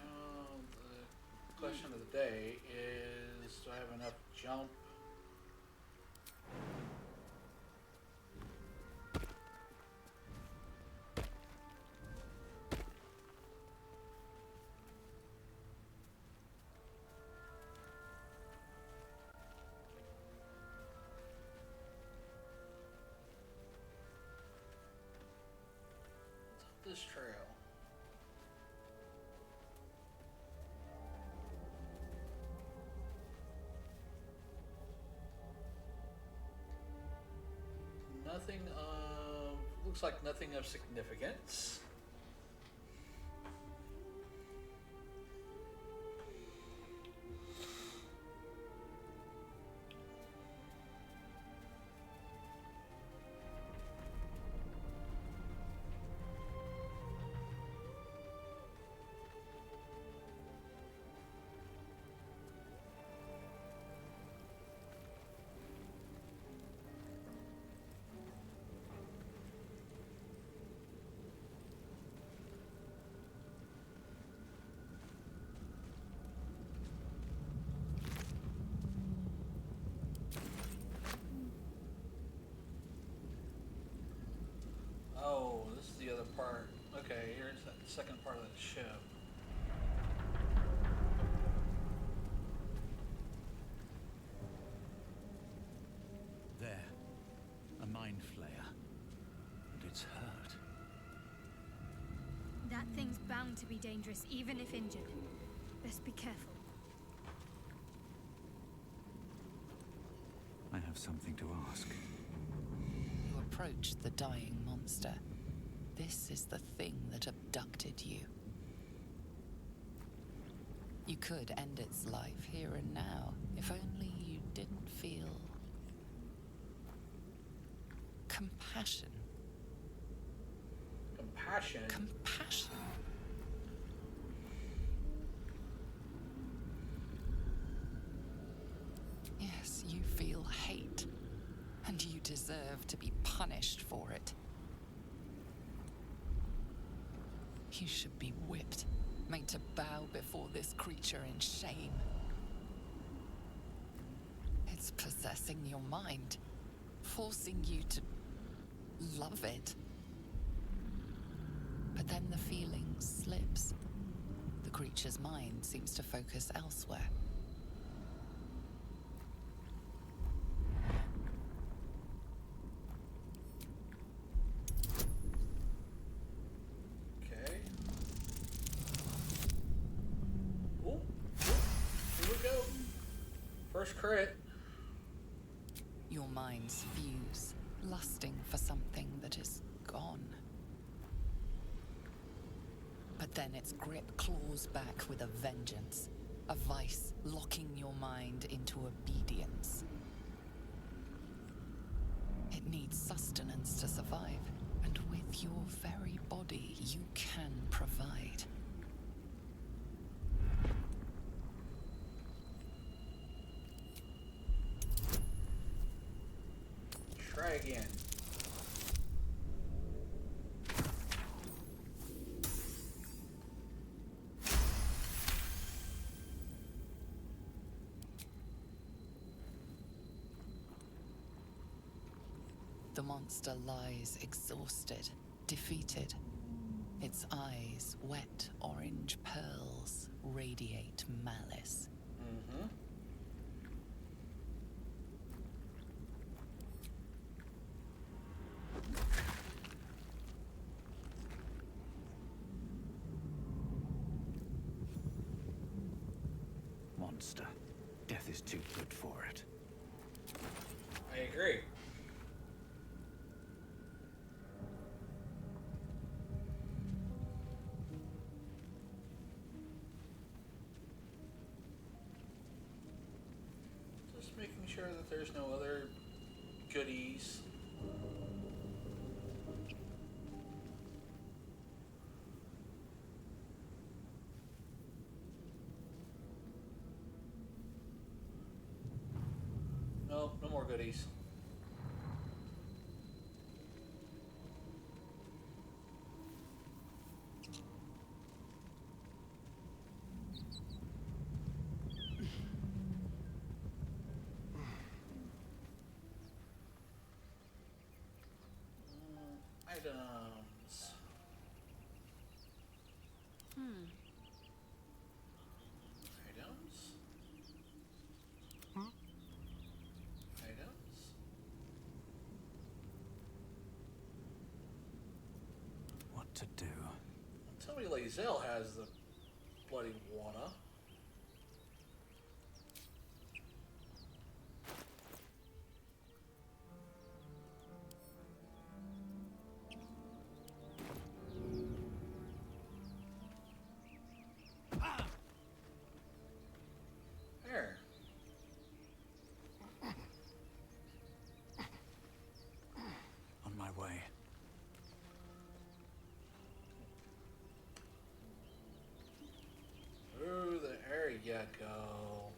the question of the day is, do I have enough jump? This trail. Nothing of, looks like nothing of significance. Oh, this is the other part. Okay, here's the second part of the ship. There. A mind flayer. And it's hurt. That thing's bound to be dangerous, even if injured. Best be careful. I have something to ask. You approach the dying monster. This is the thing that abducted you. You could end its life here and now, if only you didn't feel compassion. Compassion? Compassion. Yes, you feel hate, and you deserve to be punished for it. You should be whipped, made to bow before this creature in shame. It's possessing your mind, forcing you to love it. But then the feeling slips. The creature's mind seems to focus elsewhere. Okay. Ooh. Here we go. First crit. Your minds fuse, lusting for something that is gone. But then its grip claws back with a vengeance, a vice locking your mind into obedience. It needs sustenance to survive, and with your very body, you can provide. Try again. The monster lies exhausted, defeated. Its eyes, wet orange pearls, radiate malice. Mm-hmm. Monster. Death is too good for it. I agree. Just making sure that there's no other goodies. more goodies. Items. Items. Items. What to do? Tell me Lazelle has the bloody wanna. There. On my way. Ooh, there you go.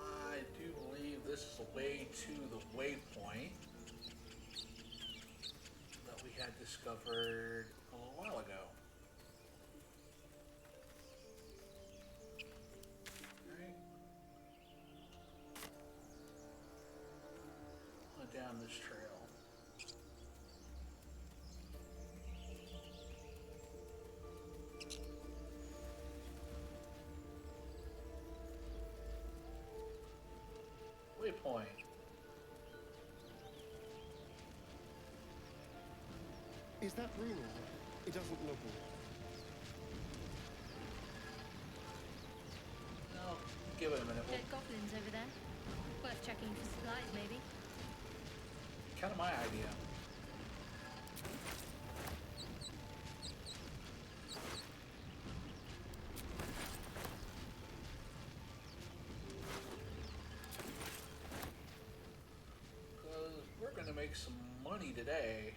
I do believe this is the way to the waypoint that we had discovered a little while ago. Right. Down this trail. Waypoint. Is that real? It doesn't look real. No, give it a minute. Dead goblins over there. Worth checking for supplies, maybe. Kind of my idea. Because we're going to make some money today.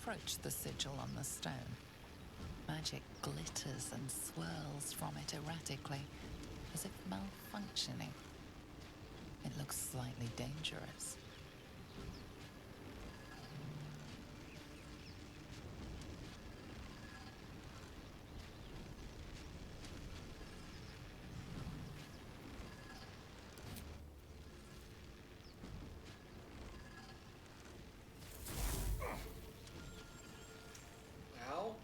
Approach the sigil on the stone. Magic glitters and swirls from it erratically, as if malfunctioning. It looks slightly dangerous. Ow.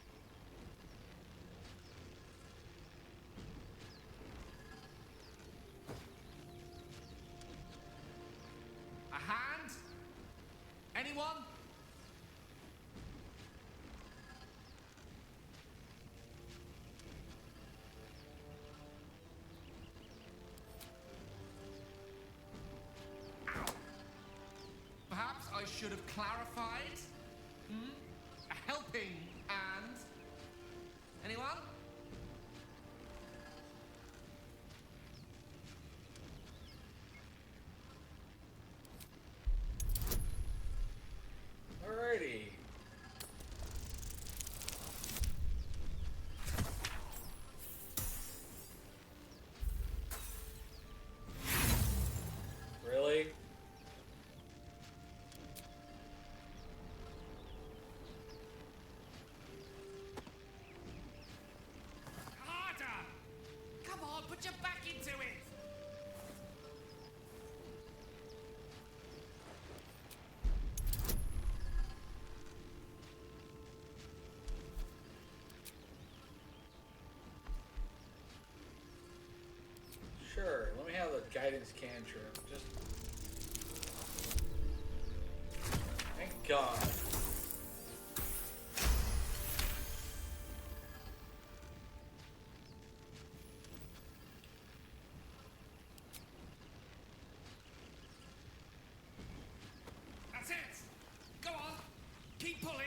A hand? Anyone? Perhaps I should have clarified. A helping hand. Anyone? Alrighty. Really? Harder! Come on, put your back into it! Sure. Let me have the guidance cantrip. Just. Thank God. That's it! Go on! Keep pulling!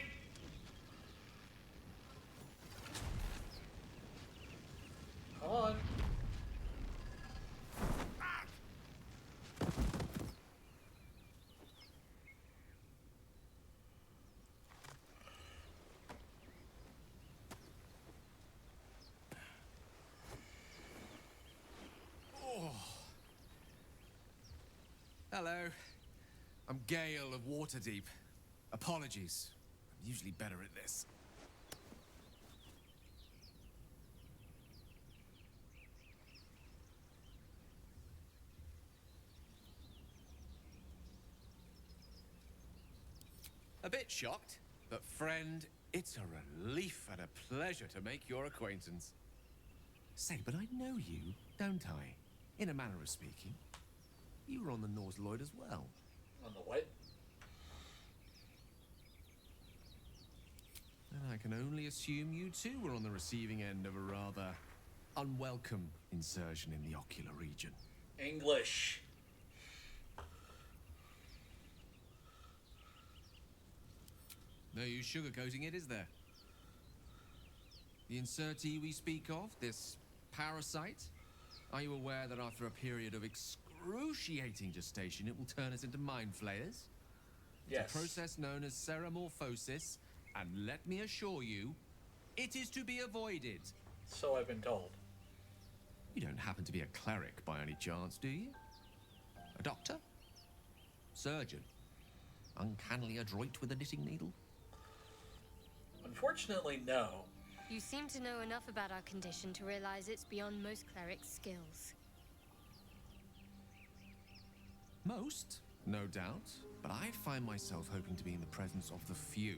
Hello. I'm Gale of Waterdeep. Apologies. I'm usually better at this. A bit shocked, but friend, it's a relief and a pleasure to make your acquaintance. Say, but I know you, don't I? In a manner of speaking. You were on the Norse Lloyd as well. On the what? And I can only assume you too were on the receiving end of a rather unwelcome insertion in the ocular region. English. No use sugarcoating it, is there? The insertee we speak of, this parasite, are you aware that after a period of excruciating gestation, it will turn us into mind flayers? Yes. It's a process known as ceramorphosis, and let me assure you, it is to be avoided. So I've been told. You don't happen to be a cleric by any chance, do you? A doctor? Surgeon? Uncannily adroit with a knitting needle? Unfortunately, no. You seem to know enough about our condition to realize it's beyond most clerics' skills. Most, no doubt, but I find myself hoping to be in the presence of the few.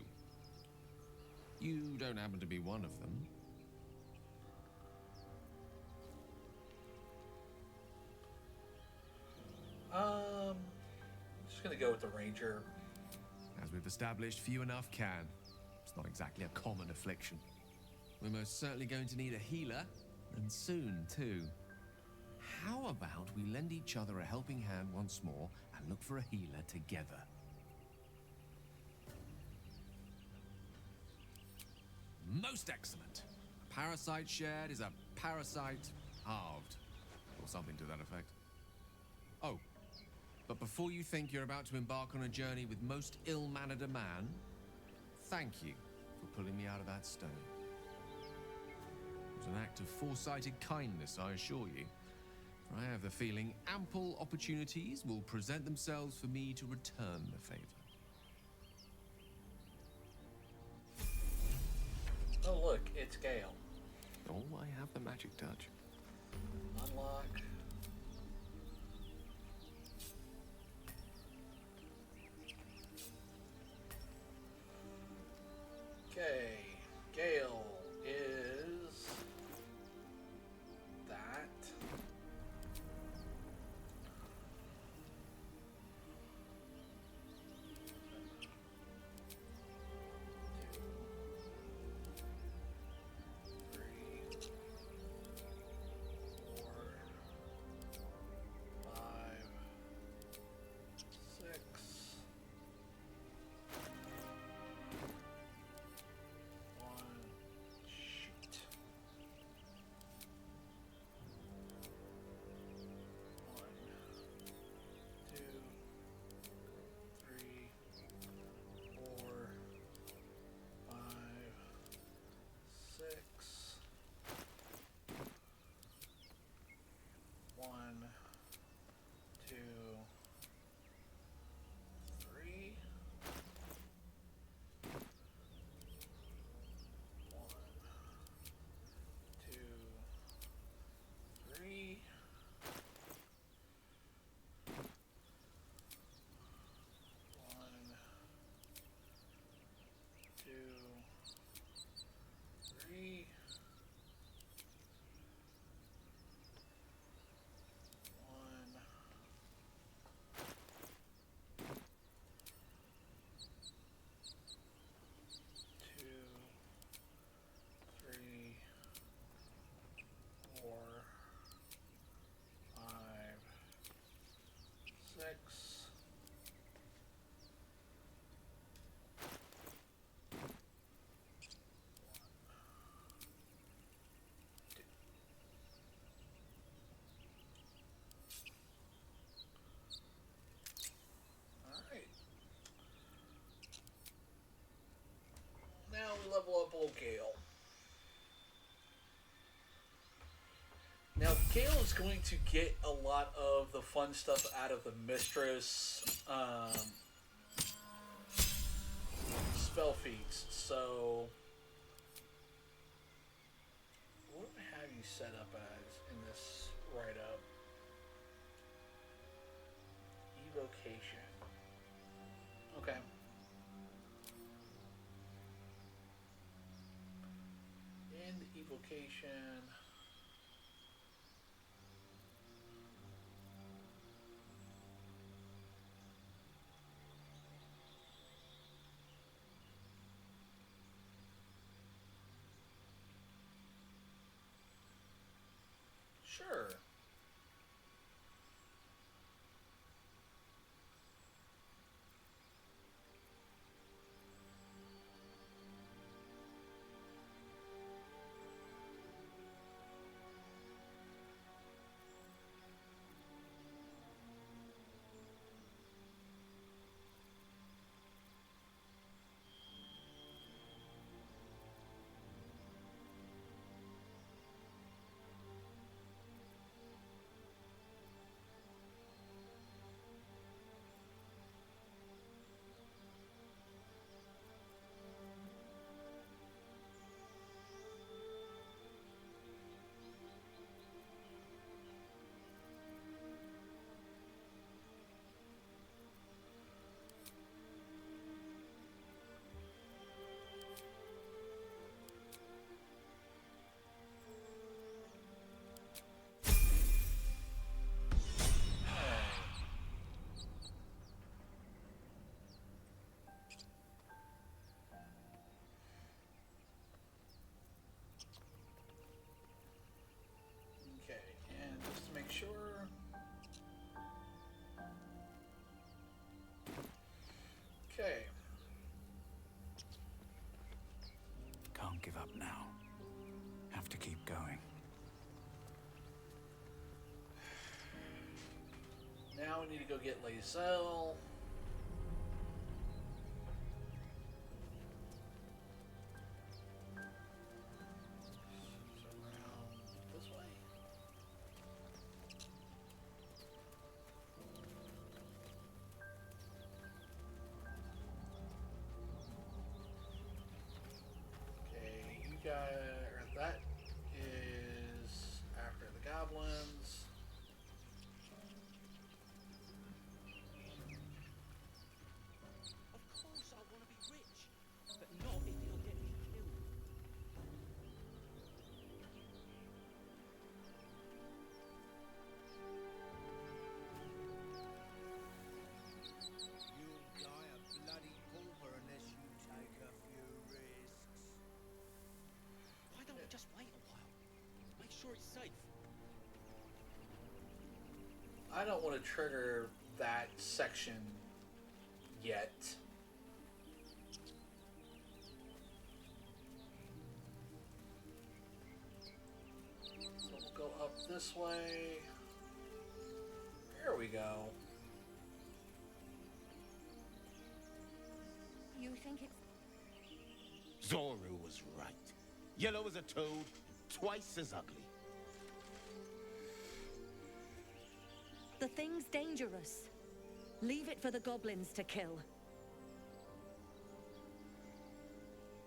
You don't happen to be one of them. I'm just gonna go with the ranger. As we've established, few enough can. It's not exactly a common affliction. We're most certainly going to need a healer, and soon, too. How about we lend each other a helping hand once more and look for a healer together? Most excellent. A parasite shared is a parasite halved, or something to that effect. Oh, but before you think you're about to embark on a journey with most ill-mannered a man, thank you for pulling me out of that stone. It was an act of foresighted kindness, I assure you. For I have the feeling ample opportunities will present themselves for me to return the favor. Oh look, it's Gale. Oh, I have the magic touch. Unlock. Okay, Gale is that. Now we level up old Gale. Now Gale is going to get a lot of the fun stuff out of the Mistress spell feats. So, what do I have you set up as in this write-up? Evocation. Okay. In the evocation. Sure. Okay, and just to make sure. Okay. Can't give up now. Have to keep going. Now we need to go get Lae'zel. This way. Okay, you guys, or that is after the goblins. Of course I want to be rich, but not if it'll get me killed. You'll die a bloody pauper unless you take a few risks. Why don't we just wait a while? Make sure it's safe. I don't want to trigger that section yet. So we'll go up this way. There we go. You think it's... Zoru was right. Yellow as a toad, twice as ugly. The thing's dangerous. Leave it for the goblins to kill.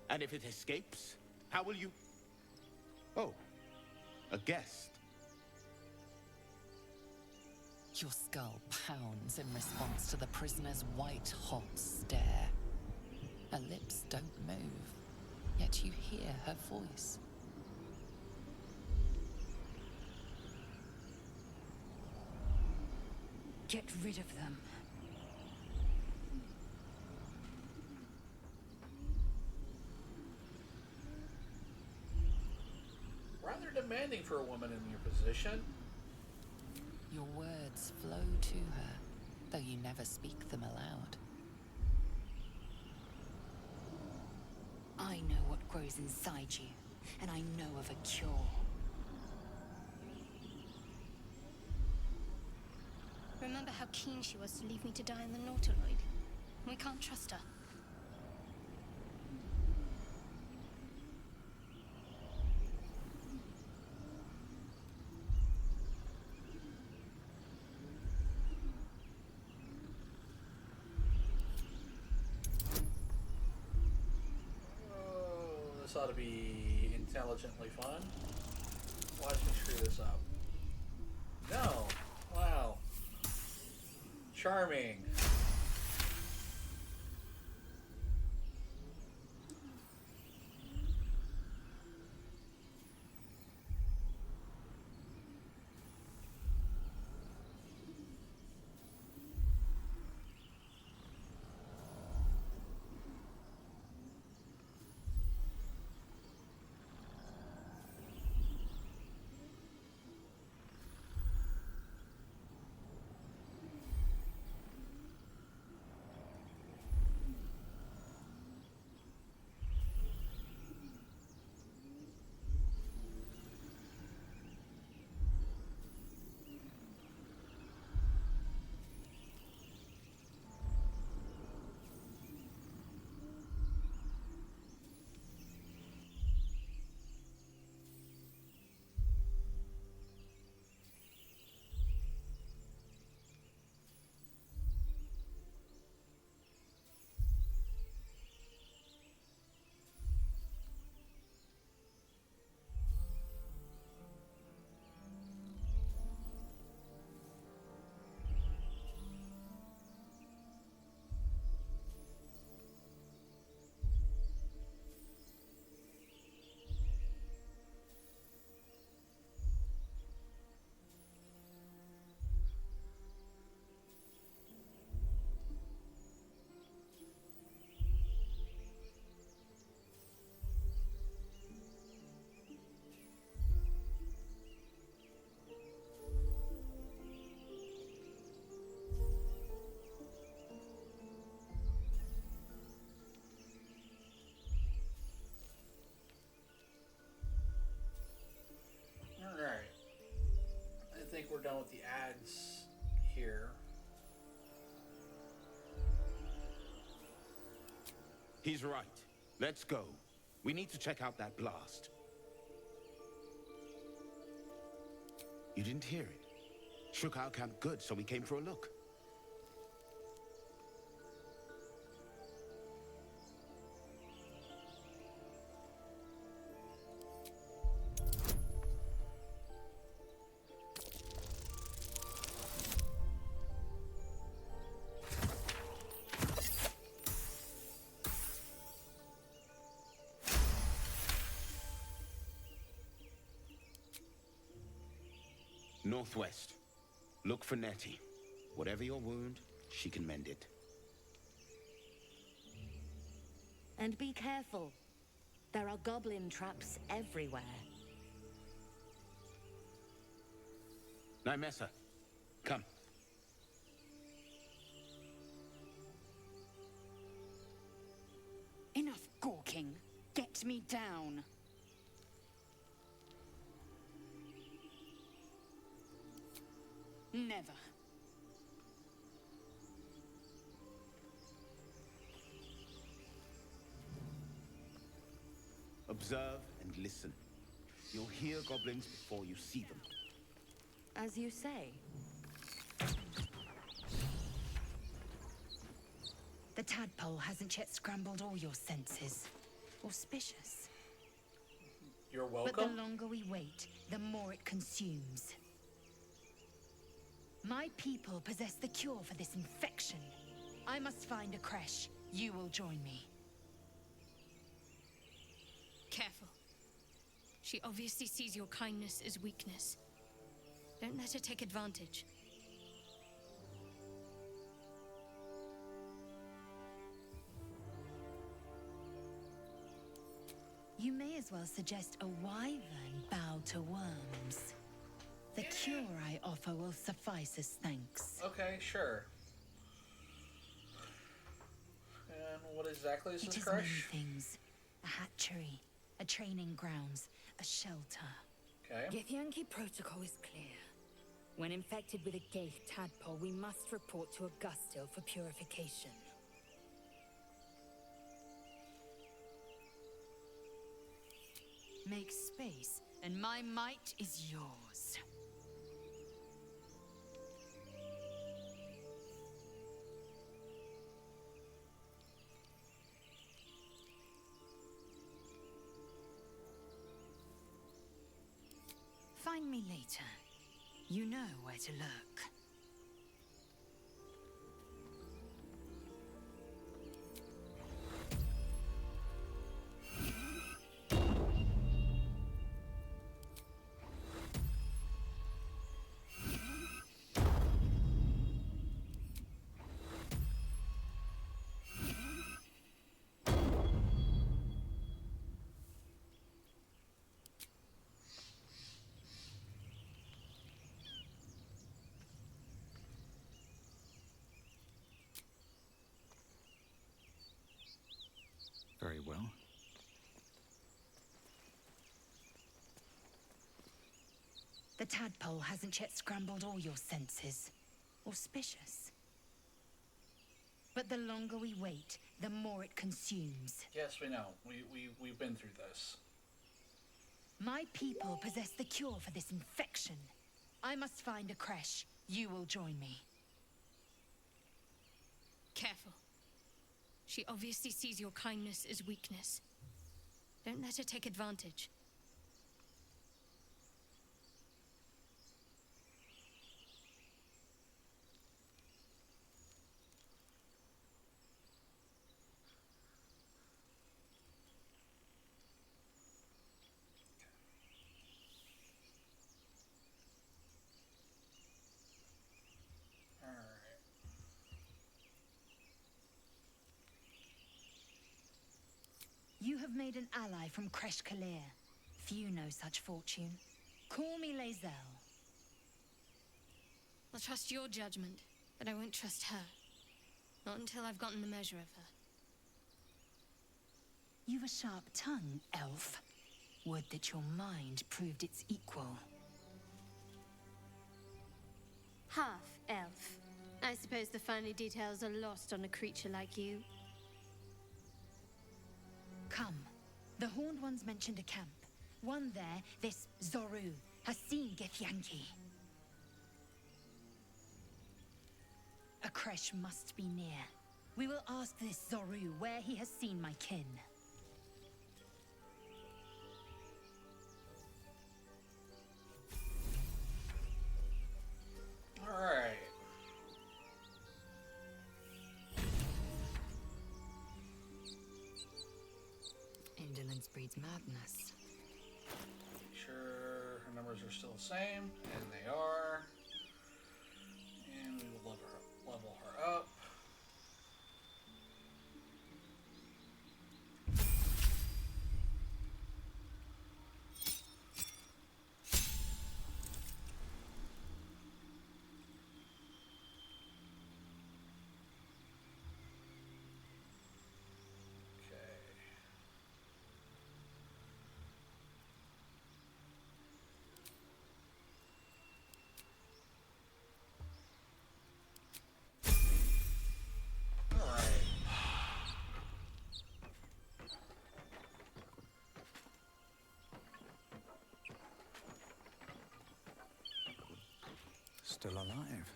And if it escapes, how will you... Oh, a guest. Your skull pounds in response to the prisoner's white-hot stare. Her lips don't move, yet you hear her voice. Get rid of them. Rather demanding for a woman in your position. Your words flow to her, though you never speak them aloud. I know what grows inside you, and I know of a cure. Remember how keen she was to leave me to die in the Nautiloid? We can't trust her. ought to be intelligently fun. Watch me screw this up. No. Wow. Charming. Alright. I think we're done with the ads here. He's right. Let's go. We need to check out that blast. You didn't hear it? Shook our camp good, so we came for a look. Northwest. Look for Nettie. Whatever your wound, she can mend it. And be careful. There are goblin traps everywhere. Nymessa, come. Enough gawking. Get me down. Never. Observe and listen. You'll hear goblins before you see them. As you say. The tadpole hasn't yet scrambled all your senses. Auspicious. You're welcome. But the longer we wait, the more it consumes. My people possess the cure for this infection. I must find a creche. You will join me. Careful. She obviously sees your kindness as weakness. Don't let her take advantage. You may as well suggest a wyvern bow to worms. The cure I offer will suffice as thanks. Okay, sure. And what exactly is this It is crush? many things. A hatchery, a training grounds, a shelter. Okay. Githyanki protocol is clear. When infected with a Gaith tadpole, we must report to Augustil for purification. Make space, and my might is yours. on me later. You know where to look. Very well. The tadpole hasn't yet scrambled all your senses. Auspicious. But the longer we wait, the more it consumes. Yes, we know. We've been through this. My people possess the cure for this infection. I must find a creche. You will join me. Careful. She obviously sees your kindness as weakness. Don't let her take advantage. You have made an ally from Creche Kalir. Few know such fortune. Call me Lae'zel. I'll trust your judgment, but I won't trust her. Not until I've gotten the measure of her. You've a sharp tongue, elf. Would that your mind proved its equal. Half-elf. I suppose the finer details are lost on a creature like you. Come. The Horned Ones mentioned a camp. One there, this Zoru, has seen Githyanki. A creche must be near. We will ask this Zoru where he has seen my kin. Alright. Indolence breeds madness. Sure, her numbers are still the same, and they are. And we will level her up. Still alive.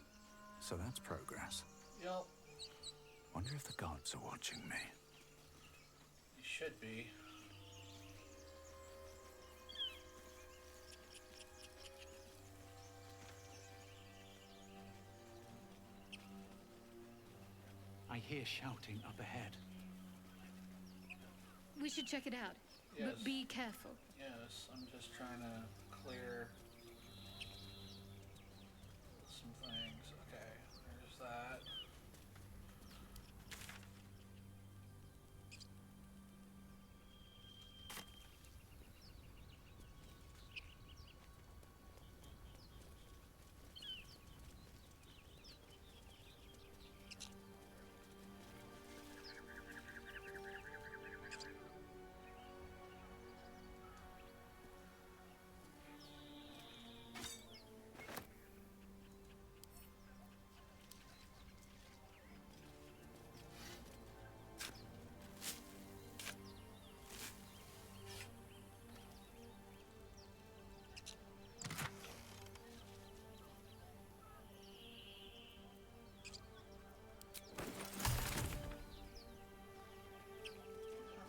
So that's progress. Yep. Wonder if the gods are watching me. You should be. I hear shouting up ahead. We should check it out. Yes. But be careful. Yes, I'm just trying to clear some things. Okay, there's that.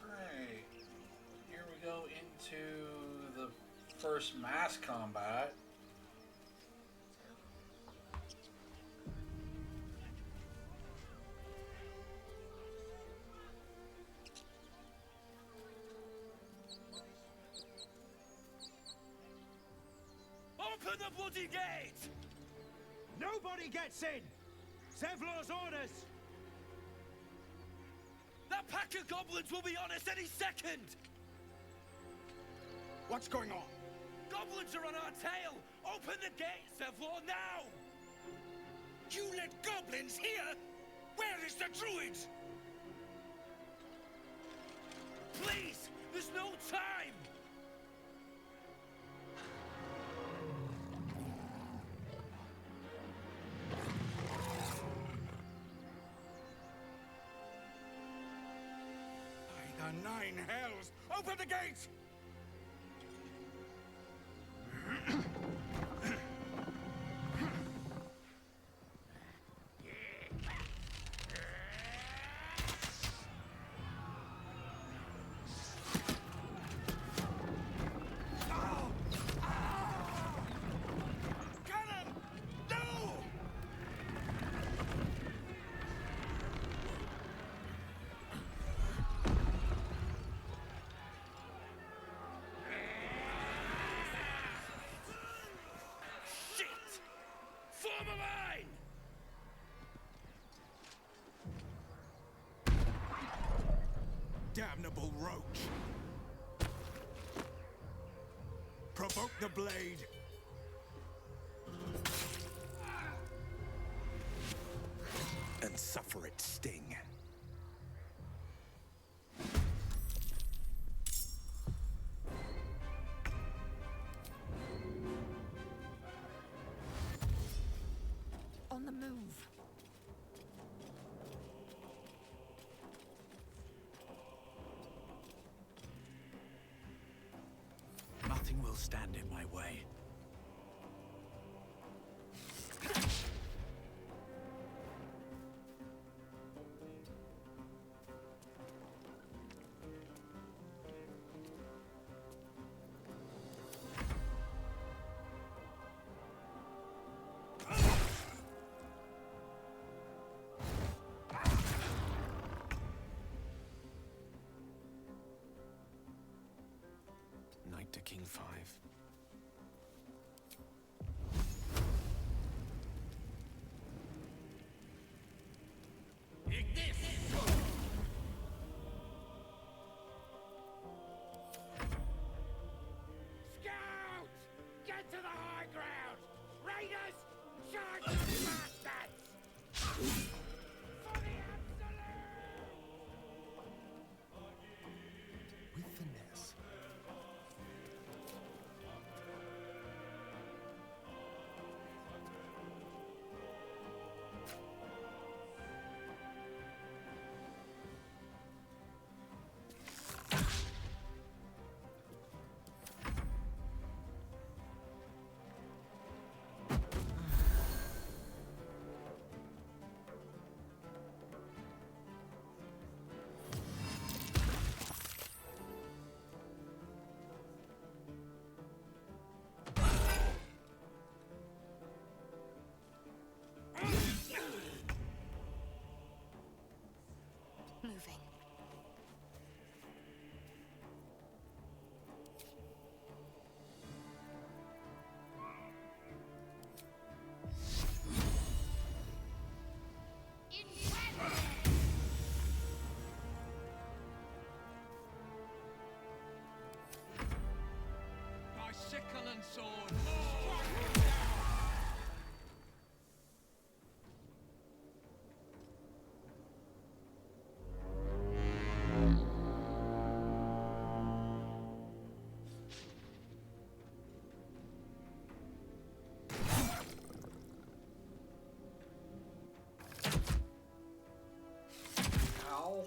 Alright, here we go into the first mass combat. Open the bloody gate! Nobody gets in! Zevlor's orders! That pack of goblins will be on us any second! What's going on? Goblins are on our tail! Open the gate, Zevlor, now! You let goblins here? Where is the druid? Please! There's no time! By the nine hells! Open the gate! Form a line! Damnable roach! Provoke the blade! And suffer its sting. On the move. Nothing will stand in my way. Knight to King 5. Scouts! Get to the high ground! Raiders! Charge the bastards! For the absolute! With finesse. Moving. By sickle and sword! Ow.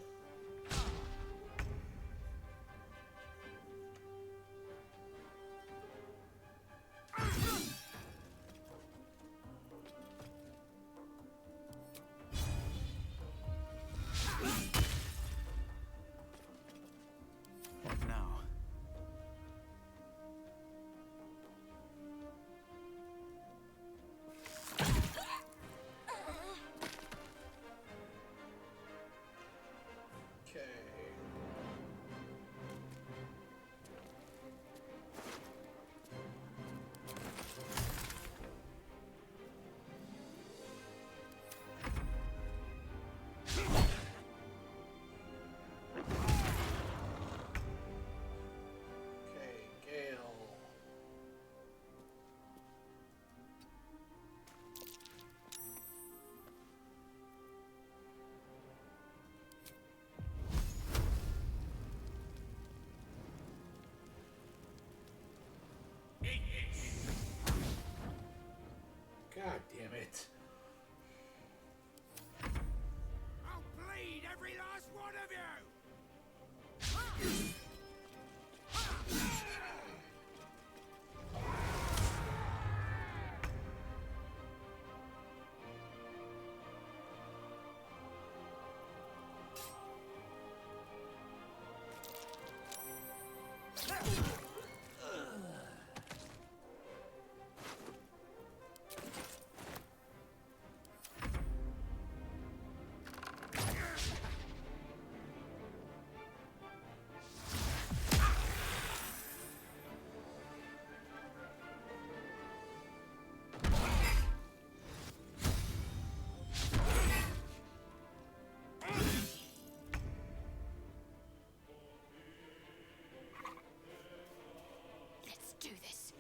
God damn it. I'll bleed every last one of you! Let's do this.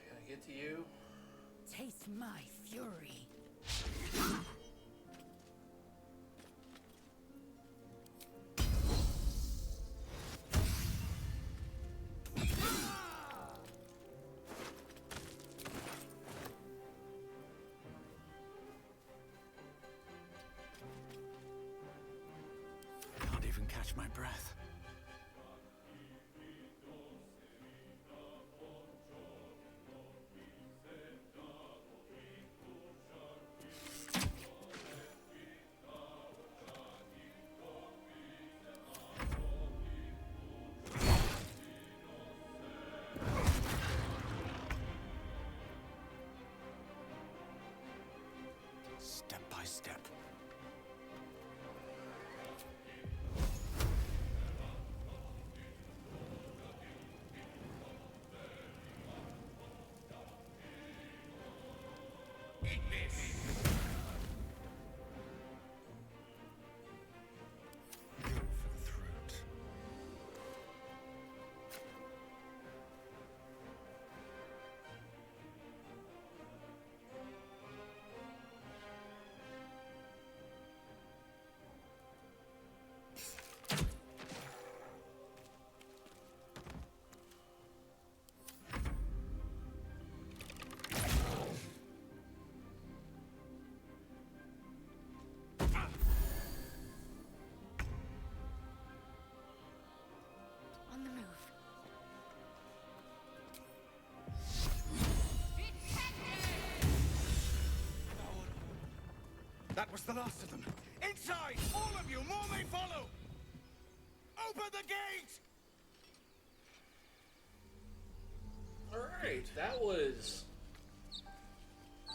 Can I get to you? Taste my fury. Can't even catch my breath. Step by step. Eat this! Go for the throat. On the move. That was the last of them. Inside! All of you! More may follow! Open the gate! Alright, that was...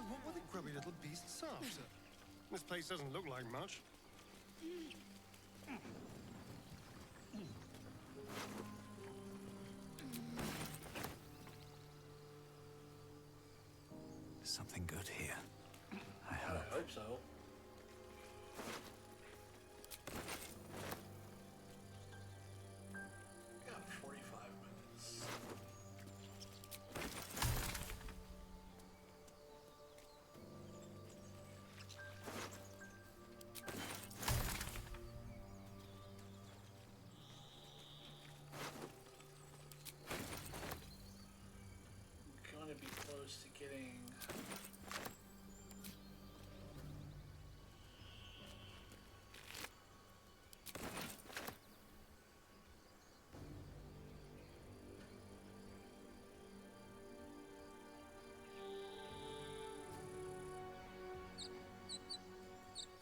What were the grubby little beasts after? This place doesn't look like much. Something good here. I I hope. hope so. Got 45 minutes. I'm gonna be close to getting...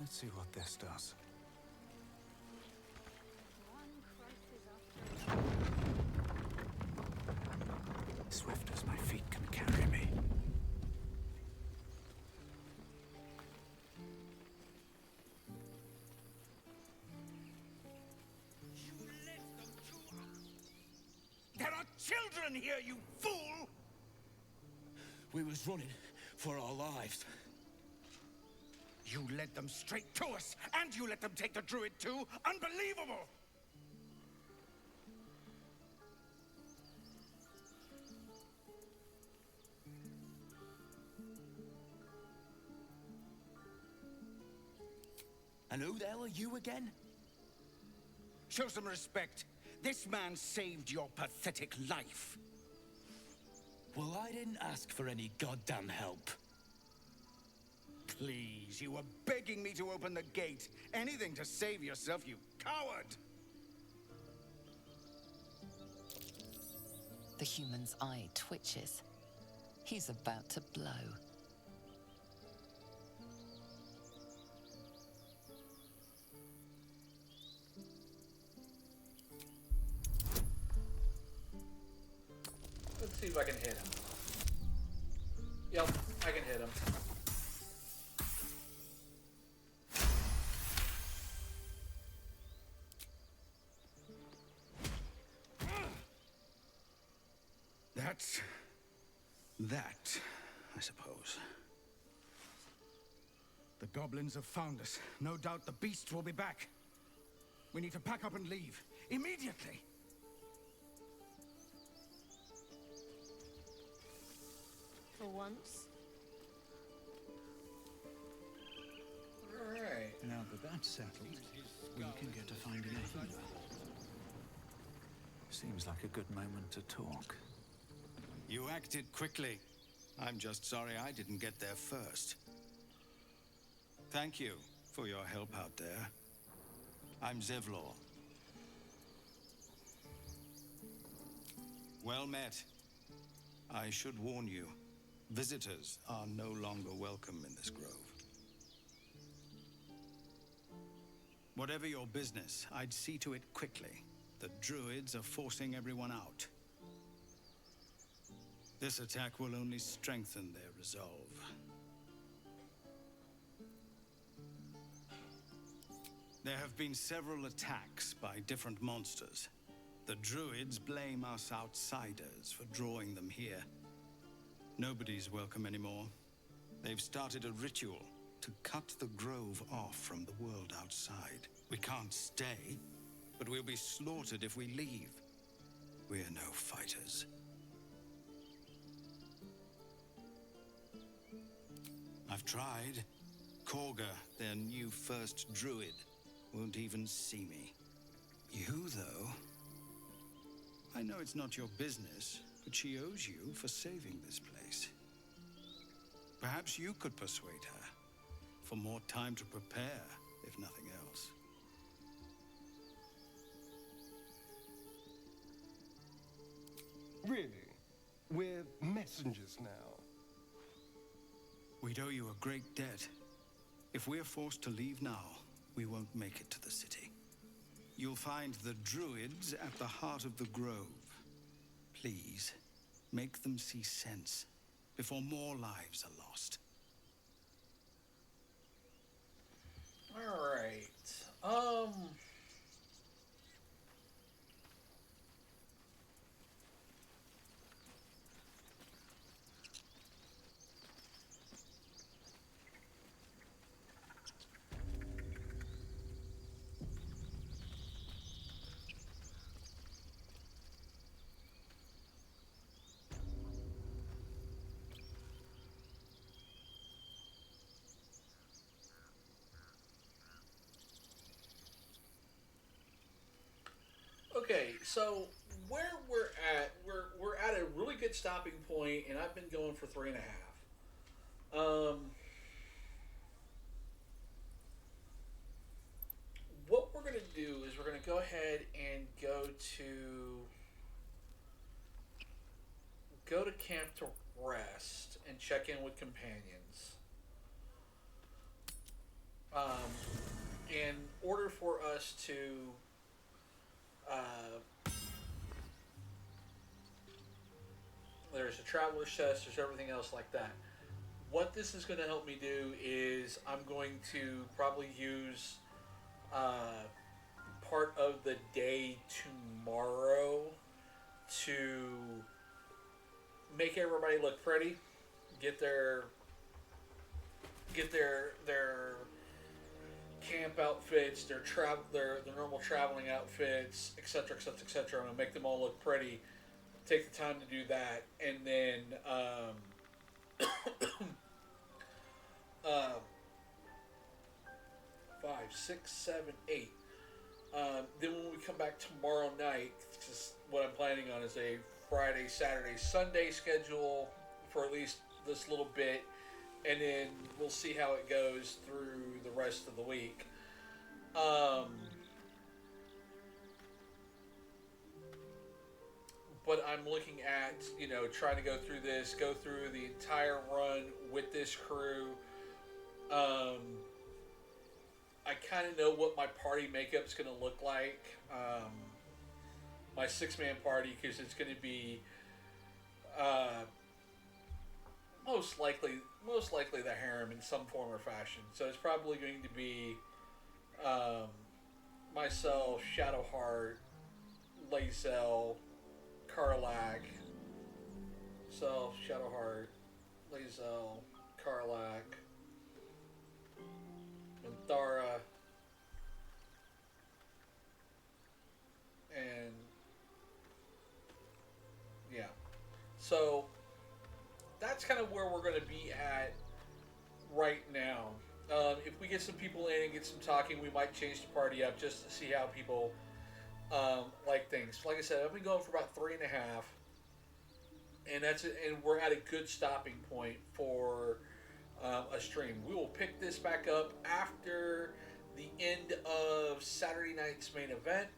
Let's see what this does. Swift as my feet can carry me. You led them to us! There are children here, you fool! We was running for our lives. You led them straight to us, and you let them take the druid too? Unbelievable! And who the hell are you again? Show some respect. This man saved your pathetic life. Well, I didn't ask for any goddamn help. Please, you were begging me to open the gate. Anything to save yourself, you coward! The human's eye twitches. He's about to blow. Let's see if I can hit him. Yep, I can hit him. That's that, I suppose. The goblins have found us. No doubt the beasts will be back. We need to pack up and leave. Immediately! For once. Alright. Now that that's settled, we can get to finding a healer. Seems like a good moment to talk. You acted quickly. I'm just sorry I didn't get there first. Thank you for your help out there. I'm Zevlor. Well met. I should warn you, visitors are no longer welcome in this grove. Whatever your business, I'd see to it quickly. The druids are forcing everyone out. This attack will only strengthen their resolve. There have been several attacks by different monsters. The druids blame us outsiders for drawing them here. Nobody's welcome anymore. They've started a ritual to cut the grove off from the world outside. We can't stay, but we'll be slaughtered if we leave. We're no fighters. I've tried. Korga, their new first druid, won't even see me. You, though... I know it's not your business, but she owes you for saving this place. Perhaps you could persuade her, for more time to prepare, if nothing else. Really? We're messengers now. We'd owe you a great debt. If we're forced to leave now, we won't make it to the city. You'll find the druids at the heart of the grove. Please, make them see sense before more lives are lost. Alright. Okay, so where we're at a really good stopping point, and I've been going for 3.5. What we're gonna do is we're gonna go ahead and go to camp to rest and check in with companions. In order for us to there's a traveler's chest, there's everything else like that. What this is going to help me do is I'm going to probably use part of the day tomorrow to make everybody look pretty, get their get their camp outfits, their normal traveling outfits, etc., etc., etc. I'm gonna make them all look pretty. Take the time to do that, and then uh, 5, 6, 7, 8. Then when we come back tomorrow night, just what I'm planning on is a Friday, Saturday, Sunday schedule for at least this little bit, and then we'll see how it goes through the rest of the week. But I'm looking at, trying to go through the entire run with this crew. I kind of know what my party makeup's going to look like. My 6-man party, because it's going to be most likely the harem in some form or fashion. So it's probably going to be myself, Shadowheart, Lae'zel, Karlach, Shadowheart, Lae'zel, Karlach, Minthara, and yeah. So that's kind of where we're going to be at right now. If we get some people in and get some talking, we might change the party up just to see how people like things. Like I said, I've been going for about 3.5, and that's it. And we're at a good stopping point for a stream. We will pick this back up after the end of Saturday night's main event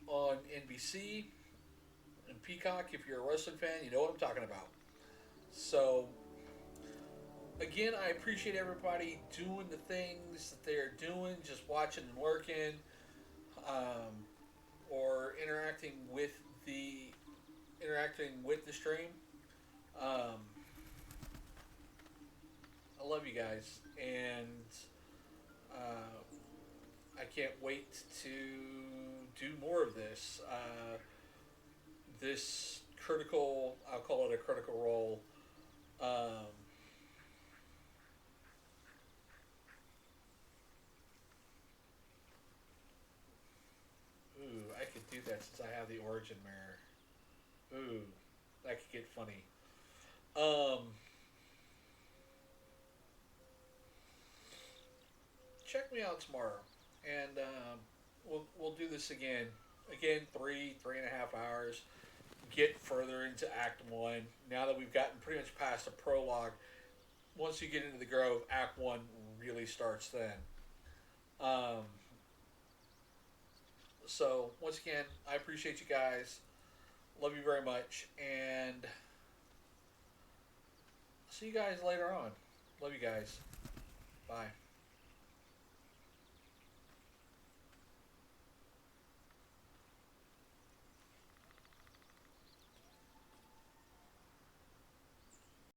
on NBC and Peacock. If you're a wrestling fan, you know what I'm talking about. So again, I appreciate everybody doing the things that they're doing, just watching and lurking, or interacting with the stream. I love you guys, and I can't wait to do more of this. This critical, I'll call it a critical role. Ooh, I could do that since I have the origin mirror. Ooh, that could get funny. Check me out tomorrow, and we'll do this again. Again, 3.5 hours. Get further into Act 1. Now that we've gotten pretty much past the prologue, once you get into the Grove, Act 1 really starts then. So, once again, I appreciate you guys. Love you very much. And see you guys later on. Love you guys. Bye.